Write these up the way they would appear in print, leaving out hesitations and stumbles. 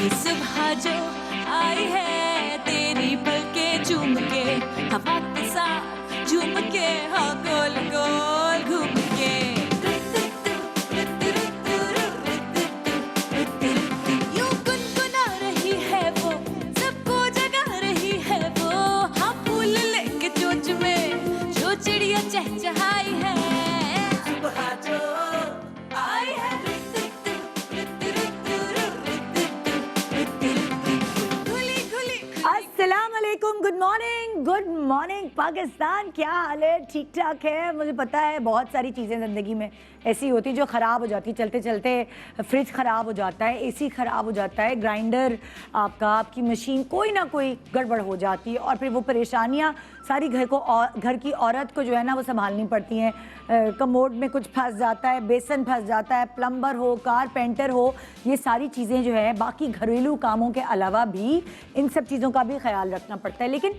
सुबह जो आई है तेरी पलकें चूम के हवा के साथ झूम के हाँ गोल गोल घूम के यूं गुनगुना रही है वो सबको जगा रही है वो हाँ फूल लेके चोंच में जो चिड़िया चहचहाई है सुबह जो आई है अस्सलाम वालेकुम, गुड मॉर्निंग पाकिस्तान। क्या हाल है? ठीक ठाक है। मुझे पता है बहुत सारी चीज़ें ज़िंदगी में ऐसी होती जो ख़राब हो जाती, चलते चलते फ्रिज ख़राब हो जाता है, एसी ख़राब हो जाता है, ग्राइंडर आपकी मशीन कोई ना कोई गड़बड़ हो जाती है और फिर वो परेशानियाँ सारी घर की औरत को जो है ना वो संभालनी पड़ती हैं। कमोड में कुछ फंस जाता है, बेसन फंस जाता है, प्लम्बर हो, कारपेंटर हो, ये सारी चीज़ें जो है बाकी घरेलू कामों के अलावा भी इन सब चीज़ों का भी ख्याल रखना पड़ता है। लेकिन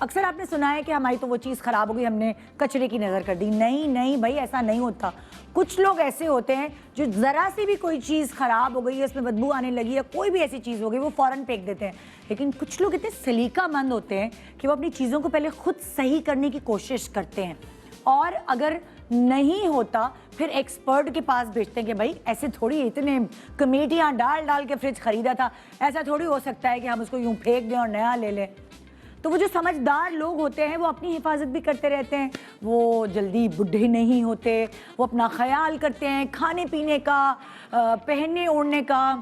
अक्सर आपने सुना है कि हमारी तो वो चीज़ ख़राब हो गई, हमने कचरे की नज़र कर दी। नहीं नहीं भाई, ऐसा नहीं होता। कुछ लोग ऐसे होते हैं जो ज़रा सी भी कोई चीज़ ख़राब हो गई है, उसमें बदबू आने लगी है, कोई भी ऐसी चीज़ हो गई, वो फ़ौरन फेंक देते हैं। लेकिन कुछ लोग इतने सलीकामंद होते हैं कि वो अपनी चीज़ों को पहले खुद सही करने की कोशिश करते हैं और अगर नहीं होता फिर एक्सपर्ट के पास भेजते हैं कि भाई ऐसे थोड़ी, इतने कमेटियाँ डाल के फ्रिज ख़रीदा था, ऐसा थोड़ी हो सकता है कि हम उसको यूँ फेंक दें और नया ले लें। तो वो जो समझदार लोग होते हैं वो अपनी हिफाजत भी करते रहते हैं, वो जल्दी बुढ़े नहीं होते, वो अपना ख्याल करते हैं खाने पीने का, पहनने ओढ़ने का,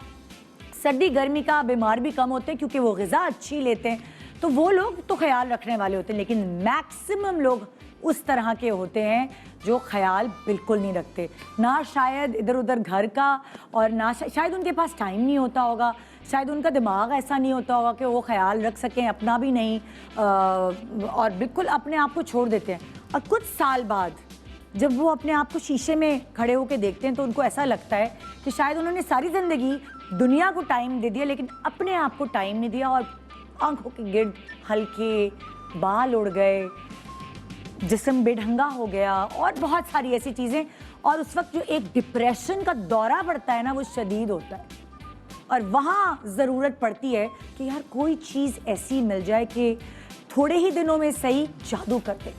सर्दी गर्मी का, बीमार भी कम होते हैं क्योंकि वो ग़िज़ा अच्छी लेते हैं। तो वो लोग तो ख्याल रखने वाले होते हैं, लेकिन मैक्सिमम लोग उस तरह के होते हैं जो ख्याल बिल्कुल नहीं रखते, ना शायद इधर उधर घर का, और ना शायद उनके पास टाइम नहीं होता होगा, शायद उनका दिमाग ऐसा नहीं होता होगा कि वो ख्याल रख सकें अपना भी नहीं, और बिल्कुल अपने आप को छोड़ देते हैं। और कुछ साल बाद जब वो अपने आप को शीशे में खड़े होकर देखते हैं तो उनको ऐसा लगता है कि शायद उन्होंने सारी ज़िंदगी दुनिया को टाइम दे दिया लेकिन अपने आप को टाइम नहीं दिया, और आंखों के गिर्द हल्के बाल उड़ गए, जिस्म बेढंगा हो गया और बहुत सारी ऐसी चीज़ें। और उस वक्त जो एक डिप्रेशन का दौरा पड़ता है ना वो शदीद होता है, और वहाँ ज़रूरत पड़ती है कि यार कोई चीज़ ऐसी मिल जाए कि थोड़े ही दिनों में सही जादू कर दे।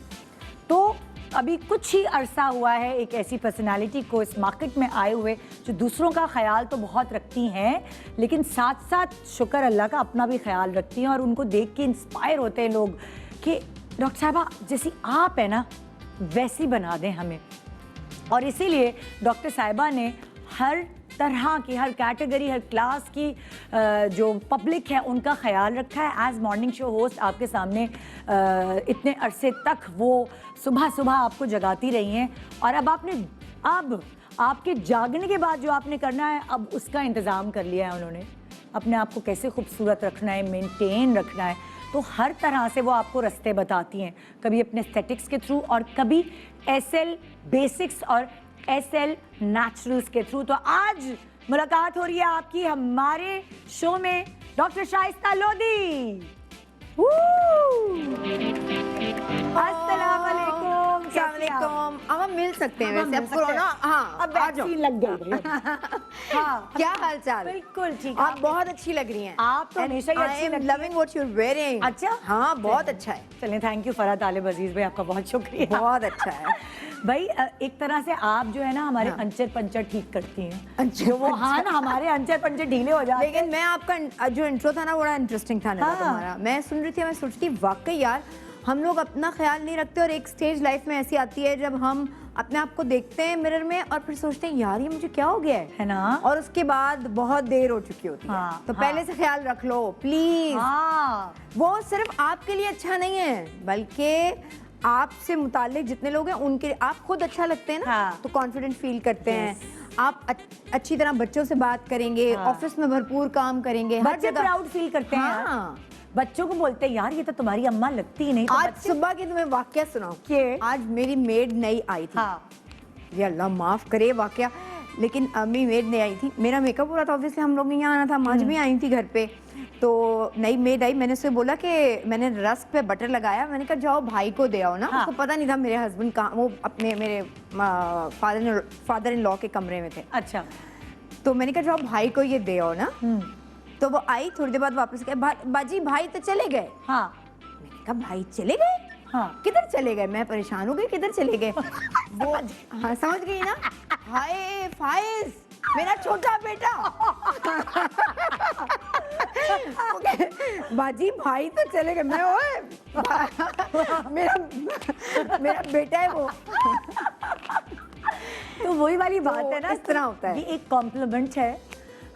तो अभी कुछ ही अरसा हुआ है एक ऐसी पर्सनालिटी को इस मार्केट में आए हुए जो दूसरों का ख्याल तो बहुत रखती हैं लेकिन साथ साथ शुक्र अल्लाह का अपना भी ख्याल रखती हैं, और उनको देख के इंस्पायर होते हैं लोग कि डॉक्टर साहिबा जैसी आप है ना वैसी बना दें हमें। और इसीलिए डॉक्टर साहिबा ने हर तरह की, हर कैटेगरी, हर क्लास की जो पब्लिक है उनका ख्याल रखा है। एज मॉर्निंग शो होस्ट आपके सामने इतने अरसे तक वो सुबह सुबह आपको जगाती रही हैं, और अब आपके जागने के बाद जो आपने करना है अब उसका इंतज़ाम कर लिया है उन्होंने। अपने आप को कैसे खूबसूरत रखना है, मेंटेन रखना है, तो हर तरह से वो आपको रास्ते बताती हैं, कभी अपने एस्थेटिक्स के थ्रू और कभी एसएल बेसिक्स और एसएल नेचुरल्स के थ्रू। तो आज मुलाकात हो रही है आपकी हमारे शो में डॉक्टर शाइस्ता लोधी। अस्सलाम वालेकुम। अब हम मिल सकते हैं वैसे, अब कोरोना, हाँ अब वैक्सीन लग गई। हाँ, क्या हाल चाल? बिल्कुल ठीक। आप बहुत अच्छी लग रही हैं। आप तो हमेशा ही अच्छी लगती हैं। Loving what you are wearing. अच्छा, हाँ बहुत अच्छा है। चलिए, थैंक यू फरहाद तालिब अजीज भाई, आपका बहुत शुक्रिया। बहुत अच्छा है भाई, एक तरह से आप जो है ना हमारे हाँ। अंचर पंचर ठीक करती हैं। अच्छा, वो हाँ ना, हमारे अंचर पंचर ढीले हो जाते हैं। लेकिन मैं आपका जो इंट्रो था ना बड़ा इंटरेस्टिंग था ना तुम्हारा। मैं सुन रही थी, मैं सोचती वाकई यार हम लोग अपना ख्याल नहीं रखते, और एक स्टेज लाइफ में ऐसी आती है जब हम अपने आप को देखते हैं मिरर में और फिर सोचते हैं यार ये मुझे क्या हो गया है ना, और उसके बाद बहुत देर हो चुकी होती है। तो पहले से ख्याल रख लो प्लीज। वो सिर्फ आपके लिए अच्छा नहीं है बल्कि आपसे मुताल्लिक जितने लोग हैं उनके, आप खुद अच्छा लगते हैं ना तो कॉन्फिडेंट फील करते हैं, आप अच्छी तरह बच्चों से बात करेंगे, ऑफिस में भरपूर काम करेंगे, हर जगह प्राउड फील करते हैं। बच्चों को बोलते हैं यार ये तो तुम्हारी अम्मा लगती ही नहीं। तो आज सुबह की तुम्हें वाकया सुनाओ कि आज मेरी मेड नई आई थी। ये अल्लाह माफ करे वाकया, लेकिन अम्मी मेड नई आई थी, मेरा मेकअप हो रहा था, ऑब्वियसली हम लोग यहाँ आना था, माज भी आई थी घर पे। तो नई मेड आई, मैंने उससे बोला कि मैंने रस्क पे बटर लगाया, मैंने कहा जाओ भाई को दे आओ ना। उसको पता नहीं था मेरे हस्बैंड कहाँ, वो अपने मेरे फादर इन लॉ के कमरे में थे। अच्छा, तो मैंने कहा जाओ भाई को ये दे आओ ना। तो वो आई, थोड़ी देर बाद वापस गए, बाजी भाई तो चले गए। हाँ मैंने कहा भाई चले गए? हाँ। किधर चले गए? मैं परेशान हो गई, किधर चले गए? वो हाँ समझ गई ना, हाय फाइज मेरा छोटा बेटा। बाजी भाई तो चले गए, मैं ओए मेरा बेटा है वो। तो वही वाली बात तो है ना, इस तरह होता है। ये एक कॉम्प्लीमेंट है।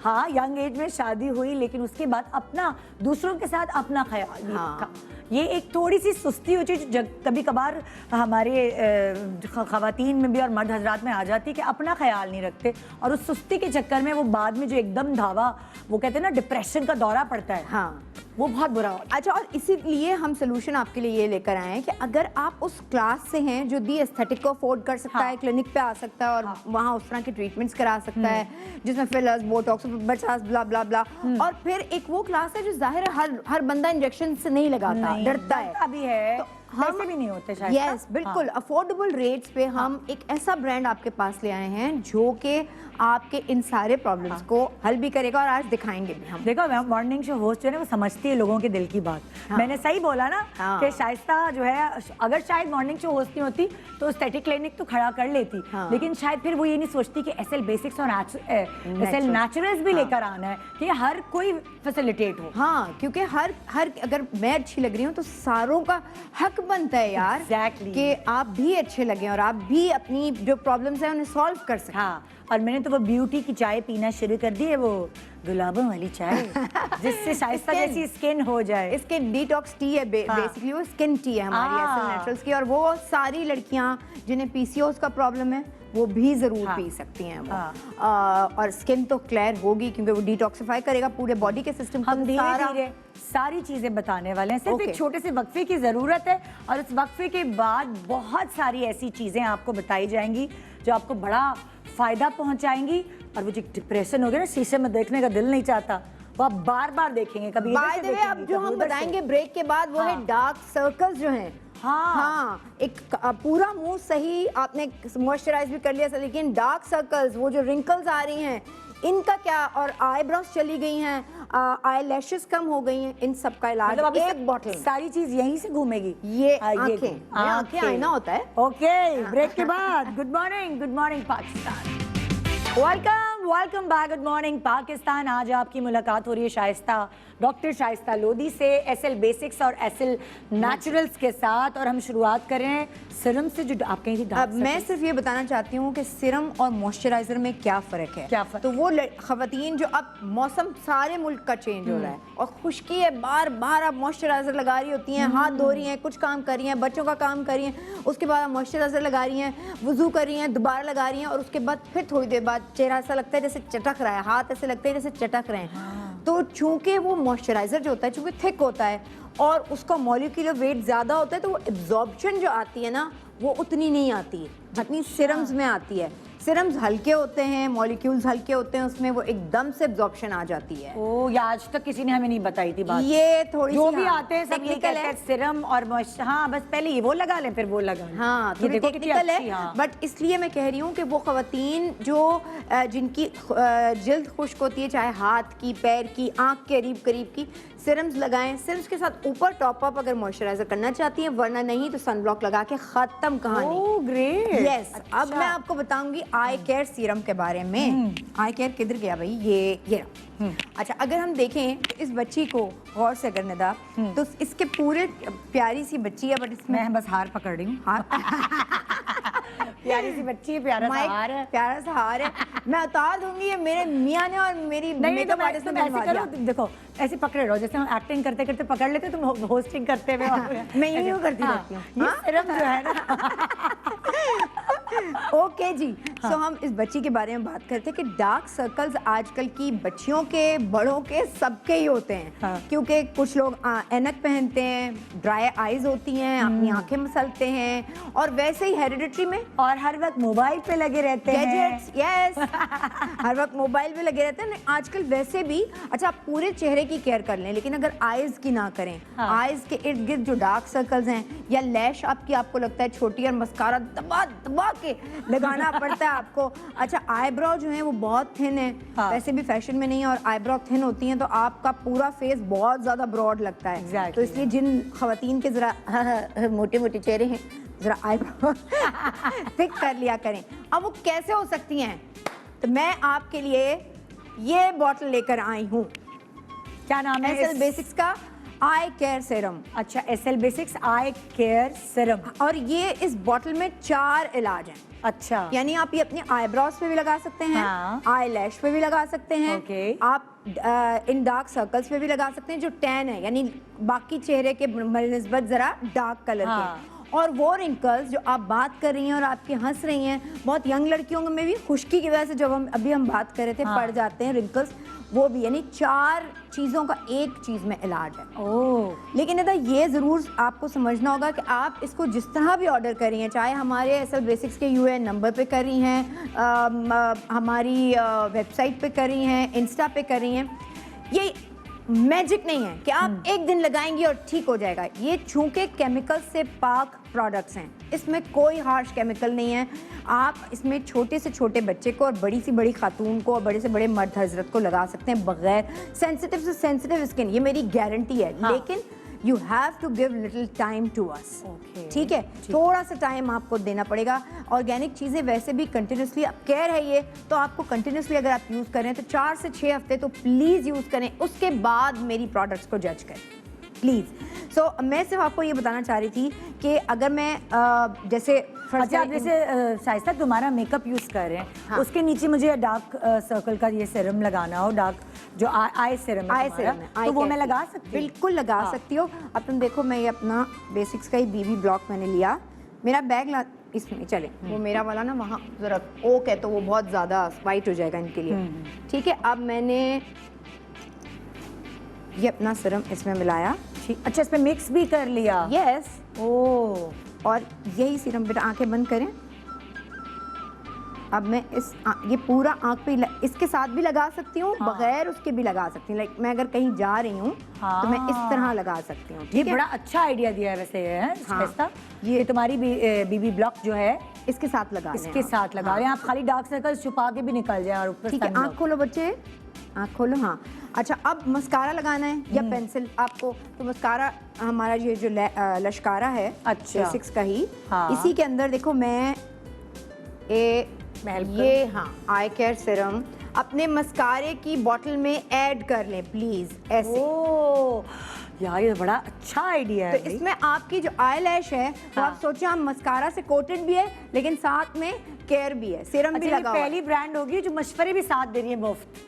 हाँ, यंग एज में शादी हुई, लेकिन उसके बाद अपना दूसरों के साथ अपना ख्याल भी रखा। ये एक थोड़ी सी सुस्ती होती है जो कभी कभार हमारे खवातीन में भी और मर्द हजरात में आ जाती है कि अपना ख्याल नहीं रखते, और उस सुस्ती के चक्कर में वो बाद में जो एकदम धावा, वो कहते हैं ना डिप्रेशन का दौरा पड़ता है। हाँ, वो बहुत बुरा होता है। अच्छा, और इसीलिए हम सोल्यूशन आपके लिए ये लेकर आए हैं कि अगर आप उस क्लास से हैं जो दी एस्थेटिक को अफोर्ड कर सकता है, क्लिनिक पे आ सकता है और वहाँ उस तरह के ट्रीटमेंट्स करा सकता है जिसमें फिलर्स, बोटॉक्स, बचास, ब्ला ब्ला ब्ला, और फिर एक वो क्लास है जो जाहिर है हर बंदा इंजेक्शन से नहीं लगाता, डरता है। अभी है, हम भी नहीं होते शायद। यस, बिल्कुल अफोर्डेबल रेट्स पे हम एक ऐसा ब्रांड आपके पास ले आए हैं जो कि आपके इन सारे प्रॉब्लम्स को हल भी करेगा, और आज दिखाएंगे भी हम। देखो, मॉर्निंग शो होस्ट जो है वो समझती है लोगों के दिल की बात। मैंने सही बोला ना कि शाइस्ता जो है, अगर शायद मॉर्निंग शो होस्ट नहीं होती तो एस्थेटिक क्लिनिक तो खड़ा कर लेती, लेकिन शायद फिर वो ये नहीं सोचती कि एसएल बेसिक्स और एसएल नेचुरल्स भी लेकर आना है कि हर कोई फैसिलिटेट हो। हाँ, क्योंकि हर अगर मैं अच्छी लग रही हूँ तो सारों का हक बनता है यार Exactly. कि आप भी अच्छे लगे और आप भी अपनी जो प्रॉब्लम्स हैं उन्हें सॉल्व कर सकें। हाँ, और मैंने तो वो ब्यूटी की चाय पीना शुरू कर दी है, वो गुलाबों वाली चाय, जिससे शाइस्ता जैसी स्किन हो जाए। स्किन डिटॉक्स टी है, बेसिकली वो स्किन टी है हमारी एसएल नेचुरल्स की, और वो सारी लड़कियां जिन्हें पीसीओएस का प्रॉब्लम है वो भी जरूर पी सकती हैं वो। और स्किन तो क्लियर होगी क्योंकि वो डिटॉक्सिफाई करेगा पूरे बॉडी के सिस्टम को। हम धीरे-धीरे सारी चीजें बताने वाले हैं, सिर्फ एक छोटे से वक्फे की जरूरत है, और इस वक्फे के बाद बहुत सारी ऐसी चीजें आपको बताई जाएंगी जो आपको बड़ा फायदा पहुंचाएंगी, और वो जो डिप्रेशन हो गया ना, शीशे में देखने का दिल नहीं चाहता, वो आप बार बार देखेंगे। कभी बाय द वे, अब जो हम बताएंगे ब्रेक के बाद वो है डार्क सर्कल्स जो हैं। हाँ, एक पूरा मुंह सही आपने मॉइस्चराइज भी कर लिया, लेकिन डार्क सर्कल्स, वो जो रिंकल्स आ रही हैं, इनका क्या, और आईब्रोज चली गई हैं, आई लैशेस कम हो गई हैं, इन सब का इलाज मतलब एक बॉटल। सारी चीज यहीं से घूमेगी। ये आंखें आईना होता है। ओके, ब्रेक के बाद good morning Pakistan. Welcome back, good morning Pakistan. आज आपकी मुलाकात हो रही है शाइस्ता, डॉक्टर शाइस्ता लोधी से, एसएल बेसिक्स और एसएल नेचुरल्स के साथ, और हम शुरुआत कर रहे हैं सीरम से, जो आप कहीं थी। अब मैं सिर्फ ये बताना चाहती हूँ कि सीरम और मॉइस्चराइजर में क्या फ़र्क है। क्या फ़र्क? तो वो ख़वातीन जो, अब मौसम सारे मुल्क का चेंज हो रहा है और खुश्की है, बार बार आप मॉइस्चराइजर लगा रही होती हैं, हाथ धो रही हैं, कुछ काम कर रही हैं, बच्चों का काम कर रही हैं, उसके बाद आप मॉइस्चराइजर लगा रही हैं, वुजू कर रही हैं, दोबारा लगा रही हैं, और उसके बाद फिर थोड़ी देर बाद चेहरा ऐसा लगता है जैसे चटक रहा है, हाथ ऐसे लगते हैं जैसे चटक रहे हैं। तो चूंकि वो मॉइस्चराइजर जो होता है चूंकि थिक होता है और उसका मॉलिक्यूलर वेट ज़्यादा होता है, तो वो एब्जॉर्प्शन जो आती है ना, वो उतनी नहीं आती है जितनी सिरम्स में आती है। सिरम्स हल्के होते हैं, मॉलिक्यूल्स हल्के होते हैं, उसमें वो एकदम से एब्जॉर्प्शन आ जाती है। ओ, ये आज तक किसी ने हमें नहीं बताई थी बात। ये थोड़ी जो सी भी आते हैं सब ये कहते हैं सिरम और हाँ, बस पहले ये वो लगा लें फिर वो लगा लें। हाँ, थोड़ी टेक्निकल है, बट इसलिए मैं कह रही हूँ कि वो ख़वातीन जो जिनकी जल्द खुश्क होती है, चाहे हाथ की, पैर की, आँख के करीब की, सिरम्स लगाएं। सिरम्स के साथ ऊपर टॉप अप अगर मॉइस्चराइजर करना चाहती हैं, वरना नहीं तो सनब्लॉक लगा के ख़त्म कहानी। Oh great. यस, अब मैं आपको बताऊंगी आई केयर सीरम के बारे में। आई केयर किधर गया भाई? ये अच्छा, अगर हम देखें तो इस बच्ची को गौर से अगर निदा, तो इसके पूरे, प्यारी सी बच्ची है, बट इसमें मैं बस हार पकड़ रही हूँ। प्यारी सी बच्ची है, प्यारा सा हार है, प्यारा सा हार है। मैं उतार दूंगी, ये मेरे मियाँ ने और मेरी मेकअप आर्टिस्ट ने बनवा दिया। देखो ऐसे पकड़े रहो, जैसे हम एक्टिंग करते करते पकड़ लेते, तुम होस्टिंग करते हुए। मैं यूं करती रहती हूँ। ये सिरम जो है ना। ओके जी, सो हम इस बच्ची के बारे में बात करते हैं कि डार्क सर्कल्स आजकल की बच्चियों के, बड़ों के, सबके ही होते हैं। क्योंकि कुछ लोग ऐनक पहनते हैं, ड्राई आईज होती हैं, अपनी आंखें मसलते हैं, और वैसे ही हेरिडिटरी में, और हर वक्त मोबाइल पे लगे रहते हैं। गैजेट्स, यस, हर वक्त मोबाइल पे लगे रहते हैं आजकल। वैसे भी अच्छा, आप पूरे चेहरे की केयर कर लें, लेकिन अगर आईज की ना करें, आईज के इर्द गिर्द जो डार्क सर्कल्स हैं, या लैश आपकी आपको लगता है छोटी और मस्कारा दबा दबा के लगाना पड़ता है आपको। अच्छा, आईब्रो जो है वो बहुत थिन है, वैसे भी फैशन में नहीं है, और आईब्रो थिन होती हैं तो आपका पूरा फेस बहुत ज़्यादा ब्रॉड लगता है। तो इसलिए जिन खवातीन के ज़रा मोटे मोटे चेहरे हैं, ज़रा आईब्रो थिक कर लिया करें। अब वो कैसे हो सकती हैं, तो मैं आपके लिए ये बॉटल लेकर आई हूँ। क्या नाम है? एसएल बेसिक्स का आई केयर सीरम। अच्छा, एसएल बेसिक्स आई केयर सीरम। और ये इस बोतल में 4 इलाज हैं। अच्छा, यानी आप ये अपने आईब्रोज पे भी लगा सकते हैं, हाँ। आई लैश पे भी लगा सकते हैं, ओके। आप इन डार्क सर्कल्स पे भी लगा सकते हैं जो टैन है, यानी बाकी चेहरे के निस्बत जरा डार्क कलर हाँ। के। और वो रिंकल्स जो आप बात कर रही हैं और आपकी हंस रही हैं, बहुत यंग लड़कियों में भी खुश्की की वजह से जब हम बात कर रहे थे, हाँ। पड़ जाते हैं रिंकल्स, वो भी, यानी 4 चीज़ों का एक चीज़ में इलाज है। ओह, लेकिन इधर ये ज़रूर आपको समझना होगा कि आप इसको जिस तरह भी ऑर्डर कर रही हैं, चाहे हमारे एसएल बेसिक्स के यूएन नंबर पे कर रही हैं, हमारी वेबसाइट पे कर रही हैं, इंस्टा पे कर रही हैं, ये मैजिक नहीं है कि आप एक दिन लगाएंगी और ठीक हो जाएगा। ये चूंकि केमिकल से पाक प्रोडक्ट्स हैं, इसमें कोई हार्श केमिकल नहीं है। आप इसमें छोटे से छोटे बच्चे को और बड़ी से बड़ी खातून को और बड़े से बड़े मर्द हजरत को लगा सकते हैं बगैर, सेंसिटिव से सेंसिटिव स्किन, ये मेरी गारंटी है। हाँ। लेकिन you have to give little time to us. Okay. ठीक है, थोड़ा सा टाइम आपको देना पड़ेगा। ऑर्गेनिक चीज़ें वैसे भी कंटिन्यूसली, अब केयर है ये, तो आपको कंटिन्यूसली अगर आप यूज़ करें तो 4 से 6 हफ्ते तो प्लीज़ यूज़ करें, उसके बाद मेरी प्रोडक्ट्स को जज करें प्लीज़। सो मैं सिर्फ आपको ये बताना चाह रही थी कि अगर मैं जैसे अच्छा, आप जैसे शाइस्ता तुम्हारा मेकअप यूज कर रहे हैं, हाँ। उसके नीचे मुझे डार्क सर्कल का ये सीरम लगाना हो, डार्क जो आई सीरम है आई तुम्हारा, सीरम है, तो आई वो केयर मैं लगा सीरम। सकती हूँ? बिल्कुल लगा सकती हो। अब तुम देखो, मैं ये अपना बेसिक्स का ही बीबी ब्लॉक मैंने लिया, मेरा बैग इसमें चले, वो मेरा वाला ना वहाँ ज़रा ओक है तो वो बहुत ज़्यादा वाइट हो जाएगा इनके लिए। ठीक है, अब मैंने ये अपना सीरम इसमें मिलाया। ठीक, अच्छा, इसमें मिक्स भी कर लिया? यस। ओह, और यही सीरम, बेटा आंखें बंद करें। अब मैं ये पूरा आंख पे इसके साथ भी लगा सकती हूँ, हाँ। बगैर उसके भी लगा सकती हूँ। लाइक मैं अगर कहीं जा रही हूँ तो मैं इस तरह लगा सकती हूँ। ये ठीक है, बड़ा अच्छा आइडिया दिया है वैसे ये, शाइस्ता। ये तुम्हारी बीबी ब्लॉक जो है इसके साथ लगा लें इसके आप। साथ लगा रहे हैं आप, खाली डार्क सर्कल छुपा के भी निकल जाए और ऊपर ठीक है, आंख खोलो बच्चे, आंख खोलो। हाँ, अच्छा, अब मस्कारा लगाना है या पेंसिल आपको, तो मस्कारा हमारा ये जो लश्कारा है, अच्छा, बेसिक्स का ही, हाँ। इसी के अंदर देखो मैं ये हाँ आई केयर सीरम अपने मस्कारे की बोतल में ऐड कर लें प्लीज, ऐसे। ओह यार, ये बड़ा अच्छा आइडिया है। तो इसमें आपकी जो आई लैश है वो आप सोचो, हम मस्कारा से कोटेड भी है लेकिन साथ में केयर भी है, सीरम भी लगा हुआ है। पहली ब्रांड होगी जो मशवरे भी साथ दे रही है मुफ्त।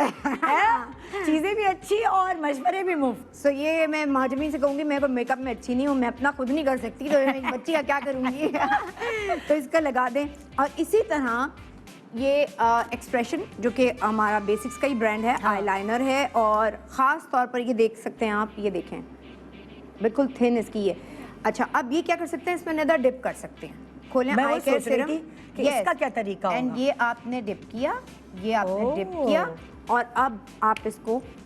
चीजें भी अच्छी और मशवरे भी मुफ्त। सो ये मैं माजमी से कहूँगी, मैं को मेकअप में अच्छी नहीं हूँ, मैं अपना खुद नहीं कर सकती, तो मैं बच्ची का क्या करूँगी। तो इसका लगा दें। और इसी तरह ये एक्सप्रेशन जो कि हमारा बेसिक्स का ही ब्रांड है, हाँ। आईलाइनर है, और ख़ास तौर पर ये देख सकते हैं आप, ये देखें बिल्कुल थिन इसकी है। अच्छा, अब ये क्या कर सकते हैं, इसमें नेदर डिप कर सकते हैं। खोलें मैं आई केयर सीरम कि इसका क्या तरीका होगा? एंड ये आपने डिप किया, ये आपने डिप ओह। किया, और अब आप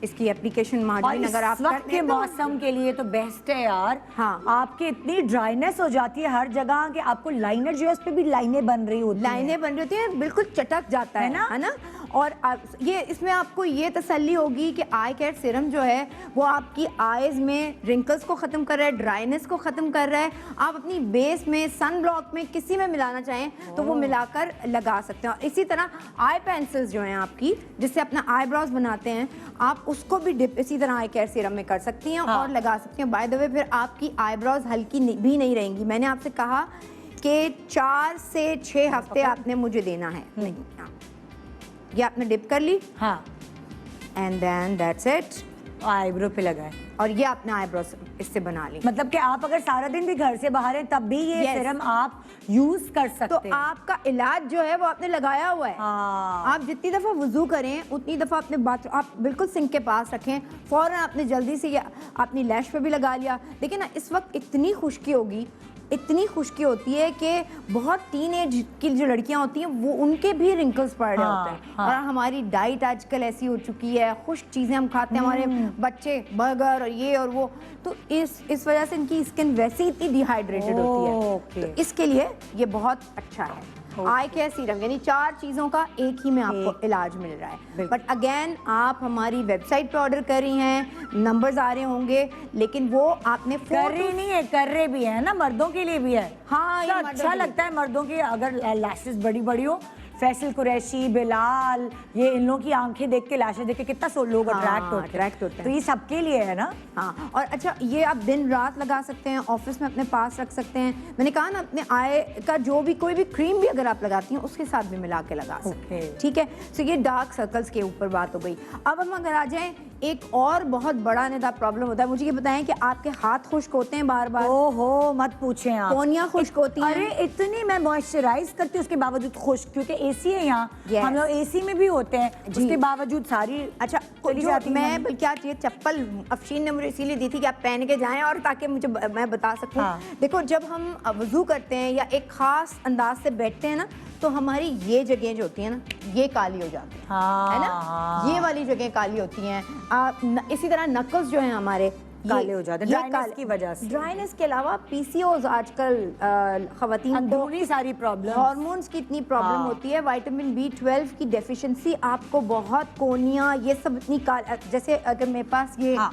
इसकी एप्लीकेशन मार्जिन अगर आप इस वक्त के मौसम के लिए तो बेस्ट है यार। हाँ। आपकी इतनी ड्राइनेस हो जाती है हर जगह कि आपको लाइनर जो है उस पे भी लाइनें बन रही होती हैं। लाइनें बन रही होती हैं, बिल्कुल चटक जाता है ना। और ये इसमें आपको ये तसल्ली होगी कि आई केयर सीरम जो है वो आपकी आईज में रिंकल्स को ख़त्म कर रहा है, ड्राइनेस को ख़त्म कर रहा है। आप अपनी बेस में, सन ब्लॉक में, किसी में मिलाना चाहें तो वो मिलाकर लगा सकते हैं। और इसी तरह आई पेंसिल्स जो हैं आपकी, जिससे अपना आईब्रोज बनाते हैं, आप उसको भी डिप इसी तरह आई केयर सीरम में कर सकती हैं। हाँ। और लगा सकती हैं। बाय द वे, फिर आपकी आईब्रोज हल्की भी नहीं रहेंगी। मैंने आपसे कहा कि 4 से 6 हफ्ते आपने मुझे देना है। नहीं, ये आपने डिप कर ली, हाँ, and then that's it, eyebrow पे लगाए, और ये आपने आईब्रोज इससे बना ली। मतलब कि आप अगर सारा दिन भी घर से बाहर हैं तब भी ये Yes. सीरम आप यूज कर सकते तो हैं। आपका इलाज जो है वो आपने लगाया हुआ है। हाँ। आप जितनी दफ़ा वुजू करें उतनी दफ़ा अपने बाथरूम आप बिल्कुल सिंक के पास रखें, फ़ौरन आपने जल्दी से ये अपनी लैश पे भी लगा लिया। देखिए ना, इस वक्त इतनी खुश्की होगी, इतनी खुश्की होती है कि बहुत टीनेज की जो लड़कियां होती हैं वो उनके भी रिंकल्स पड़ रहे होते हैं। हाँ। और हमारी डाइट आजकल ऐसी हो चुकी है, खुश्क चीज़ें हम खाते हैं, हमारे बच्चे बर्गर और ये और वो, तो इस वजह से इनकी स्किन वैसे ही इतनी डिहाइड्रेटेड होती है। ओके। तो इसके लिए ये बहुत अच्छा है। आई केयर सीरम, यानी 4 चीजों का एक ही में आपको इलाज मिल रहा है। बिल्कुल। बट अगेन आप हमारी वेबसाइट पे ऑर्डर कर रही हैं, नंबर्स आ रहे होंगे, लेकिन वो आपने कर रही नहीं है, कर रहे भी है ना, मर्दों के लिए भी है। हाँ, ये तो मर्दों अच्छा के लिए। लगता है मर्दों की, अगर लैशेस बड़ी बड़ी हो, फैसल कुरैशी, बिलाल, ये इन लोगों की आंखें देख के, लैशेस देख के कितना लोग अट्रैक्ट attract होते हैं। तो ये सबके लिए है ना। हाँ, और अच्छा ये आप दिन रात लगा सकते हैं, ऑफिस में अपने पास रख सकते हैं। मैंने कहा ना, अपने आय का जो भी कोई भी क्रीम भी अगर आप लगाती हैं उसके साथ भी मिला के लगा सकते हैं। ठीक है, तो ये डार्क सर्कल्स के ऊपर बात हो गई। अब हम अगर आ जाएं, एक और बहुत बड़ा निदा प्रॉब्लम होता है, मुझे ये बताएं कि आपके हाथ खुश्क होते हैं बार बार? ओहो मत पूछें आप, कोहनियाँ खुश्क होती हैं? अरे इतनी मैं मॉइस्चराइज करती हूँ उसके बावजूद खुश्क, क्योंकि एसी है यहाँ। Yes. हम लोग एसी में भी होते हैं, जी। उसके बावजूद सारी अच्छा, चली जो जाती हैं। मैं बल्कि आज ये चप्पल अफशीन ने मुझे इसीलिए दी थी कि आप पहन के जाएं, और ताकि मुझे मैं बता सकूं। हाँ। देखो, जब हम वजू करते हैं या एक खास अंदाज से बैठते हैं ना, तो हमारी ये जगह जो होती है ना, ये काली हो जाती है, हाँ, है ना? हाँ। ये वाली जगह काली होती हैं। इसी तरह नकल्स जो हैं हमारे काले हो जाते हैं, ड्राइनेस की वजह से। ड्राइनेस के अलावा पीसीओज आजकल खवातीन को अंदरूनी सारी प्रॉब्लम, हार्मोन्स की इतनी प्रॉब्लम हाँ। होती है, विटामिन B12 की डेफिशिएंसी आपको बहुत कोनिया ये सब इतनी जैसे अगर मेरे पास ये हाँ।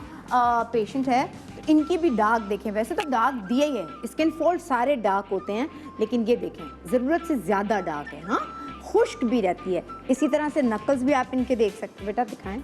पेशेंट है, तो इनकी भी डार्क देखें, वैसे तो डार्क दिए ही है, स्किन फोल्ड सारे डार्क होते हैं, लेकिन ये देखें ज़रूरत से ज़्यादा डार्क है। हाँ, खुश्क भी रहती है। इसी तरह से नकल्स भी आप इनके देख सकते, बेटा दिखाएं,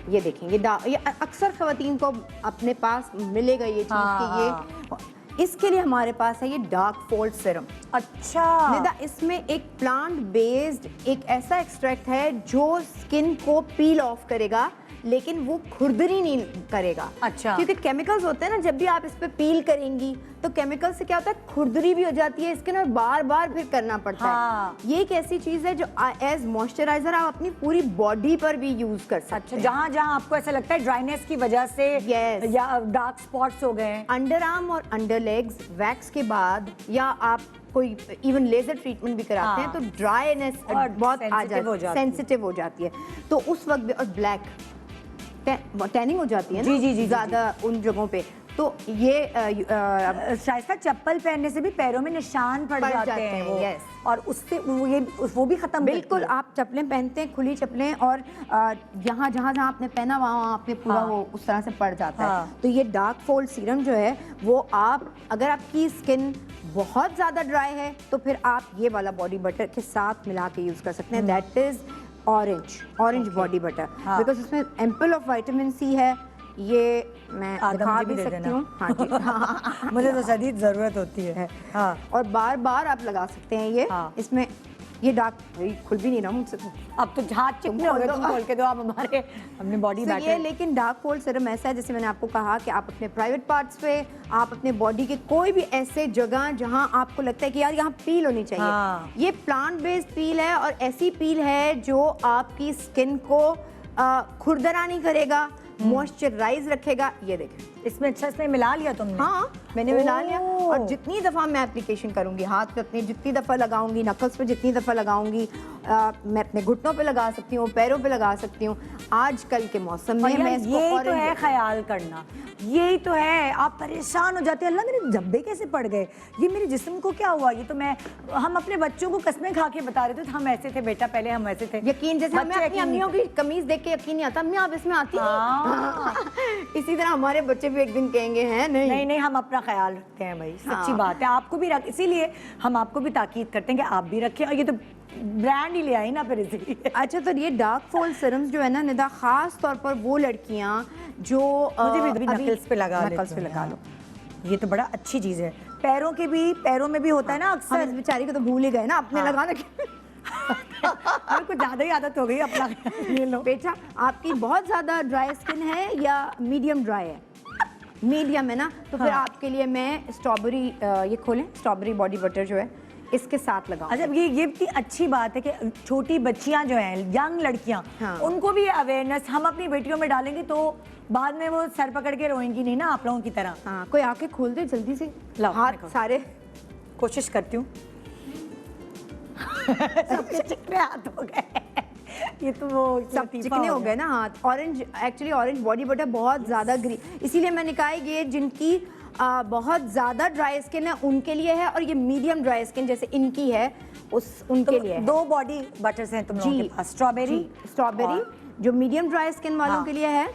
ये देखेंगे, ये अक्सर खवातीन को अपने पास मिलेगा ये चीज़ कि ये, इसके लिए हमारे पास है ये डार्क फोल्ड सीरम। अच्छा निदा, इसमें एक प्लांट बेस्ड एक ऐसा एक्सट्रैक्ट है जो स्किन को पील ऑफ करेगा, लेकिन वो खुरदरी नहीं करेगा। अच्छा। क्योंकि केमिकल्स होते हैं ना, जब भी आप इस पे पील करेंगी तो केमिकल से क्या होता है, खुरदरी भी हो जाती है स्किन, और बार बार फिर करना पड़ता हाँ। है। ये एक ऐसी चीज है जो एज मॉइस्चराइजर आप अपनी पूरी बॉडी पर भी यूज कर सकते अच्छा, हैं। जहाँ जहाँ आपको ऐसा लगता है ड्राइनेस की वजह से Yes. या डार्क स्पॉट्स हो गए, अंडर आर्म और अंडर लेग्स वैक्स के बाद, या आप कोई इवन लेजर ट्रीटमेंट भी कराते हैं, हाँ। तो ड्राइनेस और बहुत आ sensitive हो जाती जाती है, है। सेंसिटिव हो जाती है। तो उस वक्त भी, और ब्लैक टैनिंग हो जाती है ना, जी, जी, जी, ज्यादा उन जगहों पे, तो ये शाइस्ता चप्पल पहनने से भी पैरों में निशान पड़ जाते हैं वो, yes. और उससे वो भी खत्म बिल्कुल। करती है। आप चप्पलें पहनते हैं, खुली चप्पलें, और यहाँ जहाँ जहाँ आपने पहना वहाँ आपने पूरा हाँ। वो उस तरह से पड़ जाता है। हाँ। तो ये डार्क फोल्ड सीरम जो है वो, आप अगर आपकी स्किन बहुत ज़्यादा ड्राई है तो फिर आप ये वाला बॉडी बटर के साथ मिला के यूज़ कर सकते हैं। That is orange body butter, हाँ। बिकॉज उसमें एम्पल ऑफ विटामिन सी है। ये मैं आदम दिखा जी भी भी दे सकती देना। हूँ। हाँ जी। हाँ। मुझे तो शदीद जरूरत होती है। हाँ। और बार बार आप लगा सकते हैं ये। हाँ। इसमें ये डार्क खुल भी नहीं रहा मुझसे तो। अब तो हाथ चिकने हो गए, खोल तुम दो। खोल के दो आप हमारे, हमने बॉडी तो ये बैटर। लेकिन डार्क फोल्ड सीरम ऐसा है, जैसे मैंने आपको कहा कि आप अपने प्राइवेट पार्ट्स पे, आप अपने बॉडी के कोई भी ऐसे जगह जहां आपको लगता है कि यार यहाँ पील होनी चाहिए, हाँ। ये प्लांट बेस्ड पील है, और ऐसी पील है जो आपकी स्किन को खुरदरा नहीं करेगा, मॉइस्चराइज रखेगा। ये देखें, इसमें अच्छा इसमें मिला लिया तुमने? हाँ, मैंने मिला लिया। ओह। और जितनी दफ़ा मैं एप्लीकेशन करूंगी, हाथ पे अपने जितनी दफ़ा लगाऊंगी, नकल्स पे जितनी दफ़ा लगाऊंगी, मैं अपने घुटनों पे लगा सकती हूँ, पैरों पे लगा सकती हूँ। आजकल के मौसम में मैं इसको यही तो orange- है ख्याल करना, यही तो है। आप परेशान हो जाते हैं, अल्लाह मेरे धब्बे कैसे पड़ गए, ये मेरे जिस्म को क्या हुआ। ये तो हम अपने बच्चों को कसमें खा के बता रहे थे, हम ऐसे थे बेटा, पहले हम ऐसे थे। यकीन, जैसे हमें बच्चे अपनी यकीन नहीं अम्मियों की कमीज देख के यकीन नहीं आता, अम्मी आप इसमें आती हाँ। नहीं। इसी तरह हमारे बच्चे भी एक दिन कहेंगे हैं नहीं नहीं, हम अपना ख्याल रखते हैं भाई, सच्ची हाँ। बात है। आपको भी रख, इसीलिए हम आपको भी ताकीद करते हैं कि आप भी रखें, और ये तो ब्रांड ही ले आई ना फिर इसीलिए। अच्छा, तो ये डार्क फोल्ड सीरम्स जो है ना निदा, खास तौर पर वो लड़कियां जो मुझे भी नकल्स पे लगा नकल्स पे लगा लो। ये तो बड़ा अच्छी चीज़ है। पैरों में भी होता है ना हम अक्सर। इस बेचारी को तो भूल ही गए ना अपने हाँ। लगाने के। हमें कुछ ज़्यादा ही आदत हो गई अपना। ये लो बेटा, आपकी बहुत ज़्यादा ड्राई स्किन है या मीडियम ड्राई है? मीडियम है ना, तो फिर हाँ। आपके लिए मैं स्ट्रॉबेरी, ये खोलें, स्ट्रॉबेरी बॉडी बटर जो है इसके साथ लगाओ। अच्छा, ये भी अच्छी बात है कि छोटी बच्चियां जो हैं, यंग लड़कियां, हाँ। उनको भी अवेयरनेस हम अपनी बेटियों में डालेंगे तो बाद में वो सर पकड़ के रोएंगी नहीं ना आप लोगों की तरह। हाँ, कोई आके खोल दे जल्दी से। लाओ, हाथ देखो। सारे कोशिश करती हूँ। सबके चिकने हाथ हो गए। ये तो वो सब लतीफ़ा चिकने हो गए ना हाथ। Orange, actually orange body butter बहुत ज़्यादा ग्रीन, इसीलिए मैंने कहा ये जिनकी बहुत ज़्यादा ड्राई स्किन है उनके लिए है, और ये मीडियम ड्राई स्किन जैसे इनकी है उनके लिए है। 2 बॉडी बटर्स हैं तुम लोगों के पास, स्ट्रॉबेरी जो मीडियम ड्राई स्किन वालों के लिए है।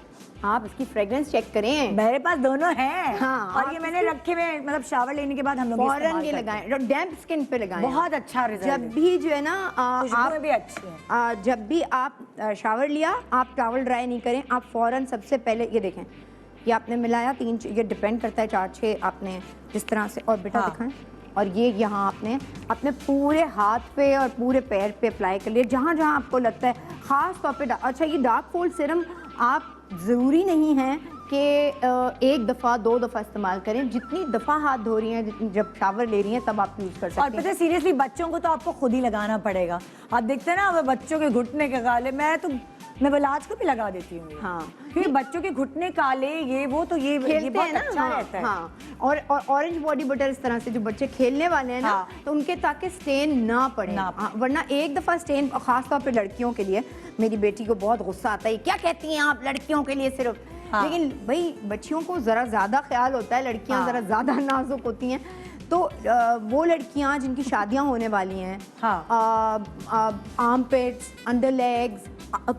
आप इसकी फ्रेग्रेंस चेक करें, मेरे पास दोनों हैं। हाँ, और ये मैंने रखे हुए, मतलब शावर लेने के बाद हम लोग फौरन ये लगाएं, जो डैम्प स्किन पे लगाएं। बहुत अच्छा रिजल्ट। जब भी जो है ना खुशबू भी अच्छी है। जब भी आप शावर लिया, आप टॉवल ड्राई नहीं करें, आप फौरन सबसे पहले ये देखें, ये आपने मिलाया 3, ये डिपेंड करता है 4-6 आपने जिस तरह से, और बेटा दिखाएं, और ये यहाँ आपने अपने पूरे हाथ पे और पूरे पैर पे अप्लाई कर लिया, जहाँ जहाँ आपको लगता है, ख़ास तौर पे। अच्छा, ये डार्क फोल्ड सीरम आप ज़रूरी नहीं है कि 1 दफ़ा 2 दफ़ा इस्तेमाल करें, जितनी दफ़ा हाथ धो रही हैं, जब शावर ले रही हैं तब आप यूज़ कर सकते हैं। और पता है सीरियसली बच्चों को तो आपको खुद ही लगाना पड़ेगा। आप देखते हैं ना, अब बच्चों के घुटने के काले, मैं बलाज को भी लगा देती हूँ। हाँ, क्योंकि बच्चों के घुटने काले ये वो तो ये बहुत अच्छा रहता है। हाँ, और ऑरेंज बॉडी बटर इस तरह से जो बच्चे खेलने वाले हैं ना, तो उनके ताकि स्टेन ना पड़े, वरना एक दफ़ा स्टेन, खास तौर पे लड़कियों के लिए, मेरी बेटी को बहुत गुस्सा आता है, क्या कहती हैं आप लड़कियों के लिए सिर्फ। लेकिन भाई बच्चियों को ज़रा ज़्यादा ख्याल होता है, लड़कियां ज़रा ज़्यादा नाजुक होती हैं। तो वो लड़कियां जिनकी शादियां होने वाली हैं, आर्म पेट्स, अंडर लेग्स,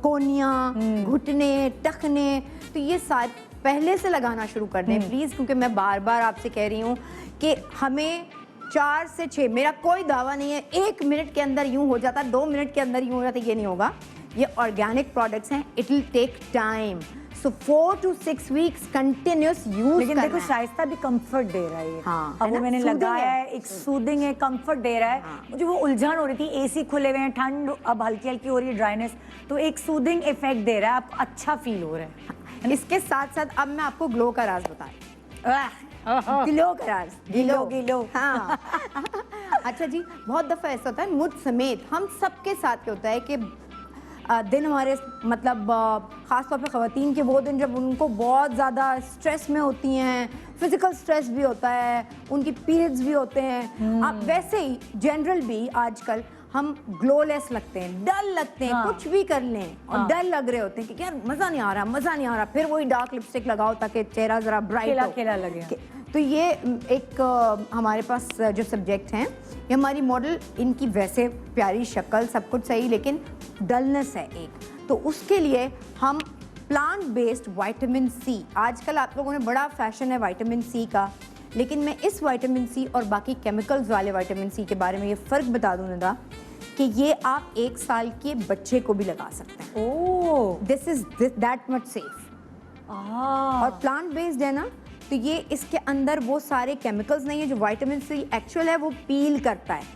कोनियाँ, घुटने, टखने, तो ये सारे पहले से लगाना शुरू कर दें प्लीज़, क्योंकि मैं बार बार आपसे कह रही हूँ कि हमें 4 से 6, मेरा कोई दावा नहीं है 1 मिनट के अंदर यूँ हो जाता, 2 मिनट के अंदर यूँ हो जाता, ये नहीं होगा। ये ऑर्गेनिक प्रोडक्ट्स हैं, it will take time, so 4 to 6 weeks continuous use. लेकिन देखो शाइस्ता भी कंफर्ट दे रहा है ये। हाँ, अब वो मैंने लगाया है, एक सूदिंग है, कंफर्ट दे रहा है। मुझे वो उलझन हो रही थी, एसी खुले हुए हैं, ठंड अब हल्की हल्की हो रही है, ड्राइनेस, तो एक सूदिंग इफेक्ट दे रहा है, आपको अच्छा फील हो रहा है। इसके साथ साथ अब मैं आपको ग्लो का राज बता रही हूँ। ग्लो का राज, गिलो। हाँ। अच्छा जी, बहुत दफ़ा ऐसा होता है, मुझ समेत हम सबके साथ क्या होता है कि दिन हमारे, मतलब ख़ास तौर पे ख़वातीन के वो दिन जब उनको बहुत ज़्यादा स्ट्रेस में होती हैं, फिज़िकल स्ट्रेस भी होता है, उनकी पीरियड्स भी होते हैं। आप वैसे ही जनरल भी आजकल हम ग्लोलेस लगते हैं, डल लगते हैं, कुछ भी कर लें और डल लग रहे होते हैं कि यार मज़ा नहीं आ रहा, फिर वही डार्क लिपस्टिक लगाओ ताकि चेहरा ज़रा ब्राइट खिला लगे। तो ये एक हमारे पास जो सब्जेक्ट हैं, ये हमारी मॉडल, इनकी वैसे प्यारी शक्ल सब कुछ सही, लेकिन डलनेस है एक, तो उसके लिए हम प्लांट बेस्ड विटामिन सी, आजकल आप लोगों ने बड़ा फैशन है विटामिन सी का, लेकिन मैं इस विटामिन सी और बाकी केमिकल्स वाले विटामिन सी के बारे में ये फ़र्क बता दूँ निदा, कि ये आप 1 साल के बच्चे को भी लगा सकते हैं। Oh, this is that much safe. और प्लांट बेस्ड है ना, तो ये इसके अंदर वो सारे केमिकल्स नहीं है, जो विटामिन सी एक्चुअल है वो पील करता है।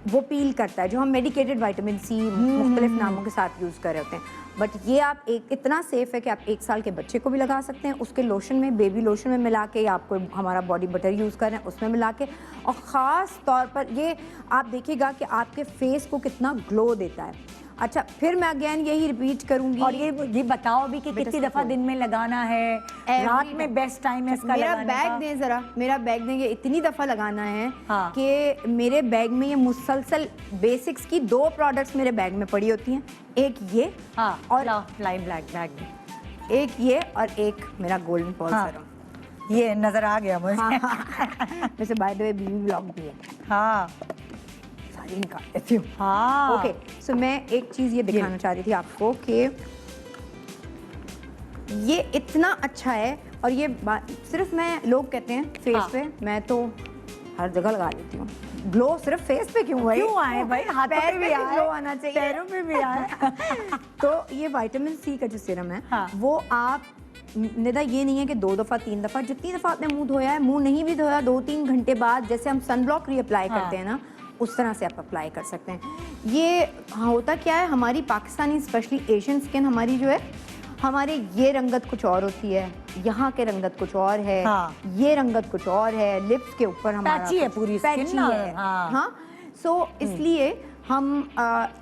वो पील करता है, जो हम मेडिकेटेड विटामिन सी मुख्तलिफ नामों के साथ यूज़ कर रहे होते हैं, बट ये आप इतना सेफ है कि आप 1 साल के बच्चे को भी लगा सकते हैं, उसके लोशन में, बेबी लोशन में मिला के, या आपको हमारा बॉडी बटर यूज़ कर रहे हैं उसमें मिला के, और ख़ास तौर पर ये आप देखिएगा कि आपके फेस को कितना ग्लो देता है। अच्छा, फिर मैं अगेन यही रिपीट करूंगी, और ये बताओ भी कि कितनी दफ़ा दिन में लगाना है, रात में बेस्ट टाइम है इसका मेरा लगाने बैग का? दें ज़रा, मेरा बैग दें, ये इतनी दफ़ा लगाना है हाँ। कि मेरे बैग में ये मुसलसल बेसिक्स की 2 प्रोडक्ट्स मेरे बैग में पड़ी होती हैं, एक ये और लाइम ब्लैक बैग, एक ये, और एक मेरा गोल्डन पॉल सीरम। ये नज़र आ गया मुझे। वैसे by the way BB blog भी है। हाँ, सारी निकाल देती हूँ। हाँ, ओके, सो मैं एक चीज़ ये दिखाना चाह रही थी आपको कि ये इतना अच्छा है, और ये सिर्फ मैं, लोग कहते हैं फेस पे, मैं तो हर जगह लगा लेती हूँ। ग्लो सिर्फ फेस पे क्यों आए भाई, हाथों पे भी आए, ग्लो आना चाहिए, पैरों पे भी आए। तो ये विटामिन सी का जो सीरम है, वो आप निदा, ये नहीं है कि 2 दफ़ा 3 दफ़ा, जितनी दफ़ा आपने मुंह धोया है, मुंह नहीं भी धोया, 2-3 घंटे बाद जैसे हम सन ब्लॉक रीअप्लाई करते हैं ना, उस तरह से आप अप्लाई कर सकते हैं। ये होता क्या है, हमारी पाकिस्तानी स्पेशली एशियन स्किन हमारी जो है, हमारे ये रंगत कुछ और होती है, यहाँ के रंगत कुछ और है, ये रंगत कुछ और है, लिप्स के ऊपर हमारा पैची है पूरी स्किन है। हाँ, सो इसलिए हम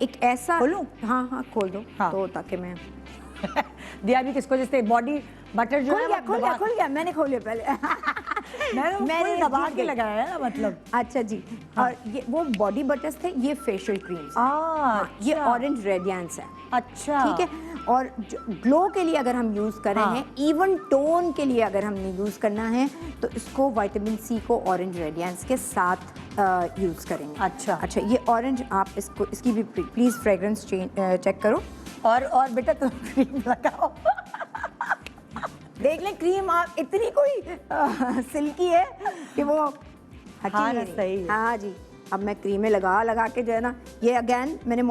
एक ऐसा खोलूं? हाँ खोल दो, तो ताकि मैं दिया भी किसको, जैसे बॉडी बटर जो है खुल गया, मैंने खोले पहले। मैंने दबा के लगाया है, मतलब। अच्छा जी, और ये वो बॉडी बटर्स थे, ये फेशियल क्रीम्स, ये ऑरेंज रेडियंस है। अच्छा, ठीक है, और ग्लो के लिए अगर हम यूज़ कर रहे हाँ। हैं, इवन टोन के लिए अगर हमने यूज़ करना है, तो इसको विटामिन सी को ऑरेंज रेडियंस के साथ यूज़ करेंगे। अच्छा, ये ऑरेंज, आप इसको, इसकी भी प्लीज़ फ्रेग्रेंस चेक करो। और बेटा तुम क्रीम लगाओ। देख लें, क्रीम आप इतनी कोई सिल्की है कि वो हटी हाँ, नहीं रही। सही है। हाँ जी, अब मैं क्रीमें लगा के जो है ना, ये अगेन मैंने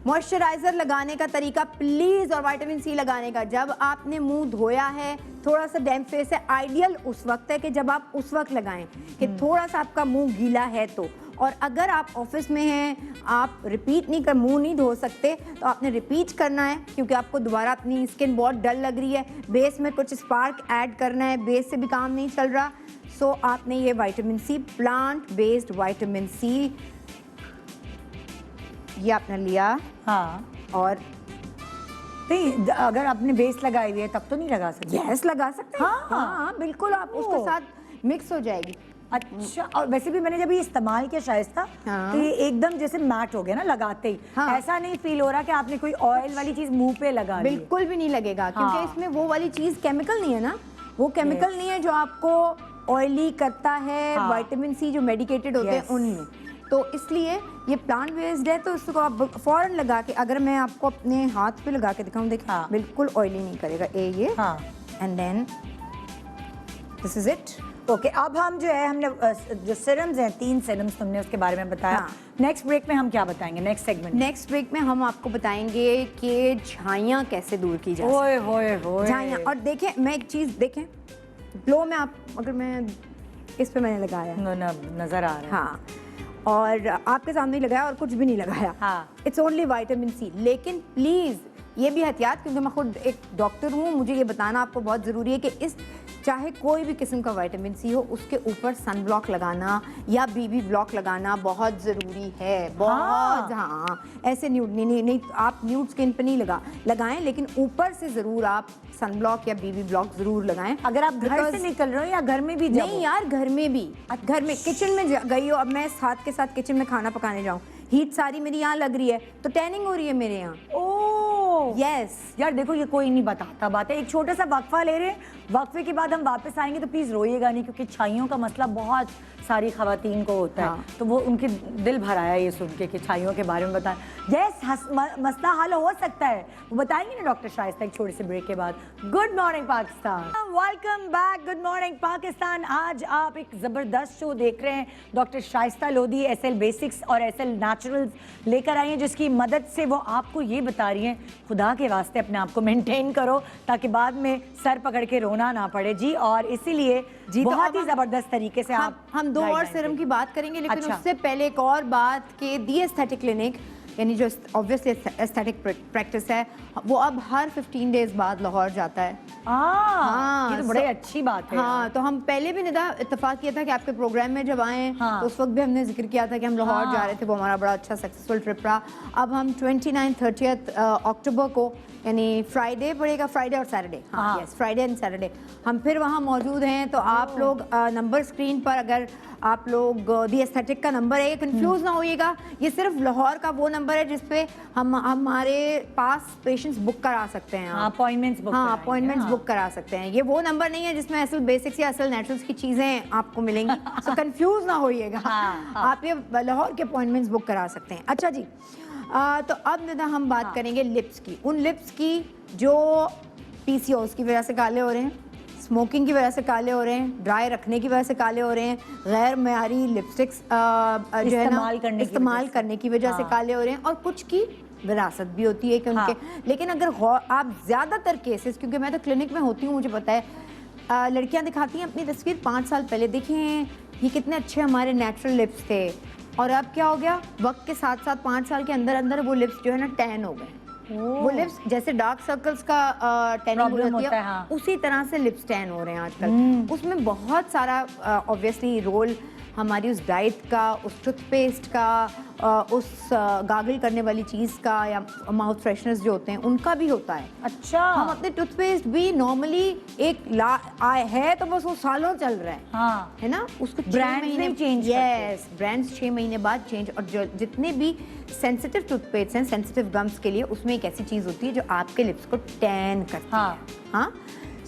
मॉइस्चराइजर लगाने का तरीका प्लीज़, और विटामिन सी लगाने का, जब आपने मुंह धोया है, थोड़ा सा डैम्प फेस है, आइडियल उस वक्त है कि जब आप उस वक्त लगाएं कि थोड़ा सा आपका मुंह गीला है तो। और अगर आप ऑफिस में हैं, आप रिपीट नहीं कर, मुंह नहीं धो सकते, तो आपने रिपीट करना है, क्योंकि आपको दोबारा अपनी स्किन बहुत डल लग रही है, बेस में कुछ स्पार्क ऐड करना है, बेस से भी काम नहीं चल रहा। सो आपने ये vitamin C, plant based vitamin C, ये आपने लिया। हाँ, और नहीं, अगर आपने बेस लगाई हुई है तब तो नहीं लगा सकते। गैस लगा सकते हैं। हाँ। हाँ, बिल्कुल, आप उसके साथ मिक्स हो जाएगी। अच्छा, और वैसे भी मैंने जब ये इस्तेमाल किया शाइस्ता, हाँ। तो ये एकदम जैसे मैट हो गया ना लगाते ही। हाँ। ऐसा नहीं फील हो रहा कि आपने कोई ऑयल वाली चीज मुंह पे लगा ली है। बिल्कुल भी नहीं लगेगा, क्योंकि हाँ। इसमें वो वाली चीज केमिकल नहीं है ना, वो केमिकल नहीं है जो आपको ऑयली करता है। हाँ। विटामिन सी जो मेडिकेटेड होते हैं Yes. उनमें, तो इसलिए ये प्लांट बेस्ड है, तो इसको आप फौरन लगा के, अगर मैं आपको अपने हाथ पे लगा के दिखाऊं, देखिए हाँ। बिल्कुल ऑयली नहीं करेगा ये। हाँ। And then this is it. Okay, अब हम जो है, हमने जो सिरम्स हैं, 3 सिरम्स तुमने उसके बारे में बताया। हाँ। नेक्स्ट ब्रेक में हम क्या बताएंगे, नेक्स्ट सेगमेंट? नेक्स्ट वीक में हम आपको बताएंगे कि झाइयाँ कैसे दूर की जा सकती ओए होए होए। झाइयाँ। और देखें, मैं एक चीज़ देखें, ग्लो में आप, अगर मैं इस पे मैंने लगाया, नजर आ रहा है। हाँ, और आपके सामने ही लगाया और कुछ भी नहीं लगाया। हाँ। It's only vitamin C. लेकिन प्लीज़ ये भी एहतियात, क्योंकि मैं खुद एक डॉक्टर हूँ, मुझे ये बताना आपको बहुत ज़रूरी है कि इस, चाहे कोई भी किस्म का विटामिन सी हो, उसके ऊपर सन ब्लॉक लगाना या बीबी ब्लॉक लगाना बहुत ज़रूरी है। बहुत। हाँ, ऐसे न्यूड नहीं, आप न्यूड स्किन पे नहीं लगाएं, लेकिन ऊपर से ज़रूर आप सन ब्लॉक या बीबी ब्लॉक ज़रूर लगाएं। अगर आप घर से निकल रहे हो या घर में भी जब नहीं यार, घर में भी, घर में किचन में गई हो, अब मैं साथ के साथ किचन में खाना पकाने जाऊँ, हीट सारी मेरी यहाँ लग रही है, तो टैनिंग हो रही है मेरे यहाँ। Oh yes. यार देखो, ये कोई नहीं बताता बात है। एक छोटा सा वक्फा ले रहे हैं, वक्फे के बाद हम वापस आएंगे, तो प्लीज रोइएगा नहीं, क्योंकि छाइयों का मसला बहुत सारी खवातीन को होता है। हाँ। तो वो उनके दिल भर आया ये सुन के कि छाइयों के बारे में बताएं। यस, मसला हल हो सकता है, वो बताएंगे ना डॉक्टर शाइस्ता एक छोटे से ब्रेक के बाद। Good morning Pakistan, welcome back, good morning Pakistan. आज आप एक ज़बरदस्त शो देख रहे हैं। Doctor Shaista Lodhi SL basics और एसएल नेचुरल्स लेकर आई हैं, जिसकी मदद से वो आपको ये बता रही हैं, खुदा के वास्ते अपने आप को मेंटेन करो, ताकि बाद में सर पकड़ के रोना ना पड़े जी। और इसीलिए जी, तो बहुत अब ही ज़बरदस्त तरीके से हम 2 और सीरम की बात करेंगे, लेकिन अच्छा। उससे पहले एक और बात कि दी एस्थेटिक क्लिनिक, यानी जो ऑब्वियसली एस्थेटिक प्रैक्टिस है, वो अब हर 15 डेज बाद लाहौर जाता है। हाँ, ये तो बड़ी अच्छी बात है। हाँ, तो हम पहले भी निदा इत्तेफाक किया था कि आपके प्रोग्राम में जब आए, हाँ। तो उस वक्त भी हमने जिक्र किया था कि हम लाहौर जा रहे थे, वो हमारा बड़ा अच्छा सक्सेसफुल ट्रिप रहा। अब हम 29-30 अक्टूबर को, यानी फ्राइडे पड़ेगा, फ्राइडे और सैटरडे, हाँ यस, फ्राइडे एंड सैटरडे हम फिर वहाँ मौजूद हैं। तो आप लोग नंबर स्क्रीन पर, अगर आप लोग दी एस्थेटिक का नंबर है, कंफ्यूज ना होइएगा, ये सिर्फ लाहौर का वो नंबर है जिसपे हम हमारे पास पेशेंट्स बुक करा सकते हैं। अपॉइंटमेंट्स बुक, हाँ, अपॉइंटमेंट्स बुक करा सकते हैं। ये वो नंबर नहीं है जिसमें असल बेसिक्स या असल नेचुरल्स की चीज़ें आपको मिलेंगी, सो कंफ्यूज ना होइएगा। आप ये लाहौर के अपॉइंटमेंट्स बुक करा सकते हैं। अच्छा जी, तो अब निदा हम बात करेंगे लिप्स की, उन लिप्स की जो PCOS की वजह से काले हो रहे हैं, स्मोकिंग की वजह से काले हो रहे हैं, ड्राई रखने की वजह से काले हो रहे हैं, गैर मयारी लिपस्टिक्स जो है ना इस्तेमाल करने की वजह से काले हो रहे हैं, और कुछ की विरासत भी होती है कि उनके। लेकिन अगर आप ज़्यादातर केसेस, क्योंकि मैं तो क्लिनिक में होती हूँ, मुझे पता है, लड़कियाँ दिखाती हैं अपनी तस्वीर 5 साल पहले, देखें ये कितने अच्छे हमारे नेचुरल लिप्स थे, और अब क्या हो गया, वक्त के साथ साथ 5 साल के अंदर अंदर वो लिप्स जो है ना टैन हो गए। वो लिप्स जैसे डार्क सर्कल्स का टैनिंग होती है, हाँ। उसी तरह से लिप्स टैन हो रहे हैं आजकल। उसमें बहुत सारा ऑब्वियसली रोल हमारी उस डाइट का, उस टूथपेस्ट का, उस गार्गल करने वाली चीज़ का या माउथ फ्रेशनर्स जो होते हैं उनका भी होता है। अच्छा, हम अपने टूथपेस्ट भी नॉर्मली एक है तो बस वो सालों चल रहा है, हाँ, है ना, उसको Brands नहीं change करते। यस, ब्रांड्स 6 महीने बाद चेंज। और जो जितने भी सेंसिटिव टूथपेस्ट हैं सेंसिटिव गम्स के लिए, उसमें एक ऐसी चीज़ होती है जो आपके लिप्स को टैन करती हाँ। है। हाँ,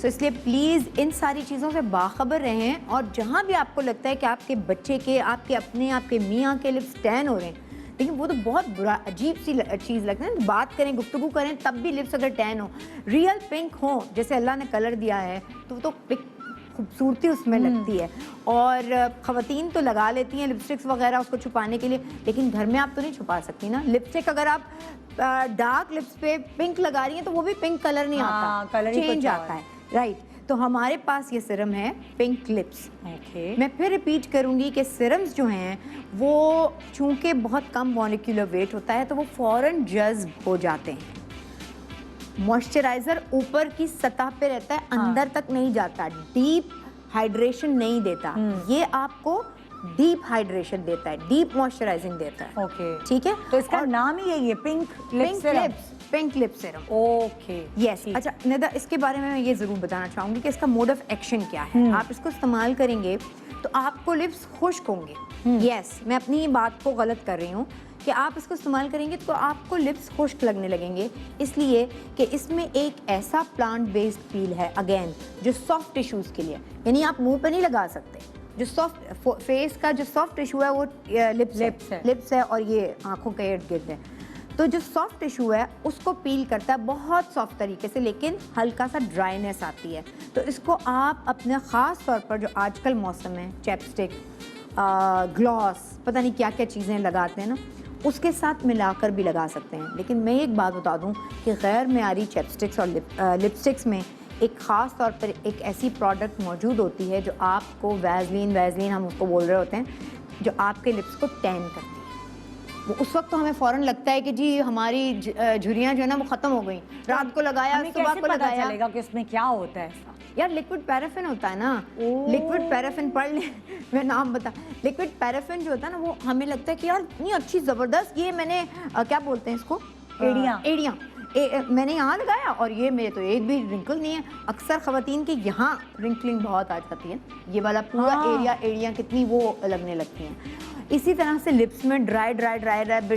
सो इसलिए प्लीज़ इन सारी चीज़ों से बाखबर रहें। और जहाँ भी आपको लगता है कि आपके बच्चे के, आपके अपने, आपके मियाँ के लिप्स टैन हो रहे हैं, लेकिन वो तो बहुत बुरा, अजीब सी चीज़ लगता है। बात करें, गुफ्तगू करें, तब भी लिप्स अगर टैन हो, रियल पिंक हो जैसे अल्लाह ने कलर दिया है, तो खूबसूरती उसमें लगती है। और ख़वातीन तो लगा लेती हैं लिपस्टिक्स वगैरह उसको छुपाने के लिए, लेकिन घर में आप तो नहीं छुपा सकती ना। लिपस्टिक अगर आप डार्क लिप्स पे पिंक लगा रही हैं तो वो भी पिंक कलर नहीं आता, कलर ही चेंज कुछ आता है, राइट। तो हमारे पास ये सिरम है पिंक लिप्स। ओके, मैं फिर रिपीट करूंगी कि सिरम्स जो हैं वो चूंकि बहुत कम मॉलिक्यूलर वेट होता है तो वो फ़ौरन जज्ब हो जाते हैं। मॉइस्चराइज़र ऊपर की सतह पे रहता है, अंदर तक नहीं जाता, डीप हाइड्रेशन नहीं देता। ये आपको डीप हाइड्रेशन देता है, डीप मॉइस्चराइजिंग देता है। ओके, ठीक है, तो इसका नाम ही यही है, pink pink lip Siram. Okay, yes, अच्छा निदा, इसके बारे में मैं ये ज़रूर बताना चाहूँगी कि इसका मोड ऑफ एक्शन क्या है। आप इसको इस्तेमाल करेंगे तो आपको लिप्स खुश्क होंगे। यस, मैं अपनी ही बात को गलत कर रही हूँ कि आप इसको इस्तेमाल करेंगे तो आपको लिप्स खुश्क लगने लगेंगे, इसलिए कि इसमें एक ऐसा प्लांट बेस्ड पील है, अगेन, जो सॉफ्ट टिश्यूज़ के लिए, यानी आप मुंह पे नहीं लगा सकते। जो सॉफ्ट फेस का जो सॉफ्ट टिश्यू है वो लिप्स है और ये आँखों के इर्द गिर्द है। तो जो सॉफ्ट टिश्यू है उसको पील करता है बहुत सॉफ्ट तरीके से, लेकिन हल्का सा ड्राइनेस आती है। तो इसको आप अपने ख़ास तौर पर जो आजकल मौसम है, चैपस्टिक, ग्लॉस, पता नहीं क्या क्या चीज़ें लगाते हैं ना, उसके साथ मिलाकर भी लगा सकते हैं। लेकिन मैं एक बात बता दूं कि गैर मेयारी चैपस्टिक्स और लिपस्टिक्स में एक ख़ास तौर पर एक ऐसी प्रोडक्ट मौजूद होती है जो आपको वैज़लीन हम उसको बोल रहे होते हैं, जो आपके लिप्स को टैन करती है। वो उस वक्त तो हमें फ़ौरन लगता है कि जी हमारी झुर्रियाँ जो है ना वो ख़त्म हो गई, रात को लगाया, सुबह को लगाया। चलेगा कि उसमें क्या होता है ऐसा? यार लिक्विड पैराफिन होता है ना, लिक्विड पैराफिन पढ़ ले, मैं नाम बता, लिक्विड पैराफिन जो होता है ना वो हमें लगता है कि यार इतनी अच्छी ज़बरदस्त, ये मैंने क्या बोलते हैं इसको, एड़ियाँ मैंने यहाँ लगाया और ये मेरे तो एक भी रिंकल नहीं है। अक्सर ख़वातीन के यहाँ रिंकलिंग बहुत आ जाती है, ये वाला पूरा एड़ियाँ कितनी वो लगने लगती हैं। इसी तरह से लिप्स में ड्राई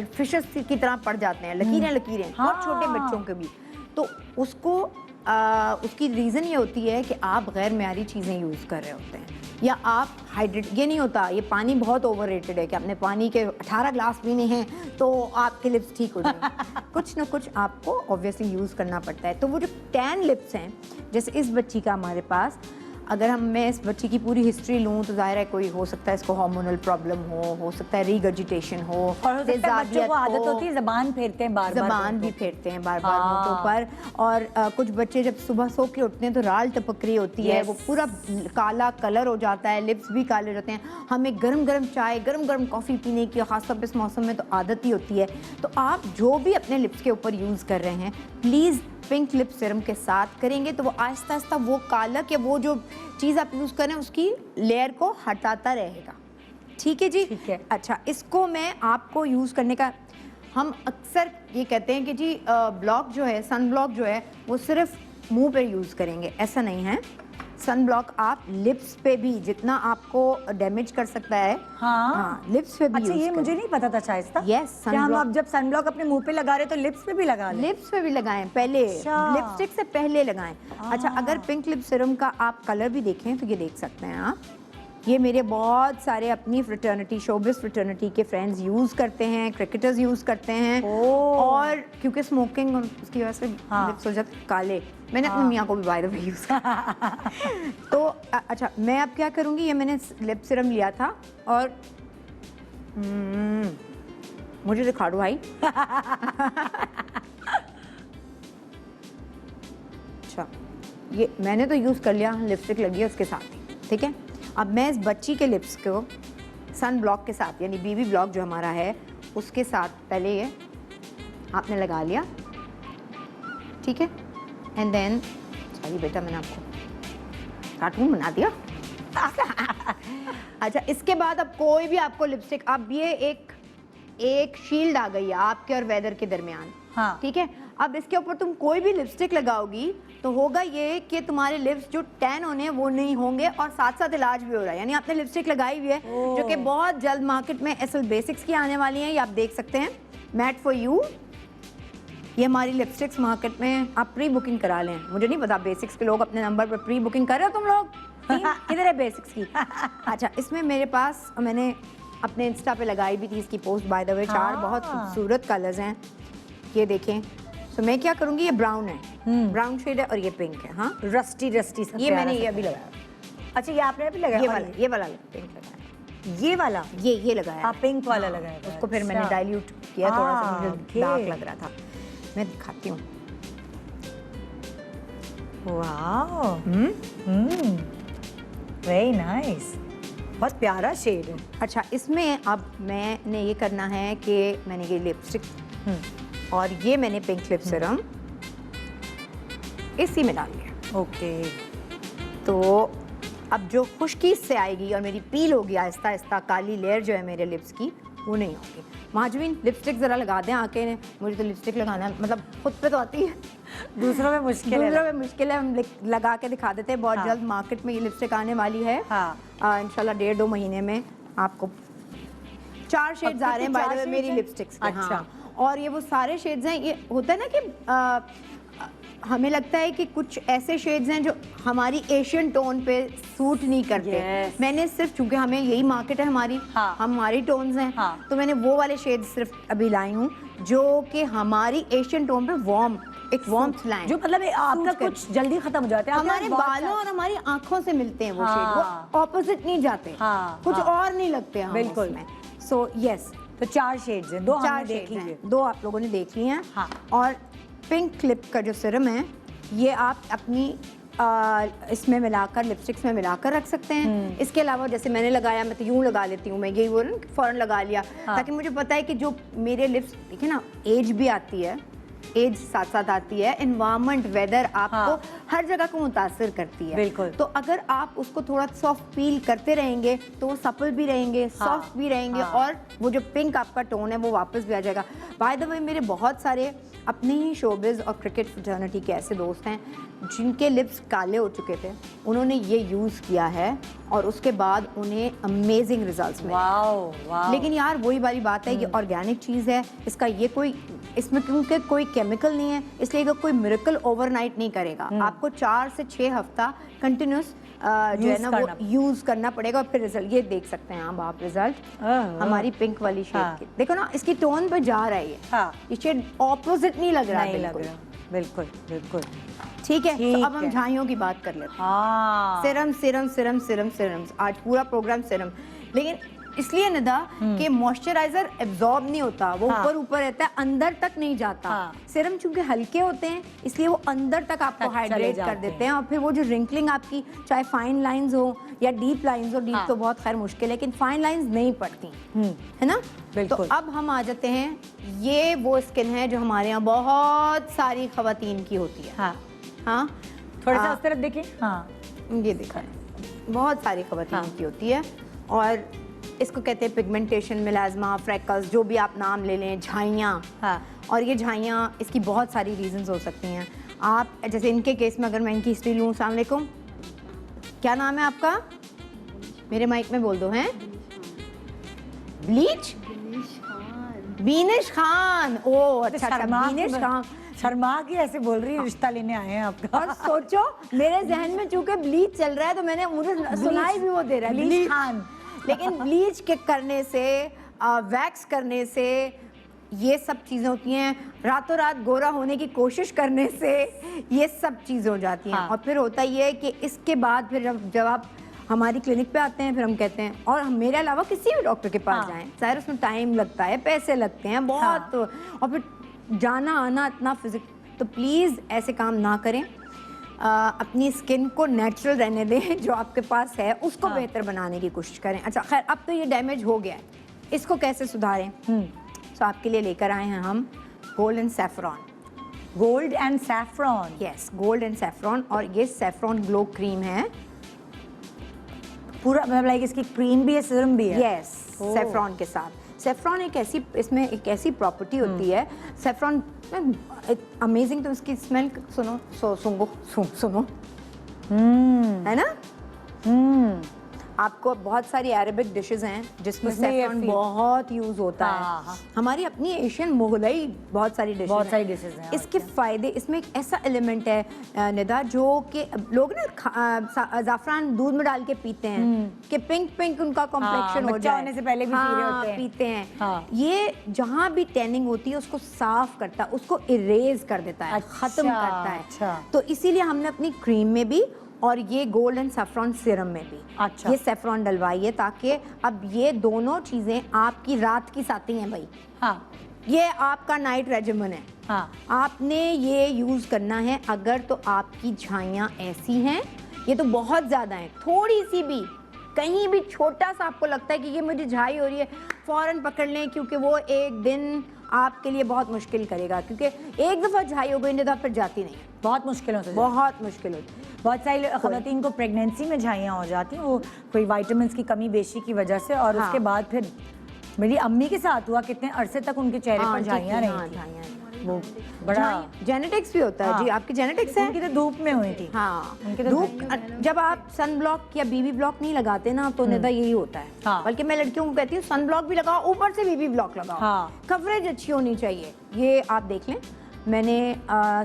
फिशेस की तरह पड़ जाते हैं, लकीरें बहुत छोटे बच्चों के भी। तो उसको उसकी रीज़न ये होती है कि आप गैर मेयारी चीज़ें यूज़ कर रहे होते हैं, या आप हाइड्रेट, ये नहीं होता, ये पानी बहुत ओवररेटेड है कि आपने पानी के 18 ग्लास पीने हैं तो आपके लिप्स ठीक हो जाएंगे। कुछ ना कुछ आपको ऑब्वियसली यूज़ करना पड़ता है। तो वो जो टैन लिप्स हैं, जैसे इस बच्ची का हमारे पास, अगर मैं इस बच्ची की पूरी हिस्ट्री लूँ तो जाहिर है कोई हो सकता है इसको हार्मोनल प्रॉब्लम हो सकता है रीगर्जिटेशन हो, और बच्चों को आदत होती है ज़बान फेरते हैं बार-बार, ज़बान भी फेरते हैं बार-बार होठों पर। और कुछ बच्चे जब सुबह सो के उठते हैं तो राल टपक रही होती है, वो पूरा काला कलर हो जाता है, लिप्स भी काले हो जाते हैं। हमें गरम गरम चाय, गरम गरम कॉफ़ी पीने की खासतौर पर इस मौसम में तो आदत ही होती है। तो आप जो भी अपने लिप्स के ऊपर यूज़ कर रहे हैं, प्लीज़ पिंक लिप सिरम के साथ करेंगे तो वो आहिस्ता आहिस्ता वो कालक या वो जो चीज़ आप यूज़ कर रहे हैं उसकी लेयर को हटाता रहेगा। ठीक है जी, ठीक है। अच्छा, इसको मैं आपको यूज़ करने का, हम अक्सर ये कहते हैं कि जी ब्लॉक जो है, सन ब्लॉक जो है वो सिर्फ मुंह पे यूज़ करेंगे, ऐसा नहीं है। सन ब्लॉक आप लिप्स पे भी जितना आपको डैमेज कर सकता है, लिप्स पे भी। अच्छा, ये मुझे नहीं पता था शाइस्ता। यस, क्या हम आप जब सन ब्लॉक अपने मुंह पे लगा रहे तो लिप्स पे भी लगा लें? लिप्स पे भी लगाएं, पहले लिपस्टिक से पहले लगाएं। अच्छा, अगर पिंक लिप सिरम का आप कलर भी देखें तो ये देख सकते हैं आप, ये मेरे बहुत सारे अपनी फ्रेटर्निटी, शोबिस फ्रेटर्निटी के फ्रेंड्स यूज़ करते हैं, क्रिकेटर्स यूज़ करते हैं। और क्योंकि स्मोकिंग और उसकी वजह से लिप्स हो जाते काले, मैंने अपनी मियाँ को भी बाय द वे यूज़ किया। तो अच्छा, मैं अब क्या करूँगी, ये मैंने लिप सिरम लिया था और मुझे दिखा दो भाई। अच्छा, ये मैंने तो यूज़ कर लिया, लिपस्टिक लगी है उसके साथ ही, ठीक है। अब मैं इस बच्ची के लिप्स को सन ब्लॉक के साथ, यानी बीबी ब्लॉक जो हमारा है उसके साथ पहले ये आपने लगा लिया, ठीक है। एंड देन, सॉरी बेटा, मैंने आपको कार्टून बना दिया। अच्छा, इसके बाद अब कोई भी आपको लिपस्टिक, अब ये एक शील्ड आ गई है आपके और वेदर के दरमियान। हाँ। ठीक है, अब इसके ऊपर तुम कोई भी लिपस्टिक लगाओगी तो होगा ये कि तुम्हारे लिप्स जो टैन होने हैं वो नहीं होंगे, और साथ साथ इलाज भी हो रहा है। यानी आपने लिपस्टिक लगाई हुई है जो कि बहुत जल्द मार्केट में एसएल बेसिक्स की आने वाली हैं, ये आप देख सकते हैं, मैट फॉर यू। ये हमारी लिपस्टिक्स मार्केट में आप प्री बुकिंग करा लें। मुझे नहीं पता बेसिक्स के लोग अपने नंबर पर प्री बुकिंग कर रहे हो तुम लोग, किधर है बेसिक्स की? अच्छा, इसमें मेरे पास, मैंने अपने इंस्टा पे लगाई भी थी इसकी पोस्ट बाय द वे, 4 बहुत खूबसूरत कलर्स हैं, ये देखें। तो मैं क्या करूँगी, ये ब्राउन है, ब्राउन शेड है, और ये पिंक है। हाँ, रस्टी ये मैंने ये अभी लगाया। अच्छा, ये आपने अभी लगाया? ये वाला पिंक लगाया, ये वाला ये लगाया। हाँ, पिंक वाला लगाया था। उसको फिर मैंने अच्छा। डाइल्यूट किया, थोड़ा सा मुझे ओके। डार्क लग रहा था। मैं दिखाती हूँ। वाओ, वेरी नाइस, बहुत प्यारा शेड है। अच्छा, इसमें अब मैंने ये करना है कि मैंने ये लिपस्टिक और ये मैंने पिंक लिप सीरम इसी में डाल दिया। ओके, तो अब जो खुश्की से आएगी और मेरी पील होगी आहिस्ता आहिस्ता, काली लेयर जो है मेरे लिप्स की वो नहीं होगी। महाजवीन, लिपस्टिक ज़रा लगा दें आके ने, मुझे तो लिपस्टिक लगाना मतलब खुद पे तो आती है, दूसरों में मुश्किल है। दूसरों में मुश्किल है, हम लगा के दिखा देते हैं। बहुत जल्द मार्केट में ये लिपस्टिक आने वाली है। हाँ। इंशाल्लाह 1.5-2 महीने में आपको 4 शेड्स आ रहे हैं बाय द वे मेरी लिपस्टिक्स के। अच्छा। हाँ। और ये वो सारे शेड्स हैं, ये होता है ना कि हमें लगता है कि कुछ ऐसे शेड्स हैं जो हमारी एशियन टोन पे सूट नहीं करते। Yes. मैंने सिर्फ, चूंकि हमें यही मार्केट है हमारी, हाँ। हमारी टोन्स हैं, हाँ। तो मैंने वो वाले शेड्स सिर्फ अभी लाई हूँ जो कि हमारी एशियन टोन पे एक वार्मथ लाएं, जो मतलब आपका सूट कुछ जल्दी खत्म हो जाता है, हमारे बालों और हमारी आंखों से मिलते हैं वो शेड, वो ऑपोजिट नहीं जाते, हाँ, कुछ हाँ। और नहीं लगते हैं बिल्कुल। सो यस, तो 4 शेड्स हैं, 2 हमने 4 देख शेड्स लिए। हैं, 2 आप लोगों ने देख ली हैं। हाँ। और पिंक क्लिप का जो सिरम है ये आप अपनी इसमें मिलाकर, लिपस्टिक्स में मिलाकर रख सकते हैं। इसके अलावा जैसे मैंने लगाया, मैं तो यूँ लगा लेती हूँ, मैं यही वो फ़ौरन लगा लिया। हाँ। ताकि मुझे पता है कि जो मेरे लिप्स, देखिए ना, एज भी आती है, एज साथ साथ आती है, एनवायरनमेंट, वेदर आपको हाँ। हर जगह को मुतासिर करती है। बिल्कुल। तो अगर आप उसको थोड़ा सॉफ्ट पील करते रहेंगे तो वो सपल भी रहेंगे, सॉफ्ट भी रहेंगे, हाँ। और वो जो पिंक आपका टोन है वो वापस भी आ जाएगा। बाय द वे, मेरे बहुत सारे अपने ही शोबिज़ और क्रिकेट फ्रेटर्निटी के ऐसे दोस्त हैं जिनके लिप्स काले हो चुके थे, उन्होंने ये यूज़ किया है और उसके बाद उन्हें अमेजिंग रिजल्ट्स मिले। Wow, wow. लेकिन यार वही वाली बात है, ये ऑर्गेनिक चीज़ है, इसका ये कोई, इसमें क्योंकि कोई केमिकल नहीं है, इसलिए कि कोई मिरेकल ओवरनाइट नहीं करेगा। आपको 4 से 6 हफ्ता कंटिन्यूस जो है ना वो यूज़ करना पड़ेगा, और फिर रिजल्ट ये देख सकते हैं आप रिजल्ट हमारी पिंक वाली शेड हाँ। की। देखो ना, इसकी टोन पे जा रहा है ये। हाँ। ये शेड ऑपोजिट नहीं लग रहा है, नहीं लग बिल्कुल। रहा, बिल्कुल बिल्कुल। ठीक है, ठीक तो अब हम है। झाइयों की बात कर लेते हैं। हाँ, सिरम सिरम सिरम सिरम सिरम, आज पूरा प्रोग्राम सिरम। लेकिन इसलिए निदा कि मॉइस्चराइजर एब्जॉर्ब नहीं होता, वो हाँ। ऊपर ऊपर रहता है, अंदर तक नहीं जाता। हाँ। सिरम चूंकि हल्के होते हैं इसलिए वो अंदर तक आपको तक चले हाइड्रेट कर जाते देते हैं, और फिर वो जो रिंकलिंग आपकी, चाहे फाइन लाइंस हो या डीप लाइंस हो, डीप हाँ। तो बहुत खैर मुश्किल है, लेकिन फाइन लाइंस नहीं पड़ती, है ना। बिल्कुल। तो अब हम आ जाते हैं, ये वो स्किन है जो हमारे यहाँ बहुत सारी खवातीन की होती है। हाँ, हाँ, थोड़ा सा उस तरफ देखिए। हाँ, ये देखा है, बहुत सारी खवातीन की होती है, और इसको कहते हैं पिगमेंटेशन, मिलाज़मा, फ्रेकल्स, जो भी आप नाम ले लें, झाइयाँ। हाँ। और ये झाइयाँ, इसकी बहुत सारी रीजंस हो सकती हैं। आप जैसे इनके केस में अगर मैं इनकी हिस्ट्री लूँ, अस्सलाम वालेकुम, क्या नाम है आपका? मेरे माइक में बोल दो। हैं ब्लीच? बीनिश खान। ओ अच्छा, बीनिश खान। शर्मा की ऐसे बोल रही है, रिश्ता लेने आए हैं आपका। और सोचो, मेरे जहन में चूंकि ब्लीच चल रहा है तो मुझे सुनाई भी वो दे रहा है, ब्लीच खान। लेकिन ब्लीच के करने से, वैक्स करने से, ये सब चीज़ें होती हैं। रातों रात गोरा होने की कोशिश करने से ये सब चीज़ें हो जाती हैं। हाँ। और फिर होता ये है कि इसके बाद फिर जब आप हमारी क्लिनिक पे आते हैं, फिर हम कहते हैं, और हम मेरे अलावा किसी भी डॉक्टर के पास जाएं, ज़ाहिर उसमें टाइम लगता है, पैसे लगते हैं बहुत, और फिर जाना आना इतना फिजिक, तो प्लीज़ ऐसे काम ना करें। अपनी स्किन को नेचुरल रहने दें, जो आपके पास है उसको बेहतर बनाने की कोशिश करें। अच्छा खैर, अब तो ये डैमेज हो गया है, इसको कैसे सुधारें? तो आपके लिए लेकर आए हैं हम gold and saffron. Gold and saffron. Yes, gold and saffron, और ये सैफरॉन ग्लो क्रीम है। पूरा मतलब लाइक इसकी क्रीम भी है, सीरम भी है। यस, सेफ्रॉन के साथ। सेफ्रॉन एक ऐसी, इसमें एक ऐसी प्रॉपर्टी होती है, सेफ्रॉन अमेजिंग। तो इसकी स्मेल सुनो, सुनो है ना। आपको बहुत सारी अरेबिक डिशेस हैं जिसमें सेफ्रॉन बहुत यूज होता है। हमारी अपनी एशियन मुगलई बहुत सारी डिशेस हैं। इसके फायदे, इसमें एक ऐसा एलिमेंट है निदा, जो कि लोग ना ज़ाफ़रान दूध में डाल के पीते हैं कि पिंक पिंक उनका कॉम्प्लेक्शन हो जाए, होने से पहले भी पी रहे होते हैं। पीते हैं। ये जहाँ भी टैनिंग होती है उसको साफ करता है, उसको इरेज कर देता है, खत्म करता है। तो इसीलिए हमने अपनी क्रीम में भी और ये गोल्ड एंड सेफ्रॉन सीरम में भी ये सेफ्रॉन डलवाई है, ताकि अब ये दोनों चीजें आपकी रात की साथी हैं भाई। हाँ, ये आपका नाइट रेजिमेन है। हाँ, आपने ये यूज करना है। अगर तो आपकी झाइयाँ ऐसी हैं, ये तो बहुत ज्यादा है, थोड़ी सी भी कहीं भी छोटा सा आपको लगता है कि ये मुझे झाई हो रही है, फौरन पकड़ लें, क्योंकि वो एक दिन आपके लिए बहुत मुश्किल करेगा। क्योंकि एक दफ़ा झाई हो गई नहीं तो फिर जाती नहीं, बहुत मुश्किल होती है, बहुत मुश्किल होती है। बहुत सारी ख़वातीन को प्रेगनेंसी में झाइयाँ हो जाती हैं, वो कोई विटामिन्स की कमी बेशी की वजह से। और उसके बाद फिर मेरी अम्मी के साथ हुआ, कितने अरसे तक उनके चेहरे पर झाइयाँ रही थी। वो बड़ा जेनेटिक्स भी होता है जी, आपकी जेनेटिक्स है। उनकी तो धूप में हुई थी। हाँ, धूप, जब आप सन ब्लॉक या बीबी ब्लॉक नहीं लगाते ना तो निदा यही होता है। बल्कि मैं लड़कियों को कहती हूँ सन ब्लॉक भी लगाओ, ऊपर से बीबी ब्लॉक लगाओ। कवरेज अच्छी होनी चाहिए। ये आप देख लें, मैंने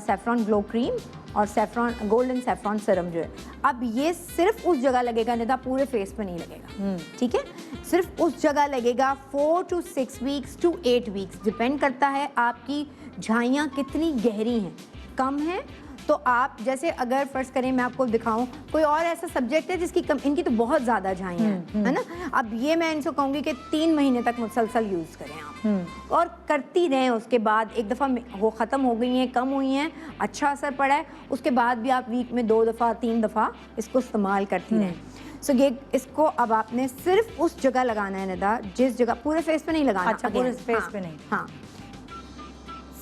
सेफ्रॉन ग्लो क्रीम और saffron gold and saffron serum जो है, अब ये सिर्फ उस जगह लगेगा निदा, पूरे फेस पे नहीं लगेगा, ठीक है। सिर्फ उस जगह लगेगा। 4 to 6 weeks to 8 weeks, depend करता है आपकी झाइयाँ कितनी गहरी हैं। कम है तो आप, जैसे अगर फर्ज करें मैं आपको दिखाऊं कोई और ऐसा सब्जेक्ट है जिसकी इनकी तो बहुत ज़्यादा झाइयाँ हैं, है ना। अब ये मैं इनसे कहूँगी कि 3 महीने तक मुसलसल यूज़ करें आप, और करती रहें। उसके बाद एक दफ़ा वो ख़त्म हो गई हैं, कम हुई हैं, अच्छा असर पड़ा है, उसके बाद भी आप वीक में 2 दफ़ा 3 दफ़ा इसको इस्तेमाल करती रहें। सो ये इसको अब आपने सिर्फ उस जगह लगाना है निदा, जिस जगह, पूरे फेस पे नहीं लगाना। अच्छा, पूरे फेस पे नहीं। हाँ,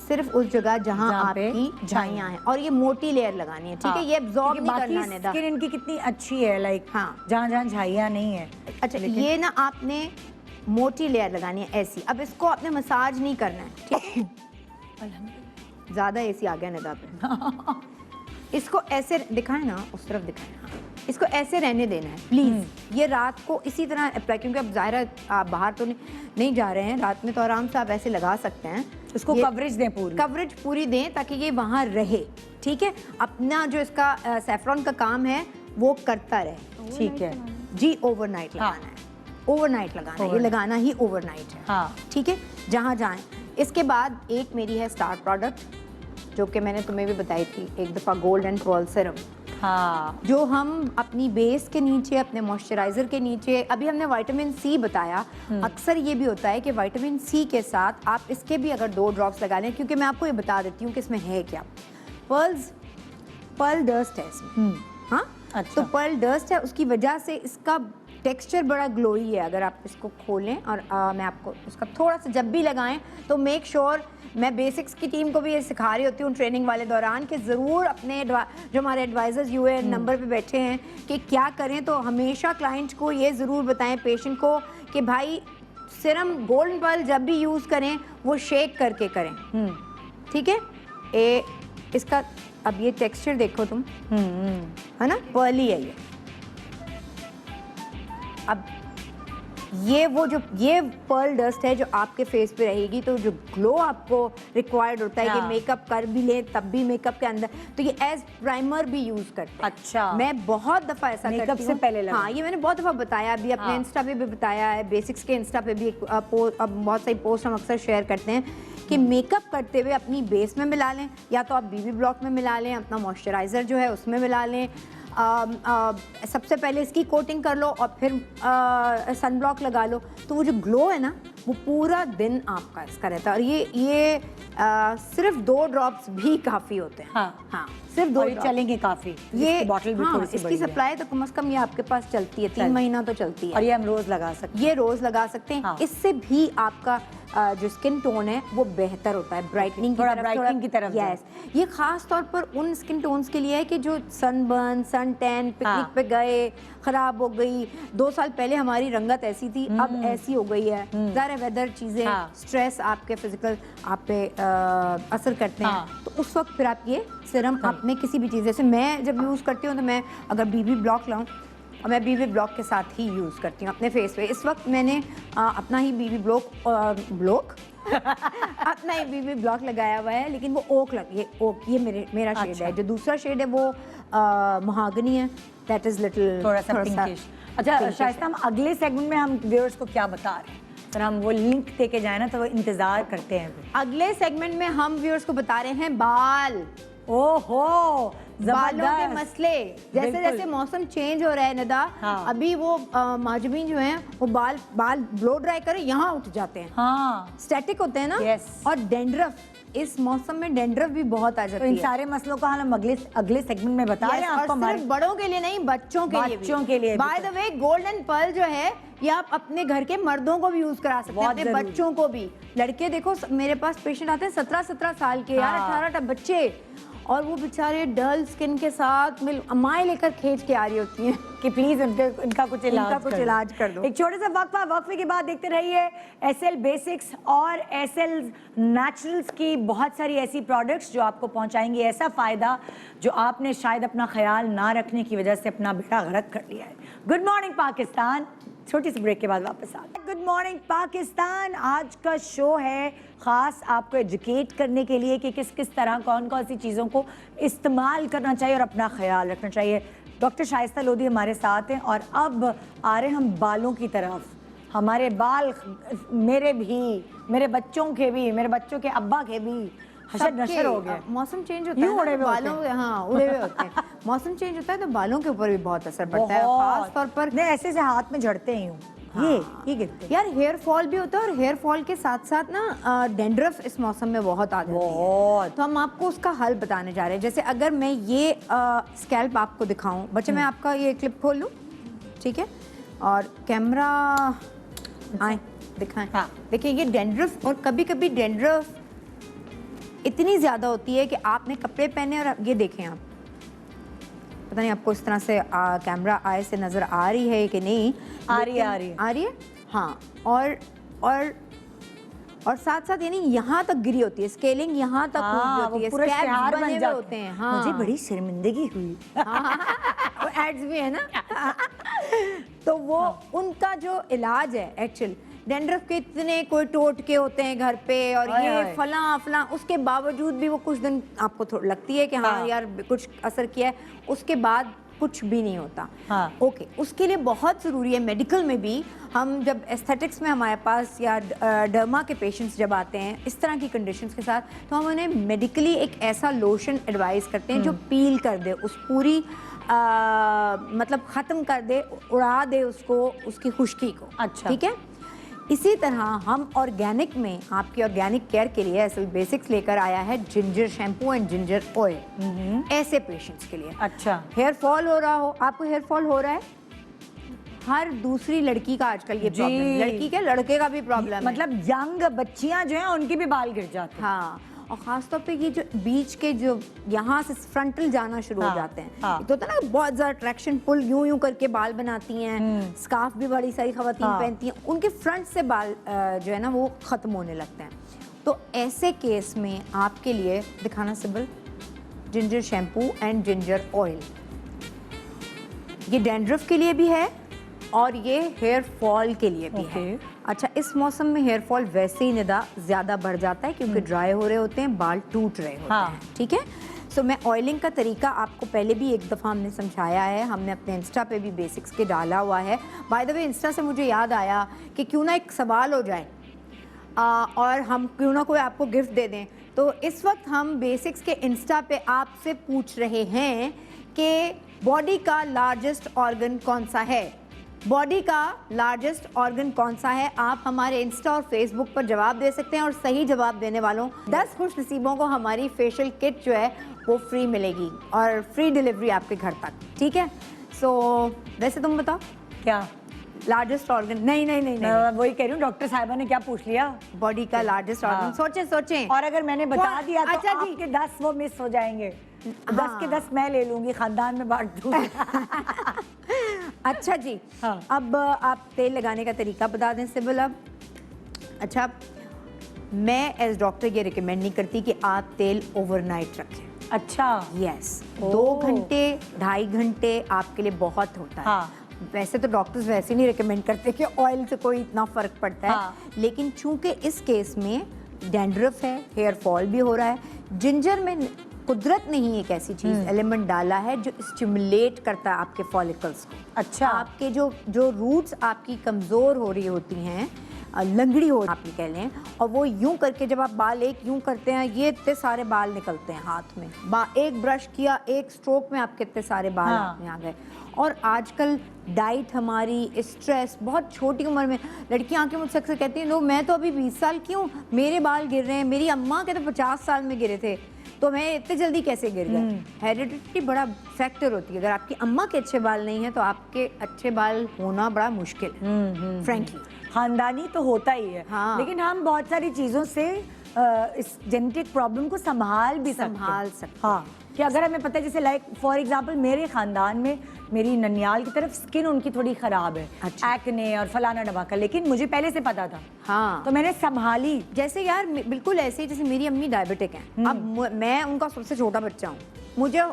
सिर्फ उस जगह जहाँ आपकी झाइयाँ हैं, और ये मोटी लेयर लगानी है, ठीक है। ये एब्जॉर्ब नहीं करना है। स्किन इनकी कितनी अच्छी है, लाइक जहाँ जहाँ झाइयाँ नहीं है। अच्छा, ये ना आपने मोटी लेयर लगानी है ऐसी। अब इसको आपने मसाज नहीं करना है, ठीक है। ज़्यादा एसी आ गया निदा पे। इसको ऐसे दिखाएं ना, उस तरफ दिखाएं, इसको ऐसे रहने देना है प्लीज़। ये रात को इसी तरह अप्लाई, क्योंकि अब ज़ाहिर है आप बाहर तो नहीं जा रहे हैं, रात में तो आराम से आप ऐसे लगा सकते हैं। इसको कवरेज दें, पूरी कवरेज पूरी दें, ताकि ये वहाँ रहे, ठीक है। अपना जो इसका सेफ्रॉन का काम है वो करता रहे, ठीक है जी। ओवरनाइट लगाना है, ओवरनाइट लगाना है, ये लगाना ही ओवरनाइट है, ठीक है, जहाँ जाएं। इसके बाद एक मेरी है स्टार प्रोडक्ट, जो कि मैंने तुम्हें भी बताई थी एक दफ़ा, गोल्ड एंड पर्ल सीरम। हाँ, जो हम अपनी बेस के नीचे, अपने मॉइस्चराइज़र के नीचे, अभी हमने विटामिन सी बताया। अक्सर ये भी होता है कि विटामिन सी के साथ आप इसके भी अगर 2 ड्रॉप्स लगा लें, क्योंकि मैं आपको ये बता देती हूँ कि इसमें है क्या। पर्ल डस्ट है इसमें, हाँ। अच्छा। तो पर्ल डस्ट है, उसकी वजह से इसका टेक्सचर बड़ा ग्लोई है। अगर आप इसको खोलें और मैं आपको उसका थोड़ा सा जब भी लगाएं तो मेक श्योर, मैं बेसिक्स की टीम को भी ये सिखा रही होती हूँ ट्रेनिंग वाले दौरान, कि ज़रूर अपने जो हमारे एडवाइजर्स यूए नंबर पे बैठे हैं कि क्या करें, तो हमेशा क्लाइंट को ये ज़रूर बताएं, पेशेंट को, कि भाई सीरम गोल्डन पर्ल जब भी यूज़ करें वो शेक करके करें, ठीक है। इसका अब ये टेक्सचर देखो तुम, है ना, पर्ली है ये। अब ये वो जो ये पर्ल डस्ट है जो आपके फेस पे रहेगी, तो जो ग्लो आपको रिक्वायर्ड होता है कि मेकअप कर भी ले तब भी मेकअप के अंदर, तो ये एज प्राइमर भी यूज करते हैं। अच्छा, मैं बहुत दफा ऐसा करती हूँ से पहले। हाँ, ये मैंने बहुत दफा बताया, अभी अपने इंस्टा पे भी बताया है, बेसिक्स के इंस्टा पे भी अब बहुत सारी पोस्ट हम अक्सर शेयर करते हैं कि मेकअप करते हुए अपनी बेस में मिला लें, या तो आप बीबी ब्लॉक में मिला लें, अपना मॉइस्चराइज़र जो है उसमें मिला लें। सबसे पहले इसकी कोटिंग कर लो और फिर सन ब्लॉक लगा लो, तो वो जो ग्लो है ना वो पूरा दिन आपका इसका रहता है। और ये सिर्फ 2 ड्रॉप्स भी काफ़ी होते हैं। हाँ, सिर्फ 2 चलेंगे काफ़ी। ये बॉटल भी थोड़ी सी इसकी सप्लाई तो कम से कम ये आपके पास चलती है, 3 महीना तो चलती है। और ये हम रोज़ लगा सकते हैं, ये रोज़ लगा सकते हैं। इससे भी आपका जो स्किन टोन है वो बेहतर होता है, ब्राइटनिंग थोड़ा brightening की तरफ यस। ये खास तौर पर उन स्किन टोन्स के लिए है कि जो सनबर्न, सन टैन, पिकनिक पे गए, खराब हो गई, 2 साल पहले हमारी रंगत ऐसी थी, अब ऐसी हो गई है, ज़ाहिर वेदर चीज़ें, स्ट्रेस आपके फिजिकल आप पे असर करते हैं, तो उस वक्त फिर आप ये सीरम अपने किसी भी चीज़, जैसे मैं जब यूज़ करती हूँ तो मैं अगर बीबी ब्लॉक लाऊं, और मैं बीबी ब्लॉक के साथ ही यूज़ करती हूँ अपने फेस पे। इस वक्त मैंने अपना ही बीबी ब्लॉक अपना ही बीबी ब्लॉक लगाया हुआ है, लेकिन वो ओक ये मेरा शेड है। जो दूसरा शेड है वो महागनी है, दैट इज लिटिल थोड़ा सा पिंकिश। अच्छा शाइस्ता, हम अगले सेगमेंट में हम व्यूअर्स को क्या बता रहे हैं, अगर हम वो लिंक दे के जाए ना तो वो इंतजार करते हैं। अगले सेगमेंट में हम व्यूअर्स को बता रहे हैं बाल, ओहो, बालों के मसले। जैसे जैसे मौसम चेंज हो रहा है निदा, अभी वो माजमीन जो हैं वो बाल ब्लो ड्राई करें यहाँ उठ जाते हैं, स्टैटिक होते हैं ना। और डेंड्रफ, इस मौसम में डेंड्रफ भी बहुत आ जाती है। इन सारे मसलों का हम अगले सेगमेंट में बता रहे हैं आपको। सिर्फ बड़ों के लिए नहीं, बच्चों के लिए by the way golden pearl जो है ये आप अपने घर के मर्दों को भी यूज करा सकते हैं, अपने बच्चों को भी। लड़के देखो, मेरे पास पेशेंट आते हैं 17 साल के, यार 18 बच्चे, और वो बेचारे डल स्किन के साथ माए लेकर खींच के आ रही होती हैं कि प्लीज इनका कुछ इलाज कर दो। एक छोटे से वक्फे के बाद देखते रहिए एसएल बेसिक्स और एसएल नेचुरल्स की बहुत सारी ऐसी प्रोडक्ट्स जो आपको पहुंचाएंगी ऐसा फायदा जो आपने शायद अपना ख्याल ना रखने की वजह से अपना बेड़ा गर्क कर लिया है। गुड मॉर्निंग पाकिस्तान, छोटी सी ब्रेक के बाद वापस आ गए। गुड मॉर्निंग पाकिस्तान, आज का शो है ख़ास आपको एजुकेट करने के लिए कि किस किस तरह कौन कौन सी चीज़ों को इस्तेमाल करना चाहिए और अपना ख्याल रखना चाहिए। डॉक्टर शाइस्ता लोधी हमारे साथ हैं और अब आ रहे हम बालों की तरफ। हमारे बाल, मेरे भी, मेरे बच्चों के भी, मेरे बच्चों के अब्बा के भी हशर नशर हो गए। मौसम चेंज होता है ना, बालों उड़े हुए होते हैं। मौसम चेंज होता है तो बालों के ऊपर भी बहुत असर पड़ता है, खास तौर पर नहीं ऐसे से हाथ में झड़ते ही हूँ। ये गिरते यार, हेयर फॉल भी होता है और हेयर फॉल के साथ साथ ना डेंड्रफ इस मौसम में बहुत आ जाती है। तो हम आपको उसका हल बताने जा रहे हैं। जैसे अगर मैं ये स्कैल्प आपको दिखाऊं, बच्चे मैं आपका ये क्लिप खोल लूं, ठीक है, और कैमरा आए दिखाएं। देखिए ये डेंड्रफ, और कभी कभी डेंड्रफ इतनी ज़्यादा होती है कि आपने कपड़े पहने और ये देखें आप, पता नहीं आपको इस तरह से कैमरा आए से नज़र आ रही है कि नहीं। आ रही है हाँ। और साथ साथ यानी यहाँ तक गिरी होती है, स्केलिंग यहाँ तक होती है, स्कैल्प्स बने हुए होते हैं। हाँ, मुझे बड़ी शर्मिंदगी हुई। वो एड्स भी है ना। तो वो उनका जो इलाज है एक्चुअल, डेंड्रफ के इतने कोई टोटके होते हैं घर पे और ये फला, उसके बावजूद भी वो कुछ दिन आपको लगती है कि हाँ यार कुछ असर किया है, उसके बाद कुछ भी नहीं होता। ओके, उसके लिए बहुत ज़रूरी है मेडिकल में भी, हम जब एस्थेटिक्स में हमारे पास या डर्मा के पेशेंट्स जब आते हैं इस तरह की कंडीशंस के साथ, तो हम उन्हें मेडिकली एक ऐसा लोशन एडवाइस करते हैं जो पील कर दे उस पूरी मतलब ख़त्म कर दे, उड़ा दे उसको, उसकी खुश्की को। अच्छा, ठीक है। इसी तरह हम ऑर्गेनिक में आपकी ऑर्गेनिक केयर के लिए एसएल बेसिक्स लेकर आया है ginger shampoo and ginger oil, ऐसे पेशेंट्स के लिए। अच्छा, हेयर फॉल हो रहा हो, आपको हेयर फॉल हो रहा है, हर दूसरी लड़की का आजकल ये प्रॉब्लम, लड़की के लड़के का भी प्रॉब्लम, मतलब यंग बच्चियां जो हैं उनके भी बाल गिर जाते हैं। हाँ, और खासतौर पे ये जो बीच के जो यहाँ से फ्रंटल जाना शुरू हो जाते हैं, तो होता है ना बहुत ज़्यादा ट्रैक्शन पुल यूं करके बाल बनाती हैं, स्कार्फ भी बड़ी सारी खवातीन पहनती हैं, उनके फ्रंट से बाल जो है ना वो ख़त्म होने लगते हैं। तो ऐसे केस में आपके लिए दिखाना Sibal, ginger shampoo and ginger oil, ये डैंड्रफ के लिए भी है और ये हेयर फॉल के लिए भी है। अच्छा, इस मौसम में हेयर फॉल वैसे ही निदा ज़्यादा बढ़ जाता है क्योंकि ड्राई हो रहे होते हैं, बाल टूट रहे होते हैं। ठीक है। सो मैं ऑयलिंग का तरीका आपको पहले भी एक दफ़ा हमने समझाया है, हमने अपने इंस्टा पे भी बेसिक्स के डाला हुआ है। बाय द वे इंस्टा से मुझे याद आया कि क्यों ना एक सवाल हो जाए और हम क्यों ना कोई आपको गिफ्ट दे दें। तो इस वक्त हम बेसिक्स के इंस्टा पे आपसे पूछ रहे हैं कि बॉडी का लार्जेस्ट ऑर्गन कौन सा है, बॉडी का लार्जेस्ट ऑर्गन कौन सा है। आप हमारे इंस्टा और फेसबुक पर जवाब दे सकते हैं और सही जवाब देने वालों 10 खुश नसीबों को हमारी फेशियल किट जो है वो फ्री मिलेगी और फ्री डिलीवरी आपके घर तक। ठीक है। सो वैसे तुम बताओ क्या लार्जेस्ट ऑर्गन नहीं नहीं नहीं नहीं मैं वही कह रही हूँ, डॉक्टर साहिबा ने क्या पूछ लिया? बॉडी का लार्जेस्ट ऑर्गन। हाँ। सोचें सोचें। और अगर मैंने बता दिया तो अच्छा जी। आपके 10 वो मिस हो जाएंगे। 10 के 10 मैं ले लूंगी, खानदान में बांट दूंगी। अच्छा जी। हाँ। अब आप तेल लगाने का तरीका बता दें सिबिल अब। अच्छा, मैं एज डॉक्टर ये रिकमेंड नहीं करती कि आप तेल ओवरनाइट रखें। अच्छा। यस, ओह। 2 घंटे 2.5 घंटे आपके लिए बहुत होता है। हाँ। वैसे तो डॉक्टर्स वैसे नहीं रिकमेंड करते कि ऑयल से कोई इतना फर्क पड़ता है। हाँ। लेकिन चूंकि इस केस में डैंड्रफ है, हेयर फॉल भी हो रहा है, जिंजर में कुदरत ने ही एक ऐसी चीज एलिमेंट डाला है जो स्टिमुलेट करता है आपके फॉलिकल्स को। अच्छा। आपके जो रूट्स आपकी कमजोर हो रही होती हैं, लंगड़ी हो आप ये कह लें, और वो यूं करके जब आप बाल एक यूं करते हैं, ये इतने सारे बाल निकलते हैं हाथ में। एक ब्रश किया, एक स्ट्रोक में आपके इतने सारे बाल हाँ। हाथ में आ गए। और आजकल डाइट हमारी, स्ट्रेस, बहुत छोटी उम्र में लड़कियां आके मुझसे अक्सर कहती हैं, लो मैं तो अभी 20 साल की हूँ, मेरे बाल गिर रहे हैं, मेरी अम्मा के तो 50 साल में गिरे थे, तो मैं इतने जल्दी कैसे गिर गए। हेरिडिटी बड़ा फैक्टर होती है। अगर आपकी अम्मा के अच्छे बाल नहीं है तो आपके अच्छे बाल होना बड़ा मुश्किल है, फ्रेंकली। खानदानी तो होता ही है। हाँ। लेकिन हम बहुत सारी चीजों से इस जेनेटिक प्रॉब्लम को संभाल सकते हैं। हाँ, कि अगर हमें पता है, जैसे लाइक फॉर एग्जांपल मेरे खानदान में मेरी ननियाल की तरफ स्किन उनकी थोड़ी खराब है। अच्छा। एक्ने और फलाना ढमाका, लेकिन मुझे पहले से पता था। हाँ। तो मैंने संभाली। जैसे यार बिल्कुल ऐसे ही जैसे मेरी अम्मी डायबिटिक हैं। अब मैं उनका सबसे छोटा बच्चा हूँ, मुझे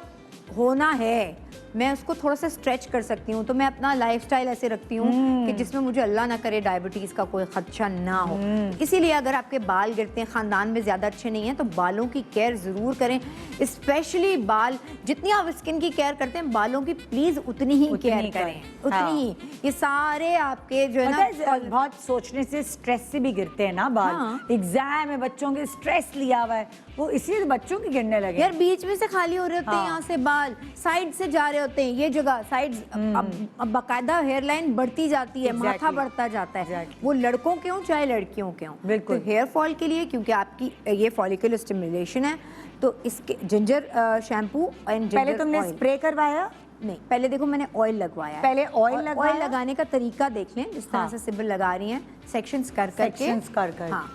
होना है, मैं उसको थोड़ा सा स्ट्रेच कर सकती हूँ, तो मैं अपना लाइफस्टाइल ऐसे रखती हूँ कि जिसमें मुझे अल्लाह ना करे डायबिटीज का कोई खदशा ना हो। इसीलिए अगर आपके बाल गिरते हैं, खानदान में ज्यादा अच्छे नहीं हैं, तो बालों की केयर जरूर करें। स्पेशली बाल, जितनी आप स्किन की केयर करते हैं, बालों की प्लीज उतनी ही केयर करें, उतनी ही। ये सारे आपके जो है ना, बहुत सोचने से, स्ट्रेस से भी गिरते हैं ना बाल। हाँ। एग्जाम है, बच्चों के स्ट्रेस लिया हुआ है, वो इसीलिए बच्चों के गिरने लगे। यार बीच में से खाली हो रहे होते हैं, हाँ। यहाँ से बाल साइड से जा रहे होते हैं, ये जगह साइड, अब बाकायदा हेयर लाइन बढ़ती जाती है, माथा Exactly. बढ़ता जाता है। Exactly. वो लड़कों के हों चाहे लड़कियों के हों। बिल्कुल। तो हेयर फॉल के लिए, क्योंकि आपकी ये फॉलिकल स्टिमुलेशन है, तो इसके जिंजर शैम्पू एंड पहले तुमने स्प्रे करवाया? नहीं, पहले देखो मैंने ऑयल लगवाया है। पहले ऑयल लगवाया? ऑयल लगाने का तरीका देख लें, जिस तरह हाँ। से सिबिल लगा रही हैं, सेक्शंस कर करके। सेक्शंस कर कर। हाँ।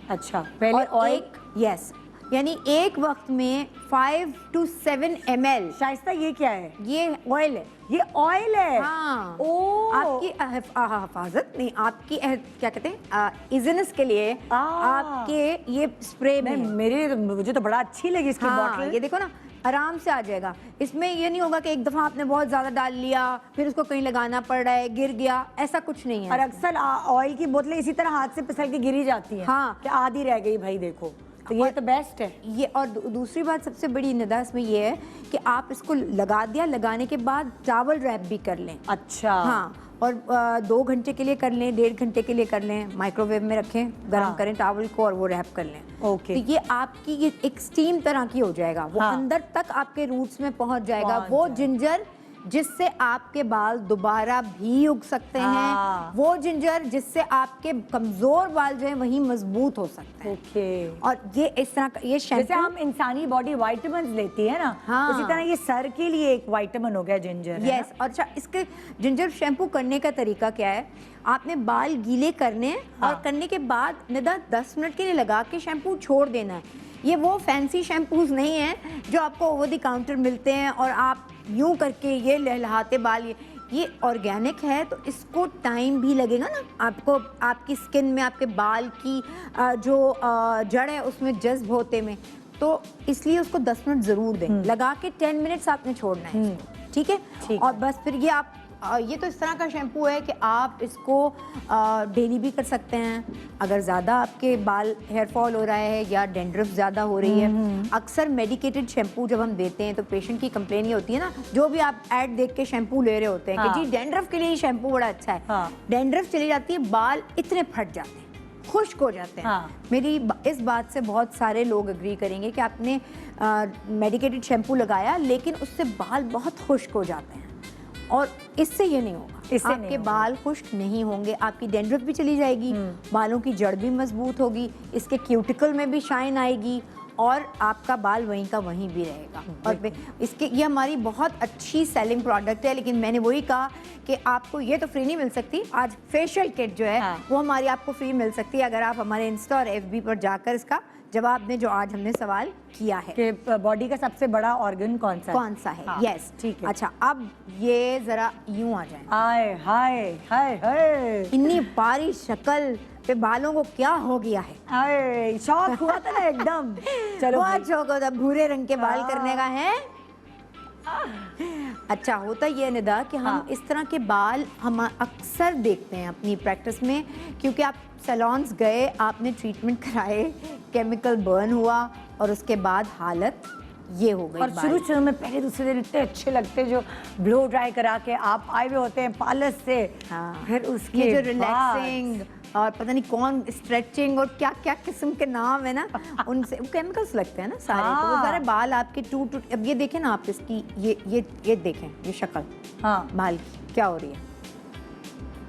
अच्छा, पहले ऑयल। यस, यानी एक वक्त में 5 to 7 ml। शाइस्ता, ये क्या है? ये ऑयल है। ये ऑयल है? हाँ। ओह। आपकी हिफाजत नहीं, आपकी क्या कहते हैं, इजनेस के लिए आपके ये स्प्रे में है। मुझे तो बड़ा अच्छी लगी इसकी हाँ, बॉटल। ये देखो ना, आराम से आ जाएगा। इसमें ये नहीं होगा कि एक दफा आपने बहुत ज्यादा डाल लिया, फिर उसको कहीं लगाना पड़ रहा है, गिर गया, ऐसा कुछ नहीं है। और अक्सर ऑयल की बोतलें इसी तरह हाथ से फिसल के गिरी जाती हैं। हाँ। कि आधी रह गई भाई, देखो। तो ये तो बेस्ट है ये। और दूसरी बात सबसे बड़ी निदा इसमें ये है कि आप इसको लगा दिया, लगाने के बाद टॉवल रैप भी कर लें। अच्छा। हाँ, और 2 घंटे के लिए कर लें, 1.5 घंटे के लिए कर लें, माइक्रोवेव में रखें, गर्म हाँ। करें टॉवल को और वो रैप कर लें। ओके। तो ये आपकी ये एक स्टीम तरह की हो जाएगा, वो हाँ। अंदर तक आपके रूट्स में पहुंच जाएगा। पहुंच वो जाएगा। जिंजर जिससे आपके बाल दोबारा भी उग सकते हाँ। हैं, वो जिंजर जिससे आपके कमजोर बाल जो है वही मजबूत हो सकते हैं। ओके। और ये इस तरह का ये जैसे शैम्पू, हम इंसानी बॉडी विटामिन लेती है ना, हाँ। उसी तरह ये सर के लिए एक विटामिन हो गया जिंजर। है यस। और अच्छा, इसके जिंजर शैम्पू करने का तरीका क्या है, आपने बाल गीले करने हैं हाँ। और करने के बाद निदा 10 मिनट के लिए लगा के शैम्पू छोड़ देना है। ये वो फैंसी शैम्पूज नहीं हैं जो आपको ओवर द काउंटर मिलते हैं और आप यूं करके ये लहलहाते बाल, ये ऑर्गेनिक है, तो इसको टाइम भी लगेगा ना आपको, आपकी स्किन में आपके बाल की जो जड़ है उसमें जज्ब होते में, तो इसलिए उसको 10 मिनट ज़रूर दें। लगा के 10 मिनट्स आपने छोड़ना है इसको, ठीक है? ठीक और बस फिर ये आप ये तो इस तरह का शैम्पू है कि आप इसको डेली भी कर सकते हैं। अगर ज़्यादा आपके बाल हेयर फॉल हो रहा है या डेंड्रफ ज़्यादा हो रही है, अक्सर मेडिकेटेड शैम्पू जब हम देते हैं तो पेशेंट की कंप्लेन ये होती है ना, जो भी आप ऐड देख के शैम्पू ले रहे होते हैं हाँ। कि जी डेंड्रफ के लिए ये शैम्पू बड़ा अच्छा है। हाँ। डेंड्रफ चली जाती है, बाल इतने फट जाते हैं, खुश्क हो जाते हैं। हाँ। मेरी इस बात से बहुत सारे लोग एग्री करेंगे कि आपने मेडिकेटेड शैम्पू लगाया लेकिन उससे बाल बहुत खुश्क हो जाते हैं, और इससे ये नहीं होगा। इससे नहीं आपके होगा। बाल खुश्क नहीं होंगे, आपकी डेंड्रफ भी चली जाएगी, बालों की जड़ भी मजबूत होगी, इसके क्यूटिकल में भी शाइन आएगी, और आपका बाल वहीं का वहीं भी रहेगा। और इसके ये हमारी बहुत अच्छी सेलिंग प्रोडक्ट है, लेकिन मैंने वही कहा कि आपको ये तो फ्री नहीं मिल सकती। आज फेशियल किट जो है हाँ। वो हमारी आपको फ्री मिल सकती है अगर आप हमारे इंस्टा और FB पर जाकर इसका जवाब दें जो आज हमने सवाल किया है कि बॉडी का सबसे बड़ा ऑर्गन कौन सा है? कौन सा है। हाँ, यस ठीक है। अच्छा, अब ये जरा यूं आ जाए। हाय हाय हाय हाय इतनी बारी शक्ल पे बालों को क्या हो गया है? हाय, शौक हुआ था ना एकदम। चलो बहुत शौक होता भूरे रंग के बाल हाँ। करने का है। अच्छा, होता ये निदा कि हम हाँ। इस तरह के बाल हम अक्सर देखते हैं अपनी प्रैक्टिस में, क्योंकि आप सैलून्स गए, आपने ट्रीटमेंट कराए, केमिकल बर्न हुआ और उसके बाद हालत ये हो गई। और बाल। शुरू में पहले दूसरे दिन इतने अच्छे लगते जो ब्लो ड्राई करा के आप आए हुए होते हैं पार्लर से। हाँ। फिर उसके ये जो बाद- रिलैक्सिंग और पता नहीं कौन स्ट्रेचिंग और क्या क्या किस्म के नाम है ना, उनसे वो केमिकल्स लगते हैं ना सारे, तो वो हाँ। सारे बाल आपके टूट। अब ये देखें ना आप, इसकी ये देखें, ये शक्ल हाँ, बाल की क्या हो रही है।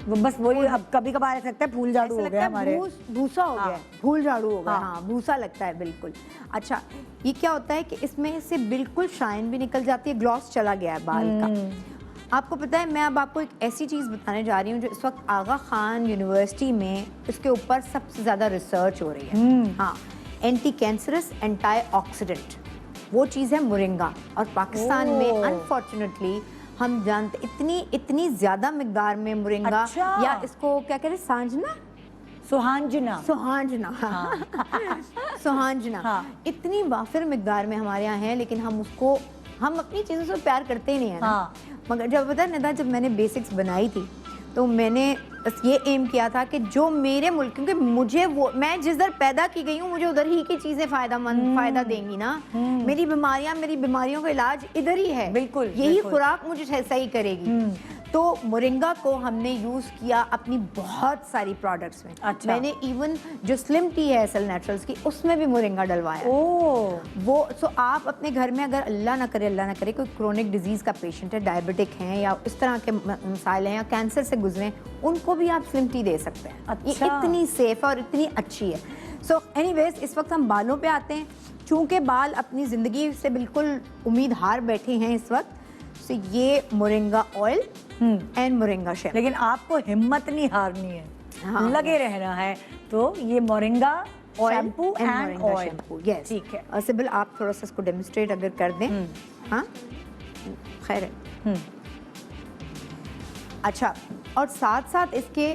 वो बस वही अब कभी कभार ऐसा लगता है फूल झाड़ू ऐसा हो लगता गया है हमारे। भूसा हो हाँ। गया है, फूल झाड़ू हो गया। हाँ। हाँ, भूसा लगता है बिल्कुल। अच्छा, ये क्या होता है कि इसमें से बिल्कुल शाइन भी निकल जाती है, ग्लॉस चला गया है बाल का। आपको पता है, मैं अब आपको एक ऐसी चीज़ बताने जा रही हूँ जो इस वक्त आगा खान यूनिवर्सिटी में इसके ऊपर सबसे ज़्यादा रिसर्च हो रही है। हाँ, एंटी कैंसरस एंटी ऑक्सीडेंट वो चीज़ है मोरिंगा। और पाकिस्तान में ओह। अनफॉर्चुनेटली हम जानते इतनी ज़्यादा मिकदार में मोरिंगा, अच्छा। या इसको क्या कहते हैं, सांजना, सुहांजना। सुहांजना, सुहांजना, हाँ। इतनी वाफिर मिकदार में हमारे यहाँ है, लेकिन हम अपनी चीज़ों से प्यार करते ही नहीं है ना। हाँ। मगर जब पता है निदा, जब मैंने बेसिक्स बनाई थी तो मैंने बस ये एम किया था कि जो मेरे मुल्क, क्योंकि मुझे मैं जिस दर पैदा की गई हूँ, मुझे उधर ही की चीज़ें फ़ायदा देंगी ना। मेरी बीमारियों का इलाज इधर ही है। बिल्कुल, यही बिल्कुल। खुराक मुझे सही करेगी। तो मोरिंगा को हमने यूज़ किया अपनी बहुत सारी प्रोडक्ट्स में। अच्छा। मैंने इवन जो स्लिम टी है एसएल नेचुरल्स की, उसमें भी मोरिंगा डलवाया। वो आप अपने घर में अगर अल्लाह ना करे कोई क्रोनिक डिजीज़ का पेशेंट है, डायबिटिक हैं या इस तरह के मसाइल हैं या कैंसर से गुजरे, उनको भी आप स्लिम टी दे सकते हैं। अच्छा। ये इतनी सेफ और इतनी अच्छी है। सो एनीवेज, इस वक्त हम बालों पे आते हैं। चूँकि बाल अपनी ज़िंदगी से बिल्कुल उम्मीद हार बैठे हैं इस वक्त, तो ये moringa oil and moringa shampoo. लेकिन आपको हिम्मत नहीं हारनी है, हाँ। लगे रहना है। तो ये moringa shampoo and moringa oil. Shampoo, yes. ठीक है। और सिबिल, आप थोड़ा सा इसको डेमोन्स्ट्रेट अगर कर दें। हाँ, खैर है। अच्छा, और साथ साथ इसके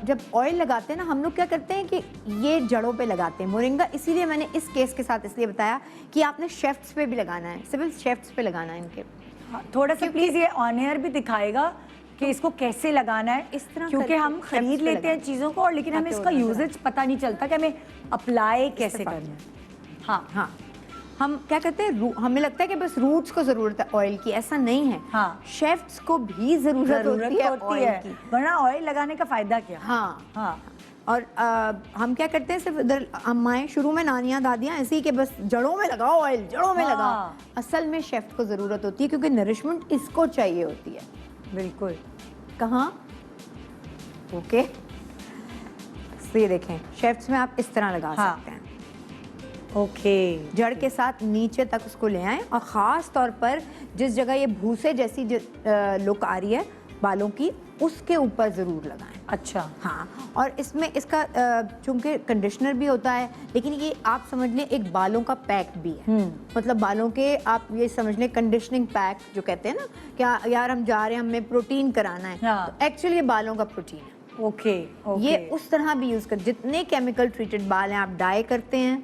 जब ऑयल लगाते हैं ना, हम लोग क्या करते हैं कि ये जड़ों पे लगाते हैं मोरिंगा। इसीलिए मैंने इस केस के साथ इसलिए बताया कि आपने शेफ्ट्स पे भी लगाना है, सिबिल शेफ्ट्स पे लगाना है इनके। हाँ, थोड़ा सा प्लीज ये ऑन एयर भी दिखाएगा कि इसको कैसे लगाना है। इस तरह क्योंकि करके हम खरीद शेफ्ट्स पे लेते हैं लगाना। चीज़ों को, और लेकिन हमें ताकि इसका वो नजर यूजेज पता नहीं चलता कि हमें अप्लाई कैसे तरफ करना है। हाँ हाँ, हम क्या कहते हैं, हमें लगता है कि बस रूट्स को ज़रूरत है ऑयल की, ऐसा नहीं है। हाँ। शेफ्ट्स को भी ज़रूरत होती है ऑयल की। वरना ऑयल लगाने का फायदा क्या। हाँ। हाँ। और हम क्या करते हैं, सिर्फ इधर अम्माएं शुरू में, नानियाँ दादियाँ ऐसे ही कि बस जड़ों में लगाओ ऑयल, जड़ों में हाँ। लगाओ। असल में शेफ्ट को ज़रूरत होती है, क्योंकि नरिशमेंट इसको चाहिए होती है। बिल्कुल। कहाँ? ओके, तो ये देखें, शेफ्ट्स में आप इस तरह लगा हाँ। सकते हैं। ओके। जड़ के साथ नीचे तक उसको ले आएं, और ख़ास तौर पर जिस जगह ये भूसे जैसी लुक आ रही है बालों की, उसके ऊपर ज़रूर लगाएं। अच्छा। हाँ, और इसमें इसका चूंकि कंडीशनर भी होता है, लेकिन ये आप समझ लें एक बालों का पैक भी है। मतलब बालों के आप ये समझ लें कंडीशनिंग पैक जो कहते हैं ना, क्या यार हम जा रहे हैं, हमें प्रोटीन कराना है, हाँ। तो एक्चुअली ये बालों का प्रोटीन है। ओके। ये उस तरह भी यूज़ कर, जितने केमिकल ट्रीटेड बाल हैं, आप डाई करते हैं,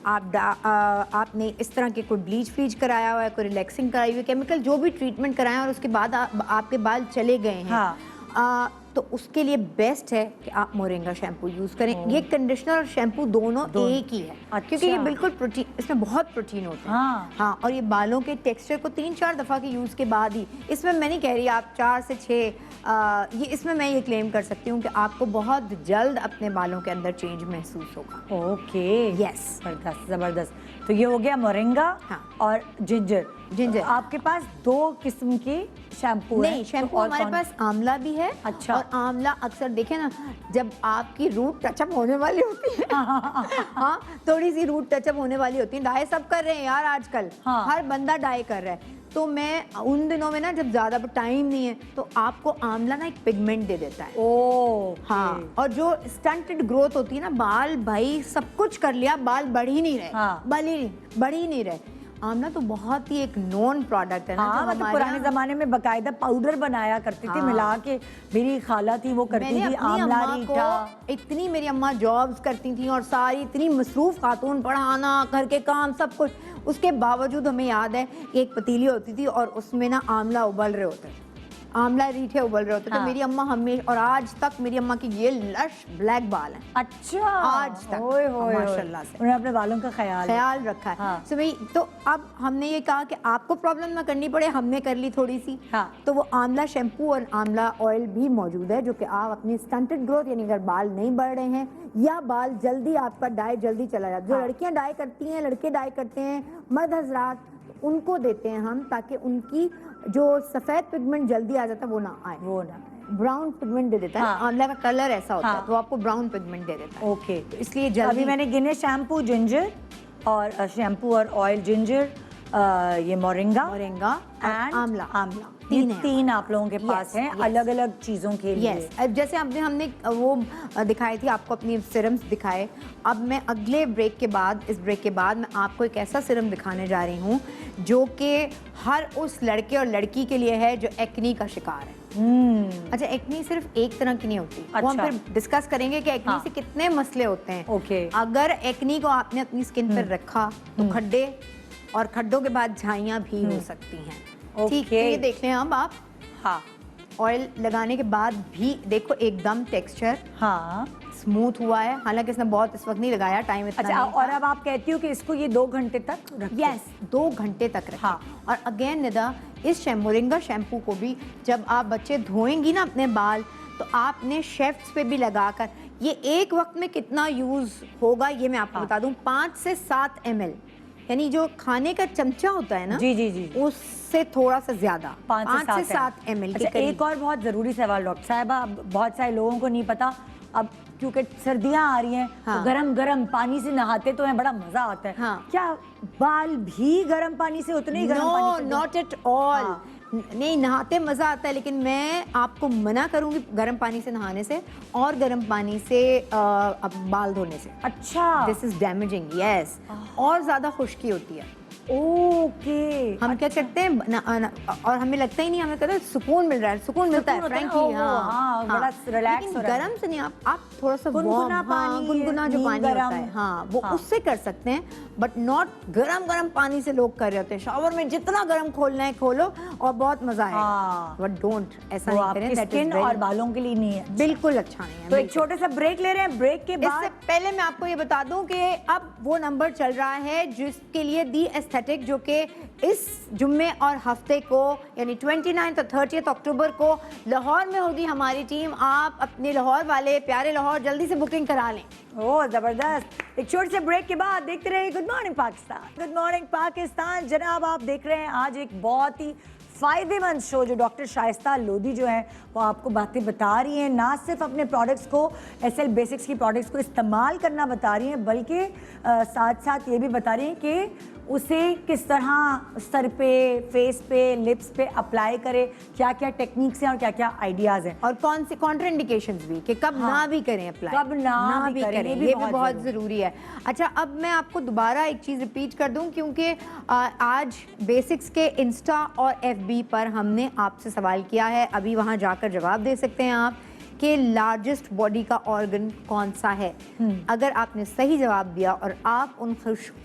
आपने इस तरह के कोई ब्लीच फ्लीच कराया हुआ है, कोई रिलैक्सिंग कराई हुई है, केमिकल जो भी ट्रीटमेंट कराया और उसके बाद आपके बाल चले गए हैं, हाँ। तो उसके लिए बेस्ट है कि आप मोरिंगा शैम्पू यूज़ करें। ये कंडीशनर और शैम्पू दोनों एक ही है। अच्छा। क्योंकि ये बिल्कुल प्रोटीन, इसमें बहुत प्रोटीन होता है। हाँ। हाँ, और ये बालों के टेक्सचर को 3-4 दफ़ा के यूज़ के बाद ही, इसमें मैं नहीं कह रही आप 4 से 6, ये इसमें मैं ये क्लेम कर सकती हूँ कि आपको बहुत जल्द अपने बालों के अंदर चेंज महसूस होगा। ओके। यस। जबरदस्त, जबरदस्त। तो ये हो गया मोरिंगा हाँ। और जिंजर। जिंजर। आपके पास 2 किस्म के शैम्पू है? नहीं, शैम्पू और हमारे कौन- पास आंवला भी है। अच्छा। और आंवला अक्सर देखे ना, जब आपकी रूट टचअप होने वाली होती है हाँ, थोड़ी सी रूट टचअप होने वाली होती है। डाई सब कर रहे हैं यार आजकल, हाँ। हर बंदा डाई कर रहा है। तो मैं उन दिनों में ना, जब ज्यादा टाइम नहीं है, तो आपको आंवला ना एक पिगमेंट दे देता है। ओ हाँ, और जो स्टंटेड ग्रोथ होती है ना, बाल भाई सब कुछ कर लिया, बाल बढ़ ही नहीं रहे। हाँ। बढ़ ही नहीं रहे। आंवला तो बहुत ही एक नॉन प्रोडक्ट है ना, हाँ, जो मतलब हमारे पुराने यहाँ- जमाने में बकायदा पाउडर बनाया करती थी, हाँ। मिला के। मेरी खाला थी, वो करती मैंने थी अपनी आंवला अम्मा रीठा। को, इतनी मेरी अम्मा जॉब्स करती थी और सारी इतनी मसरूफ खातून, पढ़ाना, घर के काम, सब कुछ, उसके बावजूद हमें याद है कि एक पतीली होती थी और उसमें ना आंवला उबल रहे होते थे, आंवला रीठे उबल रहे होते। हाँ। तो मेरी अम्मा हमेशा, और आज तक मेरी अम्मा की ये लश ब्लैक बाल हैं। अच्छा, आज तक। ओए होए, माशाल्लाह से। उन्होंने अपने बालों का ख्याल रखा है। हाँ। So भाई, तो अब हमने ये कहा कि आपको प्रॉब्लम ना करनी पड़े, हमने कर ली थोड़ी सी। हाँ। तो वो आंवला शैम्पू और आंवला ऑयल भी मौजूद है, जो कि आप अपनी स्टंटेड ग्रोथ, यानी अगर बाल नहीं बढ़ रहे हैं या बाल जल्दी, आपका डाई जल्दी चला जाता है, जो हाँ। लड़कियां डाई करती हैं, लड़के डाई करते हैं, मर्द हजरात, उनको देते हैं हम, ताकि उनकी जो सफेद पिगमेंट जल्दी आ जाता है वो ना आए। वो ना। ब्राउन पिगमेंट दे देता है। हाँ। आंवला का कलर ऐसा होता हाँ। है, तो आपको ब्राउन पिगमेंट दे देता है। ओके, तो इसलिए अभी जल्दी मैंने गिने शैम्पू जिंजर और शैम्पू और ऑयल जिंजर, ये मोरिंगा मोरिंगा और एंड आंवला। आंवला, ये तीन हैं। 3 आप लोगों के पास Yes, हैं yes. अलग अलग चीजों के लिए। यस, अब जैसे हमने वो दिखाई थी आपको, अपनी सिरम्स दिखाए। अब मैं अगले ब्रेक के बाद, इस ब्रेक के बाद, मैं आपको एक ऐसा सिरम दिखाने जा रही हूँ जो कि हर उस लड़के और लड़की के लिए है जो एक्नी का शिकार है। अच्छा, एक्नी सिर्फ एक तरह की नहीं होती, वो हम अच्छा। फिर डिस्कस करेंगे कि एक्नी हाँ। से कितने मसले होते हैं। ओके। अगर एक्नी को आपने अपनी स्किन पर रखा तो खड्डे, और खड्डों के बाद झाइयाँ भी हो सकती हैं। ठीक, तो ओके। ये देख लें अब आप, हाँ ऑयल लगाने के बाद भी देखो एकदम टेक्सचर हाँ। स्मूथ हुआ है। हालांकि इसने बहुत इस वक्त नहीं लगाया, टाइम इतना अच्छा, नहीं और था। अब आप कहती हो कि इसको ये 2 घंटे तक रखें? यस, 2 घंटे तक रखें। हाँ। और अगेन निदा, इस मोरिंगा शैम्पू को भी जब आप बच्चे धोएंगी ना अपने बाल, तो आपने शेफ्स पे भी लगाकर, ये एक वक्त में कितना यूज होगा ये मैं आपको हाँ। बता दूं, 5 से 7 ml, यानी जो खाने का चमचा होता है ना, जी जी जी, उससे थोड़ा सा ज्यादा, 5 से 7 ml के अच्छा, करीब। एक और बहुत ज़रूरी सवाल डॉक्टर साहबा, बहुत सारे लोगों को नहीं पता, अब क्योंकि सर्दियां आ रही हैं, हाँ। तो गरम गरम पानी से नहाते तो हैं, बड़ा मजा आता है। हाँ। क्या बाल भी गरम पानी से, उतने ही गरम पानी से? Not at all. हाँ। नहीं, नहाते मजा आता है, लेकिन मैं आपको मना करूंगी गर्म पानी से नहाने से और गर्म पानी से अब बाल धोने से। अच्छा, दिस इज डैमेजिंग। यस, और ज्यादा खुश्की होती है। ओके। हम क्या करते हैं और हमें लगता ही नहीं, हमें कहते हैं सुकून मिल रहा है, सुकून मिलता है सुकून होता है, फ्रैंकली। ओहो, हाँ, बड़ा relax लेकिन हो रहा है। गरम से नहीं, आप थोड़ा सा गुनगुना warm, पानी, गुनगुना जो नीम पानी होता गरम। है, हाँ, वो हाँ। उससे कर सकते हैं, बट नॉट गरम पानी से। लोग कर रहे होते हैं शावर में, जितना गरम खोलना है खोलो और बहुत मजा हाँ। आएगा, बट डोंट, ऐसा वो नहीं करें। आपकी that is स्किन very- और बालों के लिए नहीं है। बिल्कुल अच्छा नहीं है। तो एक बिल्कुल। छोटे सा ब्रेक ले रहे हैं, ब्रेक के इससे बाद पहले मैं आपको ये बता दूं कि अब वो नंबर चल रहा है जिसके लिए दी एस्थेटिक, जो कि इस जुम्मे और हफ्ते को, यानी 29 और 30 अक्टूबर को लाहौर में होगी हमारी टीम। आप अपने लाहौर वाले प्यारे लाहौर जल्दी से बुकिंग करा लें। ओह जबरदस्त। एक छोटे से ब्रेक के बाद देखते रहिए good morning Pakistan. Good morning Pakistan जनाब, आप देख रहे हैं आज एक बहुत ही फ़ायदेमंद शो, जो डॉक्टर शाइस्ता लोधी जो है वो आपको बातें बता रही हैं, ना सिर्फ अपने प्रोडक्ट्स को, एसएल बेसिक्स की प्रोडक्ट्स को इस्तेमाल करना बता रही हैं, बल्कि साथ साथ ये भी बता रही हैं कि उसे किस तरह सर पे, फेस पे, लिप्स पे अप्लाई करे, क्या क्या टेक्निक्स हैं और क्या क्या आइडियाज़ हैं, और कौन सी कॉन्ट्राइंडिकेशंस भी, कि कब हाँ। ना भी करें अप्लाई, कब ना भी करें, ये भी बहुत ज़रूरी है। अच्छा, अब मैं आपको दोबारा एक चीज़ रिपीट कर दूं, क्योंकि आज बेसिक्स के इंस्टा और FB पर हमने आपसे सवाल किया है, अभी वहाँ जाकर जवाब दे सकते हैं आप, कि लार्जेस्ट बॉडी का ऑर्गन कौन सा है। अगर आपने सही जवाब दिया और आप उन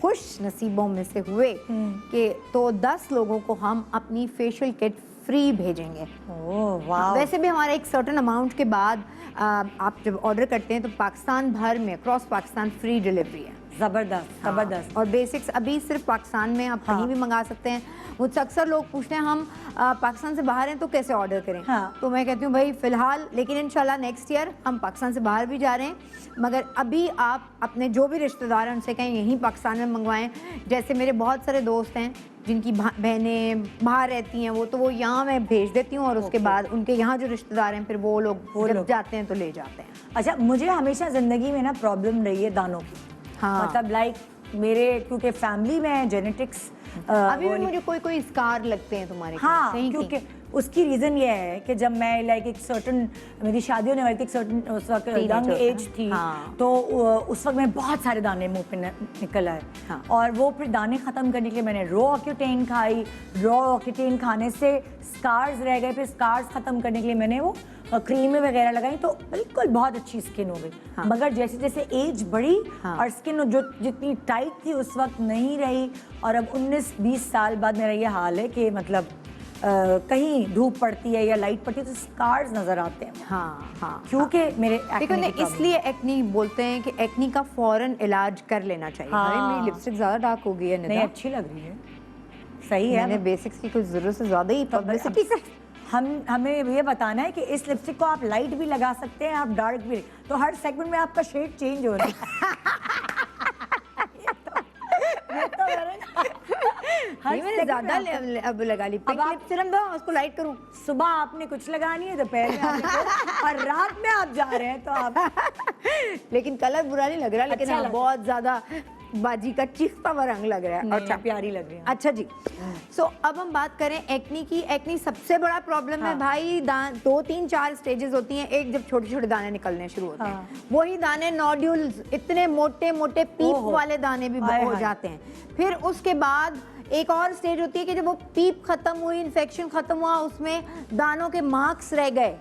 खुश नसीबों में से हुए कि, तो 10 लोगों को हम अपनी फेशियल किट फ्री भेजेंगे। ओह वाह। वैसे भी हमारा एक सर्टेन अमाउंट के बाद आप जब ऑर्डर करते हैं तो पाकिस्तान भर में, क्रॉस पाकिस्तान फ्री डिलीवरी है। जबरदस्त जबरदस्त। और बेसिक्स अभी सिर्फ पाकिस्तान में आप कहीं भी मंगा सकते हैं। मुझसे अक्सर लोग पूछते हैं हम पाकिस्तान से बाहर हैं तो कैसे ऑर्डर करें। हाँ। तो मैं कहती हूँ भाई फ़िलहाल, लेकिन इंशाल्लाह नेक्स्ट ईयर हम पाकिस्तान से बाहर भी जा रहे हैं, मगर अभी आप अपने जो भी रिश्तेदार हैं उनसे कहें यहीं पाकिस्तान में मंगवाएं। जैसे मेरे बहुत सारे दोस्त हैं जिनकी बहनें बाहर रहती हैं, वो यहाँ मैं भेज देती हूँ और उसके बाद उनके यहाँ जो रिश्तेदार हैं फिर वो लोग जाते हैं तो ले जाते हैं। अच्छा, मुझे हमेशा ज़िंदगी में ना प्रॉब्लम रही है दानों की। हाँ। मतलब लाइक मेरे क्योंकि फैमिली में जेनेटिक्स अभी भी मुझे कोई स्कार लगते हैं तुम्हारे। हाँ, कहीं क्योंकि उसकी रीज़न ये है कि जब मैं लाइक एक सर्टन, मेरी शादी होने वाली थी, एक सर्टन उस वक्त यंग एज थी। हाँ। तो उस वक्त मैं बहुत सारे दाने मुंह पे निकल आए। हाँ। और वो फिर दाने ख़त्म करने के लिए मैंने रॉ ऑक्यूटेन खाई। रॉ ऑक्यूटेन खाने से स्कार्स रह गए, फिर स्कार्स ख़त्म करने के लिए मैंने वो क्रीमें वगैरह लगाई, तो बिल्कुल बहुत अच्छी स्किन हो गई। हाँ। मगर जैसे जैसे एज बढ़ी हाँ। और स्किन जो जितनी टाइट थी उस वक्त नहीं रही, और अब 19-20 साल बाद मेरा ये हाल है कि मतलब कहीं धूप पड़ती है या लाइट पड़ती है तो स्कार्स नजर आते हैं। हाँ हाँ, क्योंकि मेरे देखो ना, इसलिए एक्नी बोलते हैं कि एक्नी का फौरन इलाज कर लेना चाहिए। हाँ। अरे मेरी लिपस्टिक ज्यादा डार्क हो गई है नहीं, निदा। अच्छी लग रही है, सही है। मैंने बेसिक्स की कुछ जरूरत से ज्यादा ही पब्लिसिटी कर। हमें ये बताना है कि इस लिपस्टिक को आप लाइट भी लगा सकते हैं, आप डार्क भी, तो हर सेगमेंट में आपका शेड चेंज हो रहा है। मैंने ज्यादा अब लगा ली। अब आप सिर्फ दो उसको लाइट करूं। सुबह आपने कुछ लगानी है, दोपहर में आपने कुछ, और रात में आप जा रहे हैं तो आप लेकिन कलर बुरा नहीं लग रहा, लेकिन अच्छा हाँ, बहुत ज्यादा बाजी का चीखता हुआ रंग लग रहा है। अच्छा, प्यारी लग रही है। अच्छा जी, सो अब हम बात करें एक्नी की। एक्नी सबसे बड़ा प्रॉब्लम है भाई, 2-3-4 स्टेजेस होती हैं। एक, जब छोटे छोटे दाने निकलने शुरू होते हैं, वही दाने नोड्यूल्स, इतने मोटे मोटे पीप वाले दाने भी हो जाते हैं। फिर उसके बाद एक और स्टेज होती है कि जब वो पीप खत्म हुई, इन्फेक्शन खत्म हुआ, उसमें दानों के मार्क्स रह गए,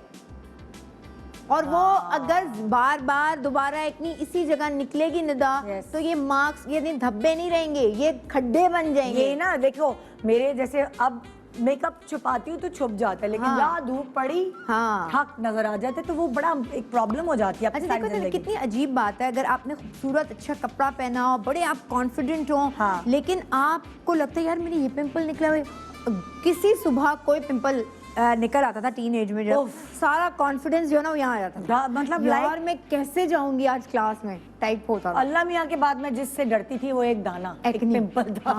और वो अगर बार बार दोबारा एक्नी इसी जगह निकलेगी निदा, तो ये मार्क्स, ये नहीं धब्बे नहीं रहेंगे, ये खड्डे बन जाएंगे। ये ना देखो, मेरे जैसे अब मेकअप छुपाती हूँ तो छुप जाता है, लेकिन यहाँ धूप पड़ी, हक नजर आ जाते, तो वो बड़ा एक प्रॉब्लम हो जाती है। अच्छा देखो तो कितनी अजीब बात है, अगर आपने खूबसूरत अच्छा कपड़ा पहना हो, बड़े आप कॉन्फिडेंट हो, लेकिन आपको लगता है यार मेरे ये पिंपल निकला हुआ। किसी सुबह कोई पिंपल निकल आता था टीन एज में, जब सारा कॉन्फिडेंस जो है ना वो यहाँ आ जाता था। मतलब यार मैं कैसे जाऊंगी आज क्लास में टाइप होता था। अल्लाह मियाँ के बाद मैं जिससे डरती थी वो एक दाना, एक पिंपल था।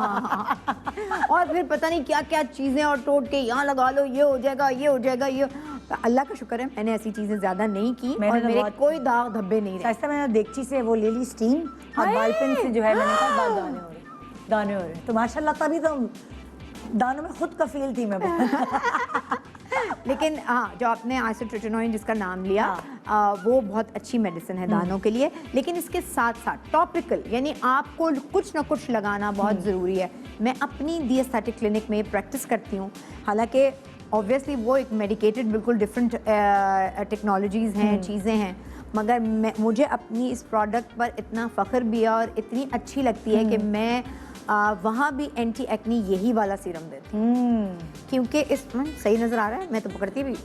और फिर पता नहीं क्या क्या चीजें और टोट के यहाँ लगा लो, ये हो जाएगा, ये हो जाएगा, ये। तो अल्लाह का शुक्र है मैंने ऐसी चीजें ज्यादा नहीं की, और मेरे कोई दाग धब्बे नहीं रहे। ऐसा मैंने देगची से वो ले ली स्टीम, और बालपेन से जो है मैंने कहा दाने हो रहे। तो माशाल्लाह तभी तो दानों में खुद कफील थी मैं। लेकिन हाँ, जो आपने आइसोट्रोटिनोइन जिसका नाम लिया, वो बहुत अच्छी मेडिसिन है दानों के लिए। लेकिन इसके साथ साथ टॉपिकल, यानी आपको कुछ ना कुछ लगाना बहुत ज़रूरी है। मैं अपनी दी एस्थेटिक क्लिनिक में प्रैक्टिस करती हूँ, हालांकि ऑब्वियसली वो एक मेडिकेटेड बिल्कुल डिफरेंट टेक्नोलॉजीज़ हैं, चीज़ें हैं, मगर मुझे अपनी इस प्रोडक्ट पर इतना फ़ख्र भी है और इतनी अच्छी लगती है कि मैं वहाँ भी एंटी एक्नी यही वाला सीरम देती हूँ। क्योंकि इसमें सही नज़र आ रहा है, मैं तो पकड़ती भी,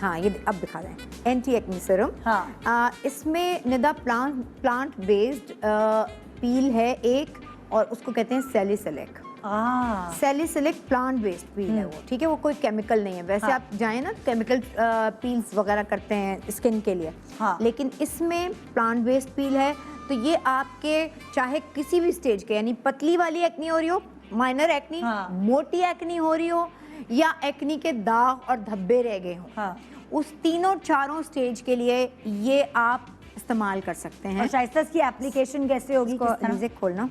हाँ ये अब दिखा रहे हैं, एंटी एक्नी सीरम। हाँ। इसमें निदा प्लांट बेस्ड पील है एक, और उसको कहते हैं सैलिसिलिक। सैलिसिलिक प्लांट बेस्ड पील है वो, ठीक है, वो कोई केमिकल नहीं है। वैसे आप जाएं ना, केमिकल पील्स वगैरह करते हैं स्किन के लिए, लेकिन इसमें प्लांट बेस्ड पील है। तो ये आपके चाहे किसी भी स्टेज के, यानी पतली वाली एक्नी हो रही हो, माइनर एक्नी, मोटी एक्नी हो रही हो, या एक्नी के दाग और धब्बे रह गए हो, उस तीनों चारों स्टेज के लिए ये आप इस्तेमाल कर सकते हैं। और शाइस्ता की एप्लीकेशन कैसे होगी? म्यूजिक खोलना।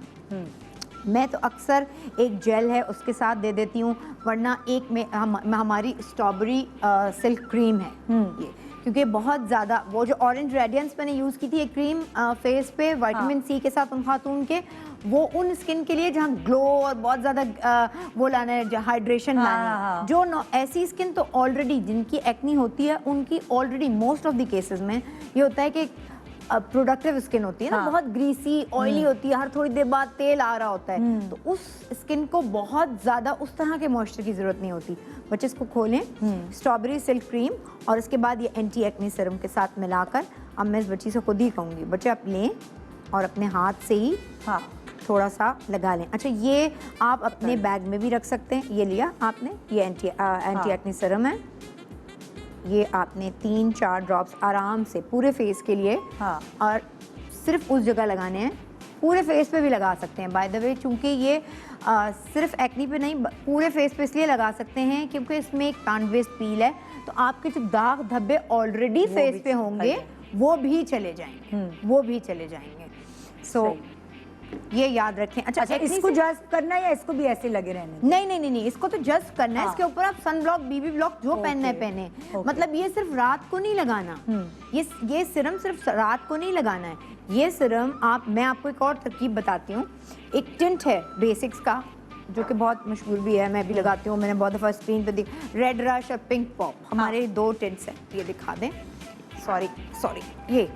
मैं तो अक्सर एक जेल है उसके साथ दे देती हूँ, वरना एक में हमारी स्ट्रॉबेरी सिल्क क्रीम है ये, क्योंकि बहुत ज़्यादा वो जो ऑरेंज रेडियंस मैंने यूज़ की थी एक क्रीम फेस पे विटामिन सी के साथ उन खातून के, वो उन स्किन के लिए जहाँ ग्लो और बहुत ज़्यादा वो लाना है, हाइड्रेशन लाना है। जो ऐसी स्किन तो ऑलरेडी जिनकी एक्नी होती है, उनकी already most of the cases में ये होता है कि प्रोडक्टिव स्किन होती है ना, बहुत ग्रीसी ऑयली होती है, हर थोड़ी देर बाद तेल आ रहा होता है, तो उस स्किन को बहुत ज़्यादा उस तरह के मॉइस्चर की ज़रूरत नहीं होती। बच्चे इसको खोलें, स्ट्रॉबेरी सिल्क क्रीम, और इसके बाद ये एंटी एक्नी सीरम के साथ मिलाकर, अब मैं इस बच्ची से खुद ही कहूँगी, बच्चे आप लें और अपने हाथ से ही हाँ थोड़ा सा लगा लें। अच्छा, ये आप अपने बैग में भी रख सकते हैं। ये लिया आपने, ये एंटी एक्ने सीरम है। ये आपने 3-4 ड्रॉप्स आराम से पूरे फेस के लिए, हाँ। और सिर्फ उस जगह लगाने हैं। पूरे फेस पे भी लगा सकते हैं बाय द वे, चूँकि ये सिर्फ एक्नी पे नहीं, पूरे फेस पे इसलिए लगा सकते हैं क्योंकि इसमें एक प्लांट बेस्ड पील है, तो आपके जो दाग धब्बे ऑलरेडी फेस पे होंगे वो भी चले जाएंगे, वो भी चले जाएंगे। सो ये याद रखें। अच्छा, इसको जस्ट करना है या इसको भी ऐसे लगे रहने? नहीं नहीं नहीं नहीं, इसको तो जस्ट करना है। इसके ऊपर आप सन ब्लॉक, बीबी ब्लॉक जो पहनना है पहने। मतलब ये सिर्फ रात को नहीं लगाना, ये सीरम सिर्फ रात को नहीं लगाना है। ये सीरम मैं आपको एक और तरकीब बताती हूँ। एक टिंट है बेसिक्स का जो कि बहुत मशहूर भी है, मैं भी लगाती हूँ, मैंने बहुत दफ़ा स्क्रीन पे रेड रश और पिंक पॉप, हमारे 2 टिंट्स हैं। ये दिखा दें, सॉरी ये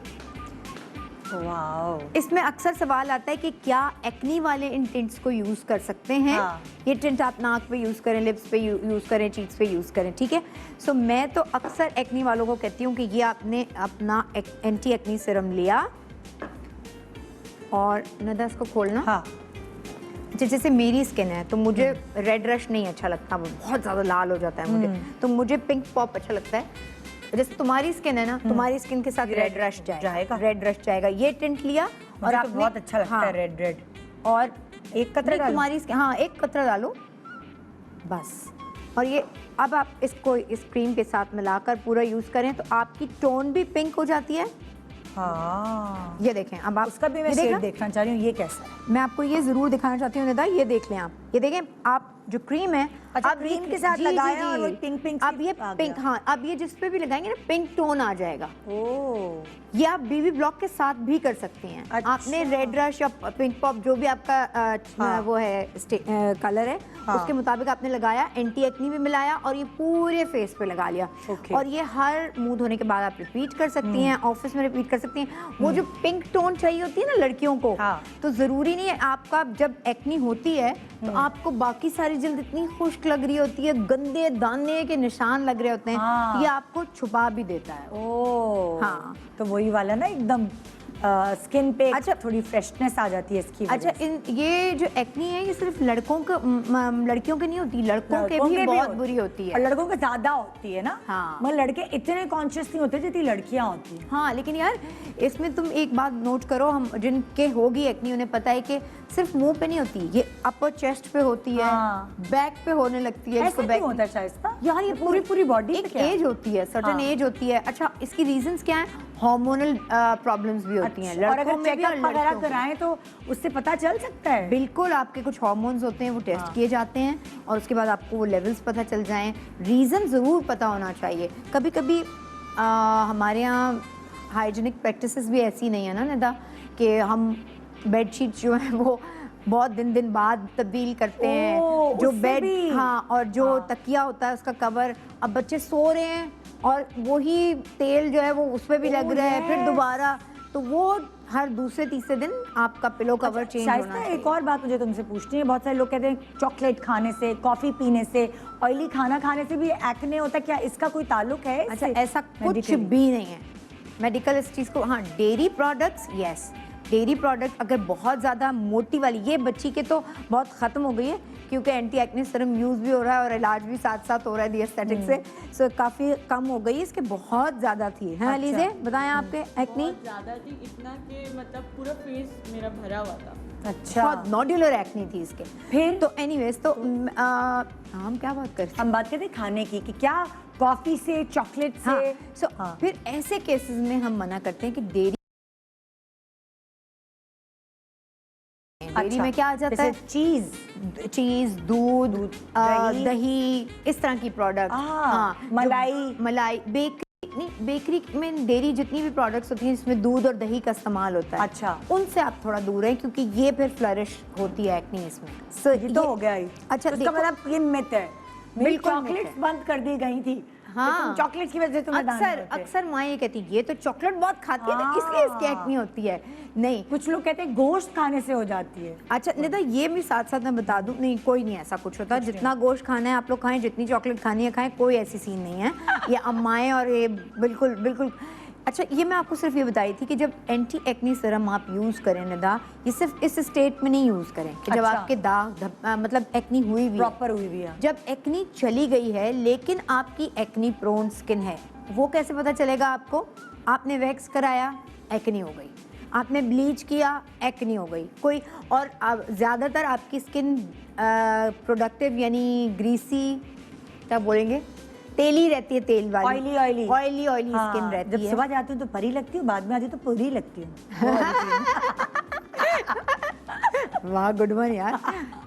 वाओ। इसमें अक्सर सवाल आता है कि क्या एक्नी वाले इन टिंट्स को यूज़ कर सकते हैं? हाँ। ये टिंट आप नाक पे यूज़ करें, लिप्स पे यूज़ करें, चीक्स पे यूज़ करें, ठीक है। सो मैं तो अक्सर एक्नी वालों को कहती हूँ कि ये आपने अपना एंटी एक्नी सीरम लिया और नदा इसको खोलना। हाँ। जैसे मेरी स्किन है तो मुझे रेड रश नहीं अच्छा लगता, वो बहुत ज़्यादा लाल हो जाता है मुझे, तो मुझे पिंक पॉप अच्छा लगता है। जैसे तुम्हारी स्किन है ना, तुम्हारी स्किन के साथ रेड रश जाएगा, रेड रश जाएगा। ये टिंट लिया और आपने, बहुत अच्छा लगता है रेड और एक कतरा डालो। तुम्हारी स्किन, हाँ एक कतरा डालो बस। और ये अब आप इसको इस क्रीम के साथ मिलाकर पूरा यूज़ करें तो आपकी टोन भी पिंक हो जाती है। हाँ, ये देखें, अब आप उसका भी मैं शेड देखना चाह रही हूँ, ये कैसा है? मैं आपको ये ज़रूर दिखाना चाहती हूँ निदा, ये देख लें आप, ये देखें आप जो क्रीम है। अच्छा, अब क्रीम के साथ लगाया और वो पिंक अब ये पिंक, हाँ अब ये जिस पे भी लगाएंगे ना पिंक टोन आ जाएगा। ओह, ये आप बीबी ब्लॉक के साथ भी कर सकती हैं। अच्छा। आपने रेड रश या पिंक पॉप जो भी आपका वो है कलर है, उसके मुताबिक आपने लगाया, एंटी एक्नी भी मिलाया और ये पूरे फेस पे लगा लिया। और ये हर मुंह धोने के बाद आप रिपीट कर सकती हैं, ऑफिस में रिपीट कर सकती हैं। वो जो पिंक टोन चाहिए होती है ना लड़कियों को, तो ज़रूरी नहीं है आपका जब एक्नी होती है तो आपको बाकी सारी जल्द इतनी खुश्क लग रही होती है, गंदे दाने के निशान लग रहे होते हैं, ये आपको छुपा भी देता है। ओह हाँ, तो वही वाला ना एकदम स्किन पे अच्छा थोड़ी फ्रेशनेस आ जाती है इसकी वजह अच्छा, ये जो एक्नी है ये सिर्फ लड़कियों की नहीं होती, लड़कों के भी बहुत बुरी होती है। और लड़कों के ज्यादा होती है ना। हाँ। मगर लड़के इतने कॉन्शियस नहीं होते जितनी लड़कियां होती हैं। हाँ, लेकिन यार इसमें तुम एक बात नोट करो, हम जिनके होगी एक्नी उन्हें पता है कि सिर्फ मुंह पे नहीं होती, ये अपर चेस्ट पे होती है, बैक पे होने लगती है। ऐसा क्यों होता है शायद इसका? यार ये पूरी बॉडी एक एज होती है, सर्टेन एज होती है। अच्छा, इसकी रीजंस क्या है? हार्मोनल प्रॉब्लम्स भी होती हैं, और अगर में भी चेकअप वगैरह कराएं तो उससे पता चल सकता है? बिल्कुल, आपके कुछ हार्मोन्स होते हैं वो टेस्ट किए जाते हैं और उसके बाद आपको वो लेवल्स पता चल जाएं। रीज़न ज़रूर पता होना चाहिए। कभी कभी हमारे यहाँ हाइजीनिक प्रैक्टिसेस भी ऐसी नहीं है ना निदा, कि हम बेडशीट जो है वो बहुत दिन बाद तब्दील करते हैं, जो बेड, हाँ, और जो तकिया होता है उसका कवर, अब बच्चे सो रहे हैं और वही तेल जो है वो उस पर भी लग रहा है, फिर दोबारा, तो वो हर दूसरे तीसरे दिन आपका पिलो कवर चेंज होना चाहिए। एक और बात मुझे तुमसे पूछनी है, बहुत सारे लोग कहते हैं चॉकलेट खाने से, कॉफी पीने से, ऑयली खाना खाने से भी एक्ने होता है, क्या इसका कोई ताल्लुक है? अच्छा, ऐसा कुछ भी नहीं है मेडिकल इस चीज़ को। हाँ, dairy products, yes, dairy product अगर बहुत ज़्यादा मोटी वाली, ये बच्ची के तो बहुत ख़त्म हो गई है क्योंकि एंटी एक्ने सीरम यूज़ भी हो रहा है और इलाज भी साथ साथ हो रहा है दी एस्थेटिक से, सो काफ़ी कम हो गई। इसके बहुत ज़्यादा थी, है अलीज़े, बताएं आपके एक्नी? ज़्यादा थी, इतना कि मतलब पूरा फेस मेरा भरा हुआ था। अच्छा, बहुत नोड्यूलर एक्नी थी इसके। फिर तो एनीवेज, तो हम क्या बात कर रहे हैं? हम बात करते हैं खाने की, कि क्या कॉफी से, चॉकलेट से। फिर ऐसे केसेस में हम मना करते हैं कि डेयरी में क्या आ जाता है? चीज, दूध, दही, इस तरह की प्रोडक्ट, मलाई, बेकरी में डेयरी जितनी भी प्रोडक्ट्स होती हैं जिसमें दूध और दही का इस्तेमाल होता है, अच्छा, उनसे आप थोड़ा दूर हैं क्योंकि ये फिर फ्लरिश होती है एक्नी इसमें। ये तो हो गया ही। अच्छा, उसका मतलब ये मिथ है, बिल्कुल चॉकलेट्स बंद कर दी गई थी। हाँ, चॉकलेट की वजह से तुम्हें अक्सर माँ ये कहती है ये तो चॉकलेट बहुत खाती है ना इसलिए इसकी एक्नी होती है। नहीं, कुछ लोग कहते हैं गोश्त खाने से हो जाती है। अच्छा निदा, ये भी साथ साथ मैं बता दूं, नहीं कोई नहीं ऐसा कुछ होता, जितना गोश्त खाना है आप लोग खाएं, जितनी चॉकलेट खानी है खाएं, कोई ऐसी सीन नहीं है। ये अम्माएं और ये बिल्कुल अच्छा, ये मैं आपको सिर्फ ये बताई थी कि जब एंटी एक्नी सीरम आप यूज़ करें निदा, ये सिर्फ इस स्टेट में नहीं यूज़ करें कि जब अच्छा। आपके दाग मतलब एक्नी हुई भी है। प्रॉपर हुई भी है। जब एक्नी चली गई है लेकिन आपकी एक्नी प्रोन स्किन है, वो कैसे पता चलेगा आपको? आपने वैक्स कराया, एक्नी हो गई, आपने ब्लीच किया, एक्नी हो गई कोई, और ज़्यादातर आपकी स्किन प्रोडक्टिव यानी ग्रीसी, क्या बोलेंगे, तेली रहती है, तेल वाली, ऑयली ऑयली ऑयली स्किन रहती जब है। सुबह जाती हूँ तो परी लगती हूँ, बाद में आती हूँ तो पूरी लगती हूँ। वाह, गुड वन यार।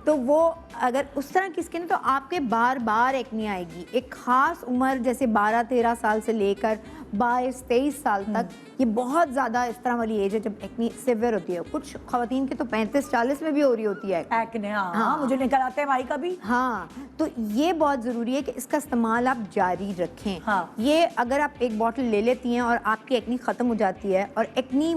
तो वो अगर उस तरह की स्किन है तो आपके बार बार एक्नी आएगी। एक खास उम्र जैसे 12-13 साल से लेकर 22-23 साल तक, ये बहुत ज़्यादा इस तरह वाली एज है जब एक्नी सिवियर होती है। कुछ खवातीन की तो 35-40 में भी हो रही होती है एक्ने। हाँ, मुझे निकल आते हैं भाई कभी। हाँ, तो ये बहुत ज़रूरी है कि इसका इस्तेमाल आप जारी रखें। हाँ। ये अगर आप एक बॉटल ले लेती हैं और आपकी एक्नी ख़त्म हो जाती है और एक्नी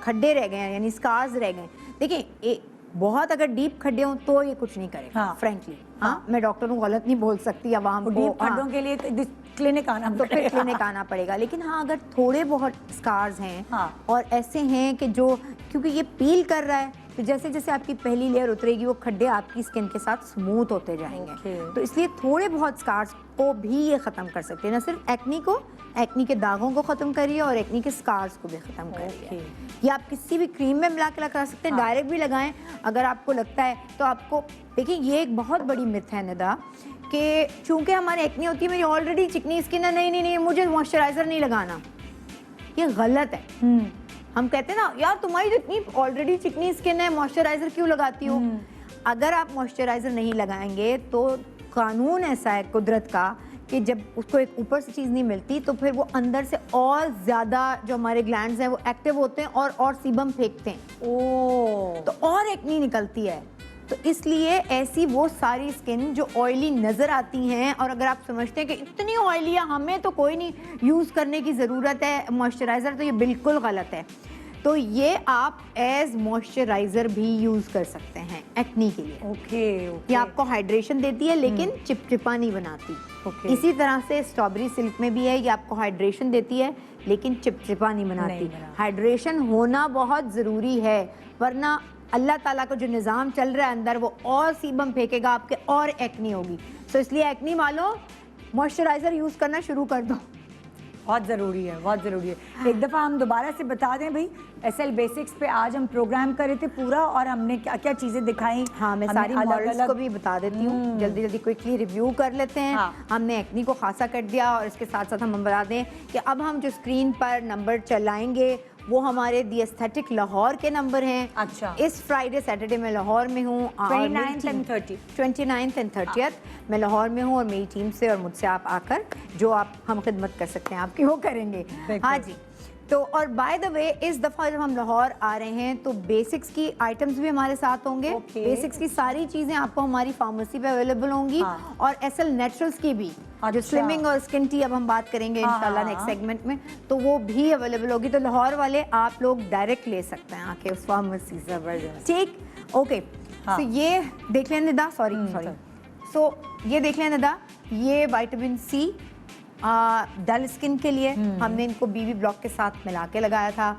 खड्डे रह गए हैं यानी स्कार्स रह गए, देखिए बहुत अगर डीप खड्डे हों तो ये कुछ नहीं करेगा। हाँ। फ्रेंकली, हाँ, मैं डॉक्टर को गलत नहीं बोल सकती अवाम को। डीप खड्डों के लिए क्लिनिक आना तो फिर क्लिनिक आना पड़ेगा। लेकिन हाँ, अगर थोड़े बहुत स्कार्स हैं, हाँ। और ऐसे हैं कि जो, क्योंकि ये पील कर रहा है तो जैसे जैसे आपकी पहली लेयर उतरेगी वो खड्डे आपकी स्किन के साथ स्मूथ होते जाएंगे। तो इसलिए थोड़े बहुत स्कार्स को भी ये ख़त्म कर सकते हैं, ना सिर्फ एक्नी को, एक्नी के दागों को ख़त्म करिए और एक्नी के स्कार्स को भी ख़त्म करिए। ये आप किसी भी क्रीम में मिला के लगा सकते हैं, डायरेक्ट भी लगाएं अगर आपको लगता है तो। आपको देखिए, ये एक बहुत बड़ी मिथ है निदा कि चूंकि हमारे एक्नी होती है, मेरी ऑलरेडी चिकनी स्किन है, नहीं मुझे मॉइस्चराइज़र नहीं लगाना। ये गलत है। हम कहते हैं ना, यार तुम्हारी तो इतनी ऑलरेडी चिकनी स्किन है, मॉइस्चराइज़र क्यों लगाती हो? अगर आप मॉइस्चराइज़र नहीं लगाएंगे तो कानून ऐसा है कुदरत का कि जब उसको एक ऊपर से चीज़ नहीं मिलती तो फिर वो अंदर से और ज़्यादा जो हमारे ग्लैंड्स हैं वो एक्टिव होते हैं और सीबम फेंकते हैं। ओह, तो और एक्नी निकलती है। तो इसलिए ऐसी वो सारी स्किन जो ऑयली नज़र आती हैं, और अगर आप समझते हैं कि इतनी ऑयली है हमें तो कोई नहीं यूज़ करने की ज़रूरत है मॉइस्चराइज़र, तो ये बिल्कुल गलत है। तो ये आप एज मॉइस्चराइज़र भी यूज़ कर सकते हैं एक्नी के लिए। ओके। ये आपको हाइड्रेशन देती है लेकिन चिपचिपा नहीं बनाती। इसी तरह से स्ट्रॉबेरी सिल्क में भी है, ये आपको हाइड्रेशन देती है लेकिन चिपचिपा नहीं बनाती। हाइड्रेशन होना बहुत ज़रूरी है, वरना अल्लाह ताला का जो निज़ाम चल रहा है अंदर वो और सीबम फेंकेगा आपके और एक्नी होगी। तो इसलिए एक्नी वालों, मॉइस्चराइज़र यूज़ करना शुरू कर दो, बहुत ज़रूरी है, बहुत ज़रूरी है। एक दफ़ा हम दोबारा से बता दें भाई, SL बेसिक्स पे आज हम प्रोग्राम कर रहे थे पूरा, और हमने क्या क्या चीज़ें दिखाई। हाँ, मैं सारी मॉडल्स को भी बता देती हूँ, जल्दी जल्दी क्विकली रिव्यू कर लेते हैं। हाँ। हमने एक्नी को खासा कर दिया, और इसके साथ साथ हम बता दें कि अब हम जो स्क्रीन पर नंबर चलाएंगे वो हमारे दी एस्थेटिक लाहौर के नंबर हैं। अच्छा। इस फ्राइडे सैटरडे मैं लाहौर में हूँ, 29th and 30th 29th and 30th मैं लाहौर में हूँ, और मेरी टीम से और मुझसे आप आकर जो आप हम खिदमत कर सकते हैं आपकी वो करेंगे। हाँ जी। तो और बाय द वे, इस दफ़ा जब हम लाहौर आ रहे हैं तो बेसिक्स की आइटम्स भी हमारे साथ होंगे। बेसिक्स की सारी चीज़ें आपको हमारी फार्मेसी पे अवेलेबल होंगी। हाँ। और SL नेचुरल्स की भी, जो स्लिमिंग और स्किन टी अब हम बात करेंगे इंशाल्लाह नेक्स्ट सेगमेंट में, तो वो भी अवेलेबल होगी। तो लाहौर वाले आप लोग डायरेक्ट ले सकते हैं आके उस फार्मेसी से। ठीक, ओके। तो ये देख लें निदा, सॉरी सो ये देख लें निदा, ये विटामिन C डल स्किन के लिए हमने इनको BB ब्लॉक के साथ मिला के लगाया था।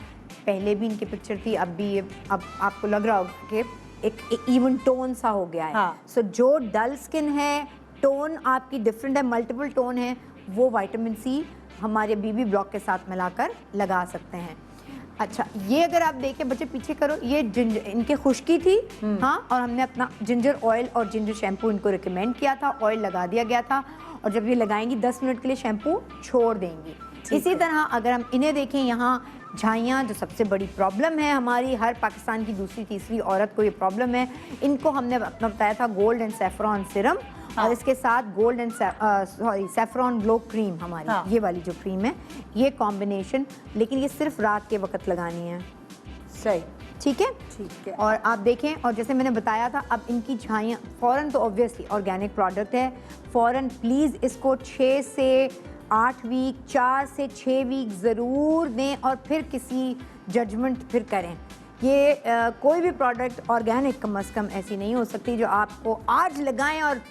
पहले भी इनकी पिक्चर थी, अब भी ये, अब आपको लग रहा होगा कि एक इवन टोन सा हो गया है। हाँ। सो जो डल स्किन है, टोन आपकी डिफरेंट है, मल्टीपल टोन है, वो विटामिन C हमारे BB ब्लॉक के साथ मिलाकर लगा सकते हैं। अच्छा, ये अगर आप देखें बच्चे पीछे करो, ये जिंजर, इनके खुश्की थी, हाँ, और हमने अपना जिंजर ऑयल और जिंजर शैम्पू इनको रिकमेंड किया था, ऑयल लगा दिया गया था, और जब ये लगाएंगी 10 मिनट के लिए शैम्पू छोड़ देंगी। इसी तरह अगर हम इन्हें देखें, यहाँ झाइयाँ जो सबसे बड़ी प्रॉब्लम है हमारी, हर पाकिस्तान की दूसरी तीसरी औरत को ये प्रॉब्लम है, इनको हमने अपना बताया था गोल्ड एंड सैफरॉन सिरम। हाँ। और इसके साथ gold and saffron glow cream हमारी। हाँ। ये वाली जो क्रीम है, ये कॉम्बिनेशन, लेकिन ये सिर्फ रात के वक्त लगानी है। सही, ठीक है, ठीक है। और आप देखें, और जैसे मैंने बताया था, अब इनकी झाइयाँ फ़ौरन, तो ऑब्वियसली ऑर्गेनिक प्रोडक्ट है, फ़ौरन प्लीज़ इसको 6 से 8 वीक, 4 से 6 वीक ज़रूर दें, और फिर किसी जजमेंट फिर करें। ये कोई भी प्रोडक्ट ऑर्गेनिक कम अज़ कम ऐसी नहीं हो सकती जो आपको आज लगाएं और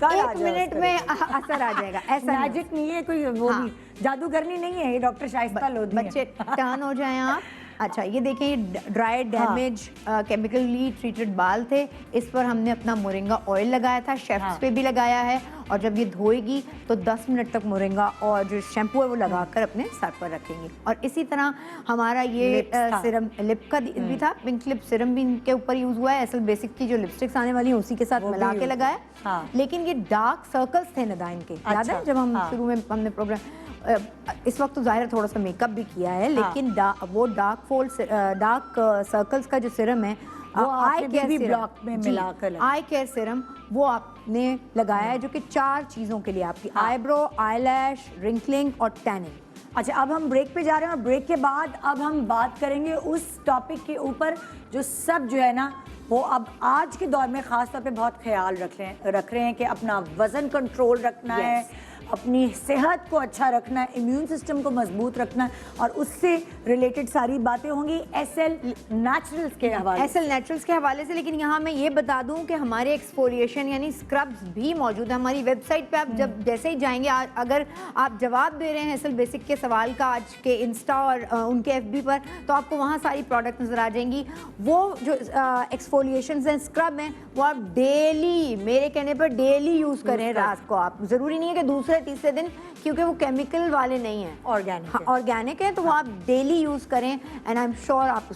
चमत्कार आ 1 जाए मिनट उस में असर आ जाएगा, ऐसा नहीं। मैजिक नहीं है कोई, वो हाँ। भी जादूगरनी नहीं है, ये डॉक्टर शाइस्ता लोधी हैं। बच्चे टर्न हो जाएं आप। अच्छा, ये देखिए, ये ड्राई डैमेज केमिकली ट्रीटेड बाल थे, इस पर हमने अपना मोरिंगा ऑयल लगाया था, शेफ्स पे भी लगाया है, और जब ये धोएगी तो 10 मिनट तक मोरिंगा और जो शैम्पू है वो लगाकर अपने सर पर रखेंगे। और इसी तरह हमारा ये सिरम लिप का भी था, पिंक लिप सिरम भी इनके ऊपर यूज हुआ है, एसएल बेसिक की जो लिपस्टिक्स आने वाली है उसी के साथ मिला के लगाया। लेकिन ये डार्क सर्कल्स थे नदाइन के, याद है जब हम शुरू में हमने प्रोग्राम, इस वक्त तो जाहिर थोड़ा सा मेकअप भी किया है, लेकिन वो डार्क सर्कल्स का जो सिरम है, वो आई केयर भी सिरम ब्लॉक में मिलाकर आई केयर सिरम, वो आपने लगाया है, जो कि 4 चीज़ों के लिए, आपकी आईब्रो, आईलैश, रिंकलिंग और टैनिंग। अच्छा, अब हम ब्रेक पे जा रहे हैं, और ब्रेक के बाद अब हम बात करेंगे उस टॉपिक के ऊपर जो सब जो है ना वो अब आज के दौर में ख़ास तौर पे बहुत ख्याल रख रहे हैं कि अपना वज़न कंट्रोल रखना है, अपनी सेहत को अच्छा रखना है, इम्यून सिस्टम को मजबूत रखना है, और उससे रिलेटेड सारी बातें होंगी एसएल नेचुरल्स के हवाले एसएल नेचुरल्स के हवाले से। लेकिन यहाँ मैं ये बता दूँ कि हमारे एक्सफोलिएशन यानी स्क्रब्स भी मौजूद है हमारी वेबसाइट पे। आप जब जैसे ही जाएंगे, अगर आप जवाब दे रहे हैं एसएल बेसिक के सवाल का आज के इंस्टा और उनके एफबी पर, तो आपको वहाँ सारी प्रोडक्ट नज़र आ जाएंगी। वो जो एक्सफोलिएशन हैं, स्क्रब हैं, वो आप डेली, मेरे कहने पर डेली यूज़ करें रात को। आप ज़रूरी नहीं है कि दूसरे तीसरे दिन, क्योंकि वो केमिकल वाले नहीं हैं, ऑर्गेनिक है, तो वो आप डेली यूज़ करें, एंड आई एम श्योर आप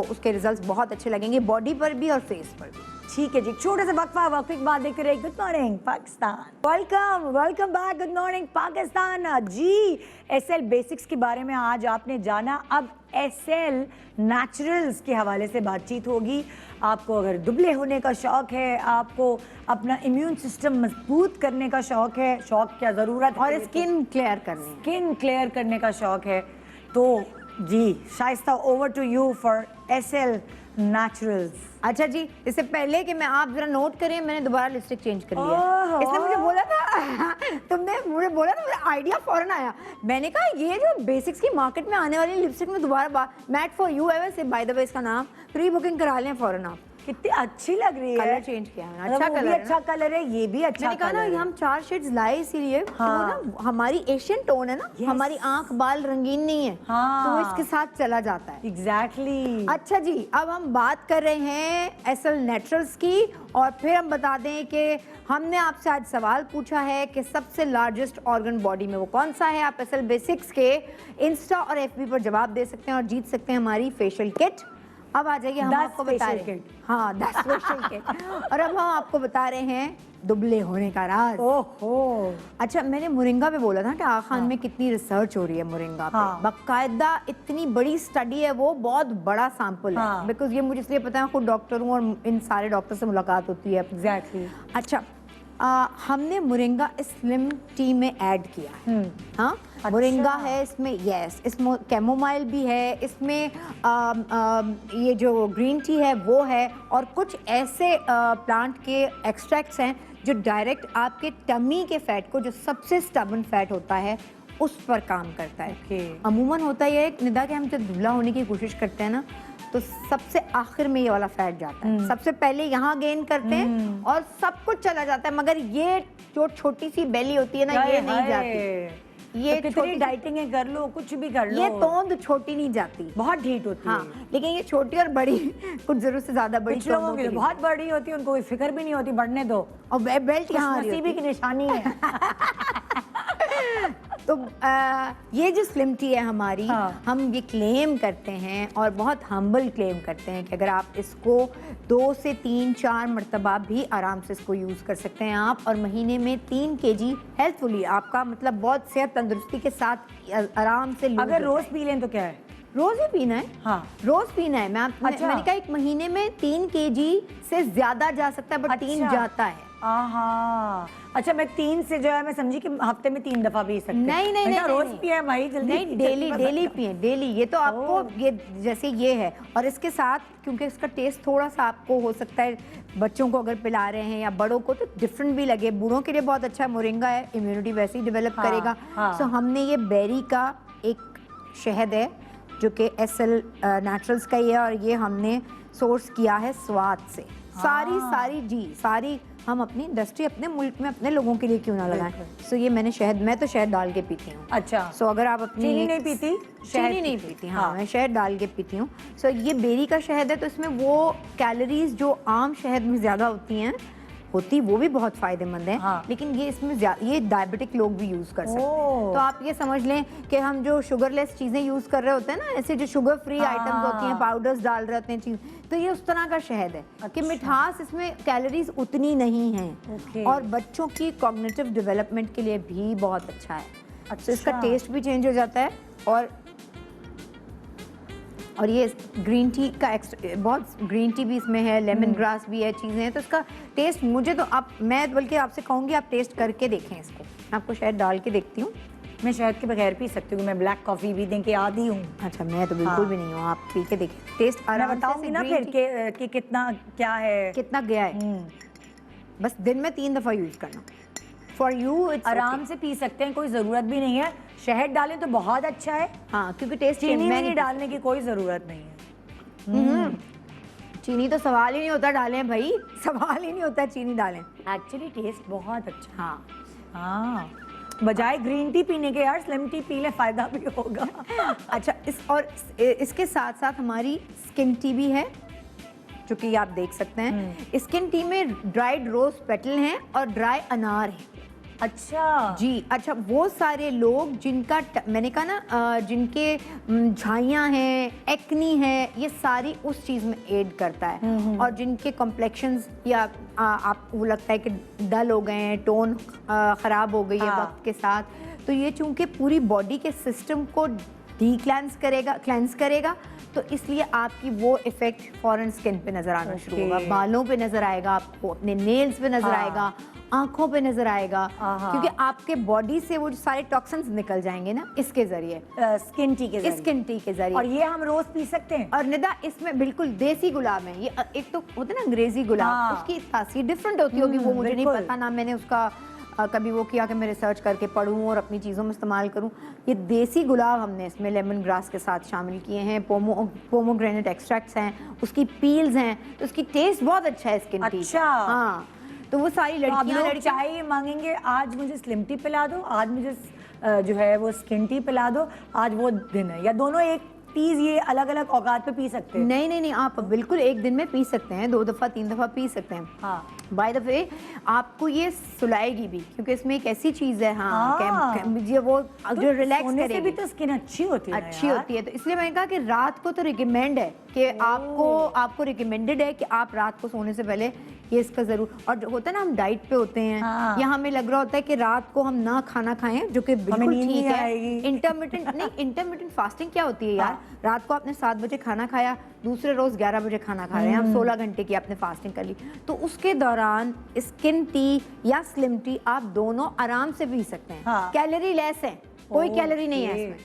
उसके रिजल्ट्स बहुत अच्छे लगेंगे, बॉडी पर भी और फेस पर भी। ठीक है जी, छोटा सा वक्फा, वक्फे के बाद देखते रहे good morning Pakistan. Welcome back, good morning Pakistan ji. SL basics के बारे में आज आपने जाना, अब एसएल नेचुरल्स के हवाले से बातचीत होगी। आपको अगर दुबले होने का शौक है, आपको अपना इम्यून सिस्टम मजबूत करने का शौक है, शौक क्या ज़रूरत, और स्किन क्लियर करने का शौक है, तो जी Shaista, over to you for SL Naturals. अच्छा जी, इससे पहले कि मैं, आप जरा नोट करिए, मैंने दोबारा लिपस्टिक चेंज कर लिया। इसने मुझे बोला था तुमने मुझे बोला था, मुझे आइडिया फौरन आया। मैंने कहा ये जो बेसिक्स की मार्केट में आने वाली लिपस्टिक में दोबारा मैट फॉर यू है, वैसे बाय द वे इसका नाम, प्री बुकिंग करा लें फौरन आप। कितनी अच्छी लग रही है, कलर चेंज किया है, अच्छा कलर भी अच्छा कलर है, ये भी अच्छा। मैंने कहा ना, हम 4 शेड्स लाए इसीलिए, हाँ। ना हमारी एशियन टोन है ना, हमारी आंख बाल रंगीन नहीं है, हाँ। तो इसके साथ चला जाता है। एग्जैक्टली। अच्छा जी, अब हम बात कर रहे हैं एसएल नेचुरल्स की, और फिर हम बता दें कि हमने आपसे आज सवाल पूछा है कि सबसे लार्जेस्ट ऑर्गन बॉडी में वो कौन सा है। आप एसएल बेसिक्स के इंस्टा और एफबी पर जवाब दे सकते हैं और जीत सकते हैं हमारी फेशियल किट। अब आ जाइए, हम आपको बता रहे हैं, हाँ 10 फेशियल किट। और अब हम आपको बता रहे हैं दुबले होने का राज। ओहो। अच्छा, मैंने मोरिंगा पे बोला था कि आखान में कितनी रिसर्च हो रही है मोरिंगा पे, बाकायदा इतनी बड़ी स्टडी है, वो बहुत बड़ा सैंपल है, बिकॉज ये मुझे इसलिए पता है, खुद डॉक्टर हूँ और इन सारे डॉक्टर से मुलाकात होती है। एग्जैक्टली। अच्छा, हमने मोरिंगा स्लिम टी में ऐड किया है। हाँ, अच्छा। मोरिंगा है इसमें, यस, इसमें कैमोमाइल भी है, इसमें ये जो ग्रीन टी है वो है, और कुछ ऐसे प्लांट के एक्सट्रैक्ट्स हैं जो डायरेक्ट आपके टमी के फैट को, जो सबसे स्टबन फैट होता है, उस पर काम करता है। अमूमन होता है ये निदा कि हम जब दुबला होने की कोशिश करते हैं ना, तो सबसे आखिर में ये वाला फैट जाता है, सबसे पहले यहाँ गेन करते हैं और सब कुछ चला जाता है, मगर ये जो छोटी सी बेली होती है ना, ये नहीं जाती। ये तो कितनी डाइटिंग कर लो, कुछ भी कर लो, ये तोंद छोटी नहीं जाती, बहुत ढीठ होती है। लेकिन ये छोटी और बड़ी, कुछ जरूरत से ज्यादा बड़ी, लोगों की बहुत बड़ी होती है, उनको कोई फिक्र भी नहीं होती, बढ़ने दो, और बेल्ट यहाँ नसीबी की निशानी है। तो ये जो स्लिम टी है हमारी, हम ये क्लेम करते हैं और बहुत हम्बल क्लेम करते हैं कि अगर आप इसको 2 से 3-4 मरतबा भी आराम से इसको यूज़ कर सकते हैं आप, और महीने में 3 kg हेल्थफुली, आपका मतलब बहुत सेहत तंदुरुस्ती के साथ आराम से। अगर रोज़ पी लें तो क्या है? रोज़ ही पीना है, हाँ रोज़ पीना है। मैंने कहा एक महीने में 3 kg से ज़्यादा जा सकता है, बट 3 जाता है। अच्छा, मैं 3 से जो है, मैं समझी कि हफ्ते में 3 दफा पी सकते हैं। नहीं, रोज पिए भाई, जल्दी नहीं, डेली पिए, डेली। ये तो आपको, ये जैसे ये है, और इसके साथ क्योंकि इसका टेस्ट थोड़ा सा आपको हो सकता है, बच्चों को अगर पिला रहे हैं या बड़ों को, तो डिफरेंट भी लगे। बूढ़ों के लिए बहुत अच्छा है, मोरिंगा है, इम्यूनिटी वैसे ही डेवलप करेगा। सो हमने ये बेरी का एक शहद है जो कि एसएल नेचुरल्स का ही है, और ये हमने सोर्स किया है स्वाद से। सारी हम अपनी इंडस्ट्री अपने मुल्क में अपने लोगों के लिए क्यों ना लगाएं। सो ये मैंने शहद, मैं तो शहद डाल के पीती हूँ। अच्छा, सो अगर आप अपनी चीनी नहीं पीती? चीनी नहीं पीती, हाँ मैं शहद डाल के पीती हूँ। सो ये बेरी का शहद है, तो इसमें वो कैलोरीज जो आम शहद में ज़्यादा होती वो भी बहुत फायदेमंद है। हाँ। लेकिन ये इसमें ये डायबिटिक लोग भी यूज़ कर सकते हैं। तो आप ये समझ लें कि हम जो शुगरलेस चीज़ें यूज़ कर रहे होते हैं ना, ऐसे जो शुगर फ्री आइटम्स होती हैं, पाउडर्स डाल रहे होते हैं चीज़, तो ये उस तरह का शहद है कि मिठास इसमें कैलोरीज उतनी नहीं है और बच्चों की कॉग्निटिव डेवलपमेंट के लिए भी बहुत अच्छा है। तो इसका टेस्ट भी चेंज हो जाता है और ये ग्रीन टी का बहुत ग्रीन टी भी इसमें है, लेमन ग्रास भी है, चीज़ें हैं। तो इसका टेस्ट मुझे तो मैं बल्कि आपसे कहूँगी आप टेस्ट करके देखें इसको। मैं आपको शहद डाल के देखती हूँ। मैं शहद के बगैर पी सकती हूँ, मैं ब्लैक कॉफ़ी भी दें के आदी हूँ। अच्छा, मैं तो बिल्कुल भी नहीं हूँ, आप पी के देखें, टेस्ट मैं बताऊँगी ना फिर कि कितना क्या है, कितना गया है। बस दिन में 3 दफ़ा यूज़ करना। फॉर यू आराम से पी सकते हैं, कोई ज़रूरत भी नहीं है। शहद डालें तो बहुत अच्छा है। हाँ, क्योंकि टेस्ट चीनी नहीं डालने की कोई ज़रूरत नहीं है। चीनी तो सवाल ही नहीं होता डालें भाई, सवाल ही नहीं होता चीनी डालें। एक्चुअली टेस्ट बहुत अच्छा। हाँ हाँ, बजाय ग्रीन टी पीने के यार स्लिम टी पी ले, फायदा भी होगा। अच्छा, इसके साथ साथ हमारी स्किन टी भी है, जो कि आप देख सकते हैं। स्किन टी में ड्राइड रोज पेटल हैं और ड्राई अनार है। अच्छा जी, अच्छा, वो सारे लोग जिनका मैंने कहा ना जिनके झाइयाँ हैं, एक्नी है, ये सारी उस चीज़ में एड करता है। और जिनके कॉम्प्लेक्शंस या आपको लगता है कि डल हो गए हैं, टोन ख़राब हो गई है वक्त के साथ, तो ये चूँकि पूरी बॉडी के सिस्टम को क्लेंस करेगा, तो इसलिए आपकी वो इफेक्ट फॉरन स्किन पे नज़र आना शुरू होगा, बालों पे नज़र आएगा, आपको अपने नेल्स पे नज़र आएगा, आंखों पे नजर आएगा, क्योंकि आपके बॉडी से वो सारे टॉक्सिन्स निकल जाएंगे ना इसके जरिए, स्किन टी के जरिए। और ये हम रोज पी सकते हैं। और निदा इसमें बिल्कुल देसी गुलाब है। ये एक तो होता है ना अंग्रेजी गुलाब, उसकी तासीर डिफरेंट होती होगी, वो मुझे नहीं पता ना, मैंने उसका कभी वो किया कि मैं रिसर्च करके पढूं और अपनी चीज़ों में इस्तेमाल करूं। ये देसी गुलाब हमने इसमें लेमन ग्रास के साथ शामिल किए हैं, पोमोग्रेनेट एक्सट्रैक्ट्स हैं, उसकी पील्स हैं, तो उसकी टेस्ट बहुत अच्छा है स्किन टी। अच्छा, हाँ, तो वो सारी लड़कियां चाय मांगेंगे, आज मुझे स्लिम टी पिला दो, आज मुझे जो है वो स्किन टी पिला दो, आज वो दिन है, या दोनों एक टीज ये अलग अलग औकात पे पी सकते हैं? नहीं, आप बिल्कुल एक दिन में पी सकते हैं, 2 दफ़ा 3 दफ़ा पी सकते हैं। हाँ, बाय द वे आपको ये सुलाएगी भी, क्योंकि इसमें एक ऐसी चीज़ है ये वो जो रिलैक्स करेगी। से भी तो स्किन अच्छी होती है, अच्छी होती है। तो इसलिए मैंने कहा कि रात को तो रिकमेंड है कि आपको रिकमेंडेड है कि आप रात को सोने से पहले ये इसका जरूर। और जो होता है ना, हम डाइट पे होते हैं या हमें लग रहा होता है कि रात को हम ना खाना खाएं, जो कि बिल्कुल ठीक है। इंटरमिटेंट फास्टिंग क्या होती है यार? रात को आपने 7 बजे खाना खाया, दूसरे रोज 11 बजे खाना खा रहे हैं, हम 16 घंटे की आपने फास्टिंग कर ली, तो उसके दौरान स्किन टी या स्लिम टी आप दोनों आराम से पी सकते हैं। कैलोरी लेस है, कोई कैलोरी नहीं है इसमें,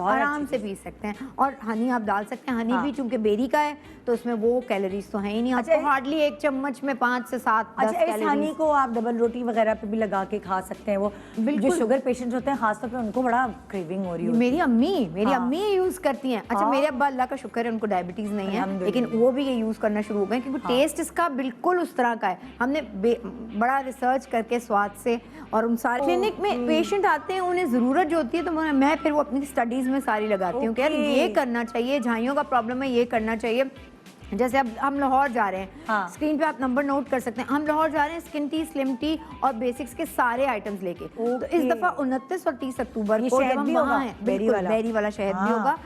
आराम से पी सकते हैं। और हनी आप डाल सकते हैं, हनी भी चूंकि बेरी का है तो उसमें वो कैलोरीज तो है ही नहीं। आपको हार्डली 1 चम्मच में 5 से 7 10 कैलोरीज। इस हनी को आप डबल रोटी वगैरह पे भी लगा के खा सकते हैं। वो जो शुगर पेशेंट्स होते हैं खासतौर पे, उनको बड़ा क्रेविंग हो रही है। मेरी अम्मी ये यूज करती हैं। अच्छा, मेरे अब्बा अल्लाह का शुक्र है उनको डायबिटीज नहीं है, लेकिन वो भी ये यूज करना शुरू हो गए, क्योंकि टेस्ट इसका बिल्कुल उस तरह का है। हमने बड़ा रिसर्च करके स्वाद से, और उन सारे क्लिनिक में पेशेंट आते हैं, उन्हें जरूरत जो होती है, तो मैं फिर वो अपनी स्टडीज में सारी लगाती हूँ कि यार ये करना चाहिए, झाइयों का प्रॉब्लम है, ये करना चाहिए। जैसे अब हम लाहौर जा रहे हैं, स्क्रीन पे आप नंबर नोट कर सकते हैं, हम लाहौर जा रहे हैं स्किन टी, स्लिम टी और बेसिक्स के सारे आइटम्स लेके। तो इस दफा 29 और 30 अक्टूबर को जब हम वहाँ हैं, बिल्कुल बेरी वाला शहद भी होगा,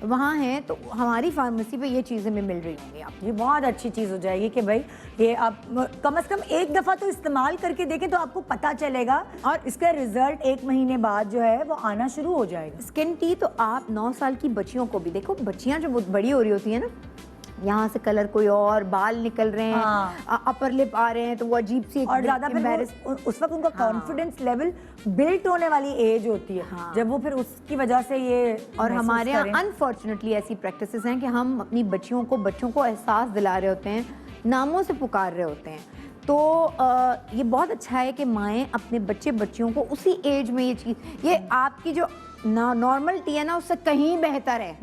वहाँ हैं, तो हमारी फार्मेसी पे ये चीज़ें भी मिल रही होंगी आपको। ये बहुत अच्छी चीज़ हो जाएगी कि भाई ये आप कम से कम एक दफ़ा तो इस्तेमाल करके देखें, तो आपको पता चलेगा, और इसका रिजल्ट 1 महीने बाद जो है वो आना शुरू हो जाएगा। स्किन टी तो आप 9 साल की बच्चियों को भी देखो, बच्चियाँ जो बहुत बड़ी हो रही होती हैं ना, यहाँ से कलर कोई और, बाल निकल रहे हैं, अपर लिप आ रहे हैं, तो वो अजीब सी, और ज़्यादा फिर उस वक्त उनका कॉन्फिडेंस लेवल बिल्ट होने वाली एज होती है, जब वो फिर उसकी वजह से ये। और हमारे यहाँ अनफॉर्चुनेटली ऐसी प्रैक्टिसेस हैं कि हम अपनी बच्चों को एहसास दिला रहे होते हैं, नामों से पुकार रहे होते हैं। तो ये बहुत अच्छा है कि माएँ अपने बच्चियों को उसी एज में ये चीज़, ये आपकी जो नॉर्मल टी है ना, उससे कहीं बेहतर है।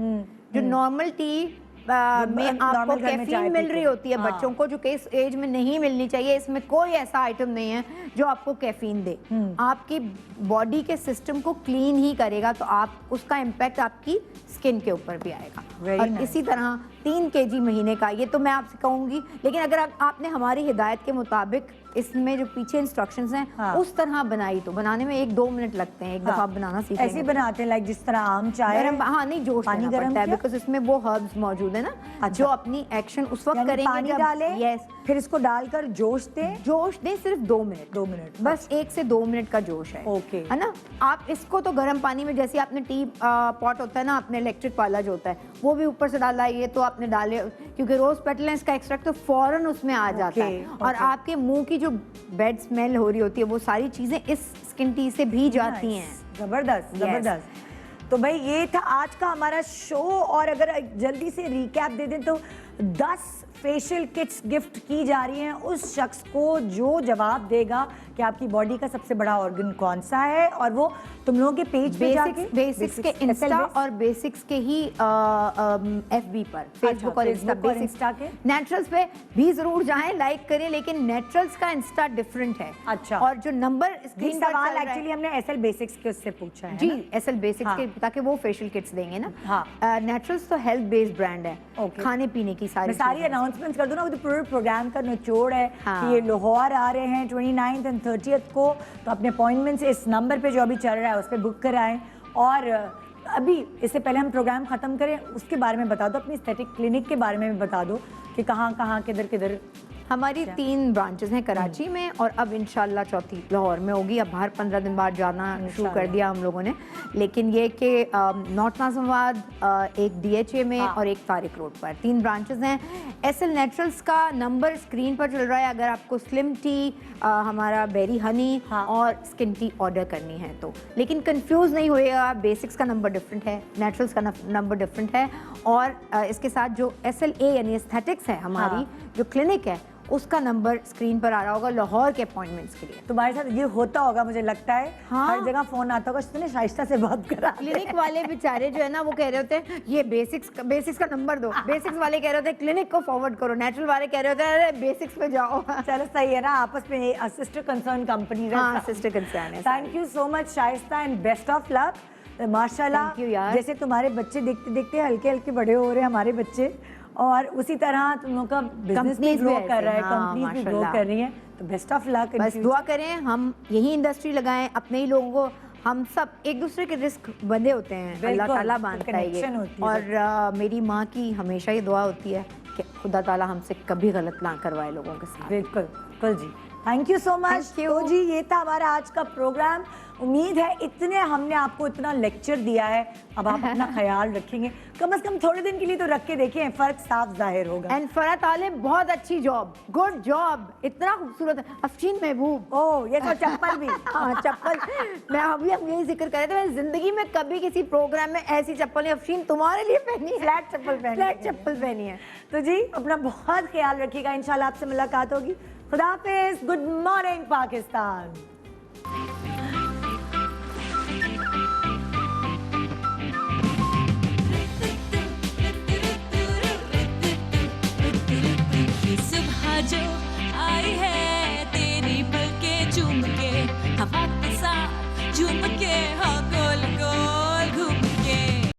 जो नॉर्मल टी में आपको normal घर में चाय कैफीन मिल पीते रही हैं। होती है हाँ। बच्चों को, जो कि इस एज में नहीं मिलनी चाहिए। इसमें कोई ऐसा आइटम नहीं है जो आपको कैफीन दे। आपकी बॉडी के सिस्टम को क्लीन ही करेगा, तो आप उसका इम्पैक्ट आपकी स्किन के ऊपर भी आएगा। Very और nice. इसी तरह 3 kg महीने का, ये तो मैं आपसे कहूँगी, लेकिन अगर आपने हमारी हिदायत के मुताबिक इसमें जो पीछे इंस्ट्रक्शंस हैं हाँ। उस तरह बनाई, तो बनाने में 1-2 मिनट लगते हैं, एक दफ़ा आप बनाना सीख ऐसे ही लेंगे। बनाते हैं लाइक जिस तरह आम चाय गरम, हाँ नहीं, जोश पानी देना गरम पड़ता है, किया? बिकॉज इसमें वो हर्ब्स मौजूद है ना, अच्छा। जो अपनी एक्शन उस वक्त यानी करेंगे पानी जब डाले यस फिर इसको डालकर जोश दें। जोश दें, सिर्फ 2 मिनट, 2 मिनट बस 1 से 2 मिनट का जोश है। ओके। है ना। आप इसको तो गर्म पानी में, जैसे आपने टी पॉट होता है ना, अपने इलेक्ट्रिक वाला जो होता है, वो भी ऊपर से डाला है, ये तो आपने डाले, क्योंकि रोज पेटल्स का एक्सट्रैक्ट तो फौरन उसमें आ जाता है, और ओके। आपके मुंह की जो बैड स्मेल हो रही होती है, वो सारी चीजें इस स्किन टी से भी जाती हैं। जबरदस्त Yes. जबरदस्त। तो भाई ये था आज का हमारा शो, और अगर जल्दी से रिकैप दे दें तो 10 फेशियल किट्स गिफ्ट की जा रही हैं उस शख्स को जो जवाब देगा कि आपकी बॉडी का सबसे बड़ा ऑर्गन कौन सा है, और वो तुम लोगों के पेज पे जाके बेसिक्स के इंस्टा और बेसिक्स के ही एफबी पर, फेसबुक और इंस्टा, Facebook और बेसिक्स इंस्टा के? नेचुरल्स पे भी जरूर जाएं, लाइक करें, लेकिन नेचुरल्स का इंस्टा डिफरेंट है। अच्छा। और जो नंबर ये स्क्रीन पर सवाल चल रहा है- एक्चुअली हमने एसएल बेसिक्स के उससे पूछा है जी, ना? एसएल बेसिक्स हाँ। के, ताकि वो फेशियल किट्स देंगे ना। हाँ। नेचुरल्स तो हेल्थ बेस्ड ब्रांड है, ओके। खाने पीने की सारी मैं सारी चीज़ें। अनाउंसमेंट्स कर दूं ना, वो तो पूरे प्रोग्राम का निचोड़ है हाँ। कि ये लाहौर आ रहे हैं 29 एंड 30 को, तो अपने अपॉइंटमेंट्स इस नंबर पे जो अभी चल रहा है उस पर बुक कराएं। और अभी इससे पहले हम प्रोग्राम ख़त्म करें, उसके बारे में बता दो, अपनी एस्थेटिक क्लिनिक के बारे में भी बता दो कि कहाँ कहाँ किधर किधर। हमारी 3 ब्रांचेस हैं कराची में, और अब इंशाल्लाह चौथी लाहौर में होगी। अब हर 15 दिन बाद जाना शुरू कर दिया हम लोगों ने, लेकिन ये कि नॉर्थ नाज़िमाबाद, एक DHA में, हाँ। और एक तारिक रोड पर 3 ब्रांचेस हैं। एसएल नेचुरल्स का नंबर स्क्रीन पर चल रहा है, अगर आपको स्लिम टी, हमारा बेरी हनी हाँ। और स्किन टी ऑर्डर करनी है तो। लेकिन कंफ्यूज नहीं होइएगा, बेसिक्स का नंबर डिफरेंट है, नेचुरल्स का नंबर डिफरेंट है, और इसके साथ जो SLA यानी एस्थेटिक्स है हमारी, हाँ। जो क्लिनिक है, उसका नंबर स्क्रीन पर आ रहा होगा लाहौर के अपॉइंटमेंट्स के लिए। तुम्हारे साथ ये होता होगा मुझे लगता है। हाँ। हर जगह फोन आता होगा, तुमने शाइस्ता से बात करा। क्लिनिक वाले बेचारे जो है ना, वो कह रहे होते हैं ये बेसिक्स का नंबर दो, बेसिक्स वाले कह रहे होते हैं क्लिनिक को फॉरवर्ड करो, नेचुरल वाले कह रहे होते हैं अरे बेसिक्स पे जाओ। चलो सही है ना, आपस में सिस्टर कंसर्न कंपनी। हाँ, सिस्टर कंसर्न है। Thank you so much Shaista and best of luck. माशाल्लाह, Thank you यार। जैसे तुम्हारे बच्चे देखते देखते हल्के हल्के बड़े हो रहे हैं हमारे बच्चे, और उसी तरह तुम लोगों का बिजनेस भी Companies ग्रो भी कर रहा है, ऐसे, हाँ, कंपनीज भी ग्रो माशाल्लाह। कर रही हैं, तो बेस्ट ऑफ लक। बस दुआ करें, हम यही इंडस्ट्री लगाएं, अपने ही लोगों को, हम सब एक दूसरे के रिस्क बंधे होते हैं, अल्लाह बिल्कुल, ताला तो बांधता है ये। connection होती है और मेरी माँ की हमेशा ये दुआ होती है कि खुदा ताला हमसे कभी गलत ना करवाए लोगों के साथ। बिल्कुल बिल्कुल जी, thank you so much. Thank you। तो जी ये था हमारा आज का प्रोग्राम। उम्मीद है इतने हमने आपको इतना लेक्चर दिया है, अब आप अपना ख्याल रखेंगे, कम से कम थोड़े दिन के लिए तो रख के देखिए, फर्क साफ जाहिर होगा। एंड फरा तालिब, बहुत अच्छी जॉब, गुड जॉब, इतना खूबसूरत है। अफशीन महबूब, ओह ये तो चप्पल भी। हाँ चप्पल, हम यही जिक्र कर रहे थे, मैंने जिंदगी में कभी किसी प्रोग्राम में ऐसी चप्पल नहीं, अफशीन तुम्हारे लिए पहनी है, फ्लैट चप्पल पहनी है। फ्लैट चप्पल पहनी है। तो जी अपना बहुत ख्याल रखिएगा, इंशाल्लाह आपसे मुलाकात होगी। खुदा हाफिज, गुड मॉर्निंग पाकिस्तान। सुबह जो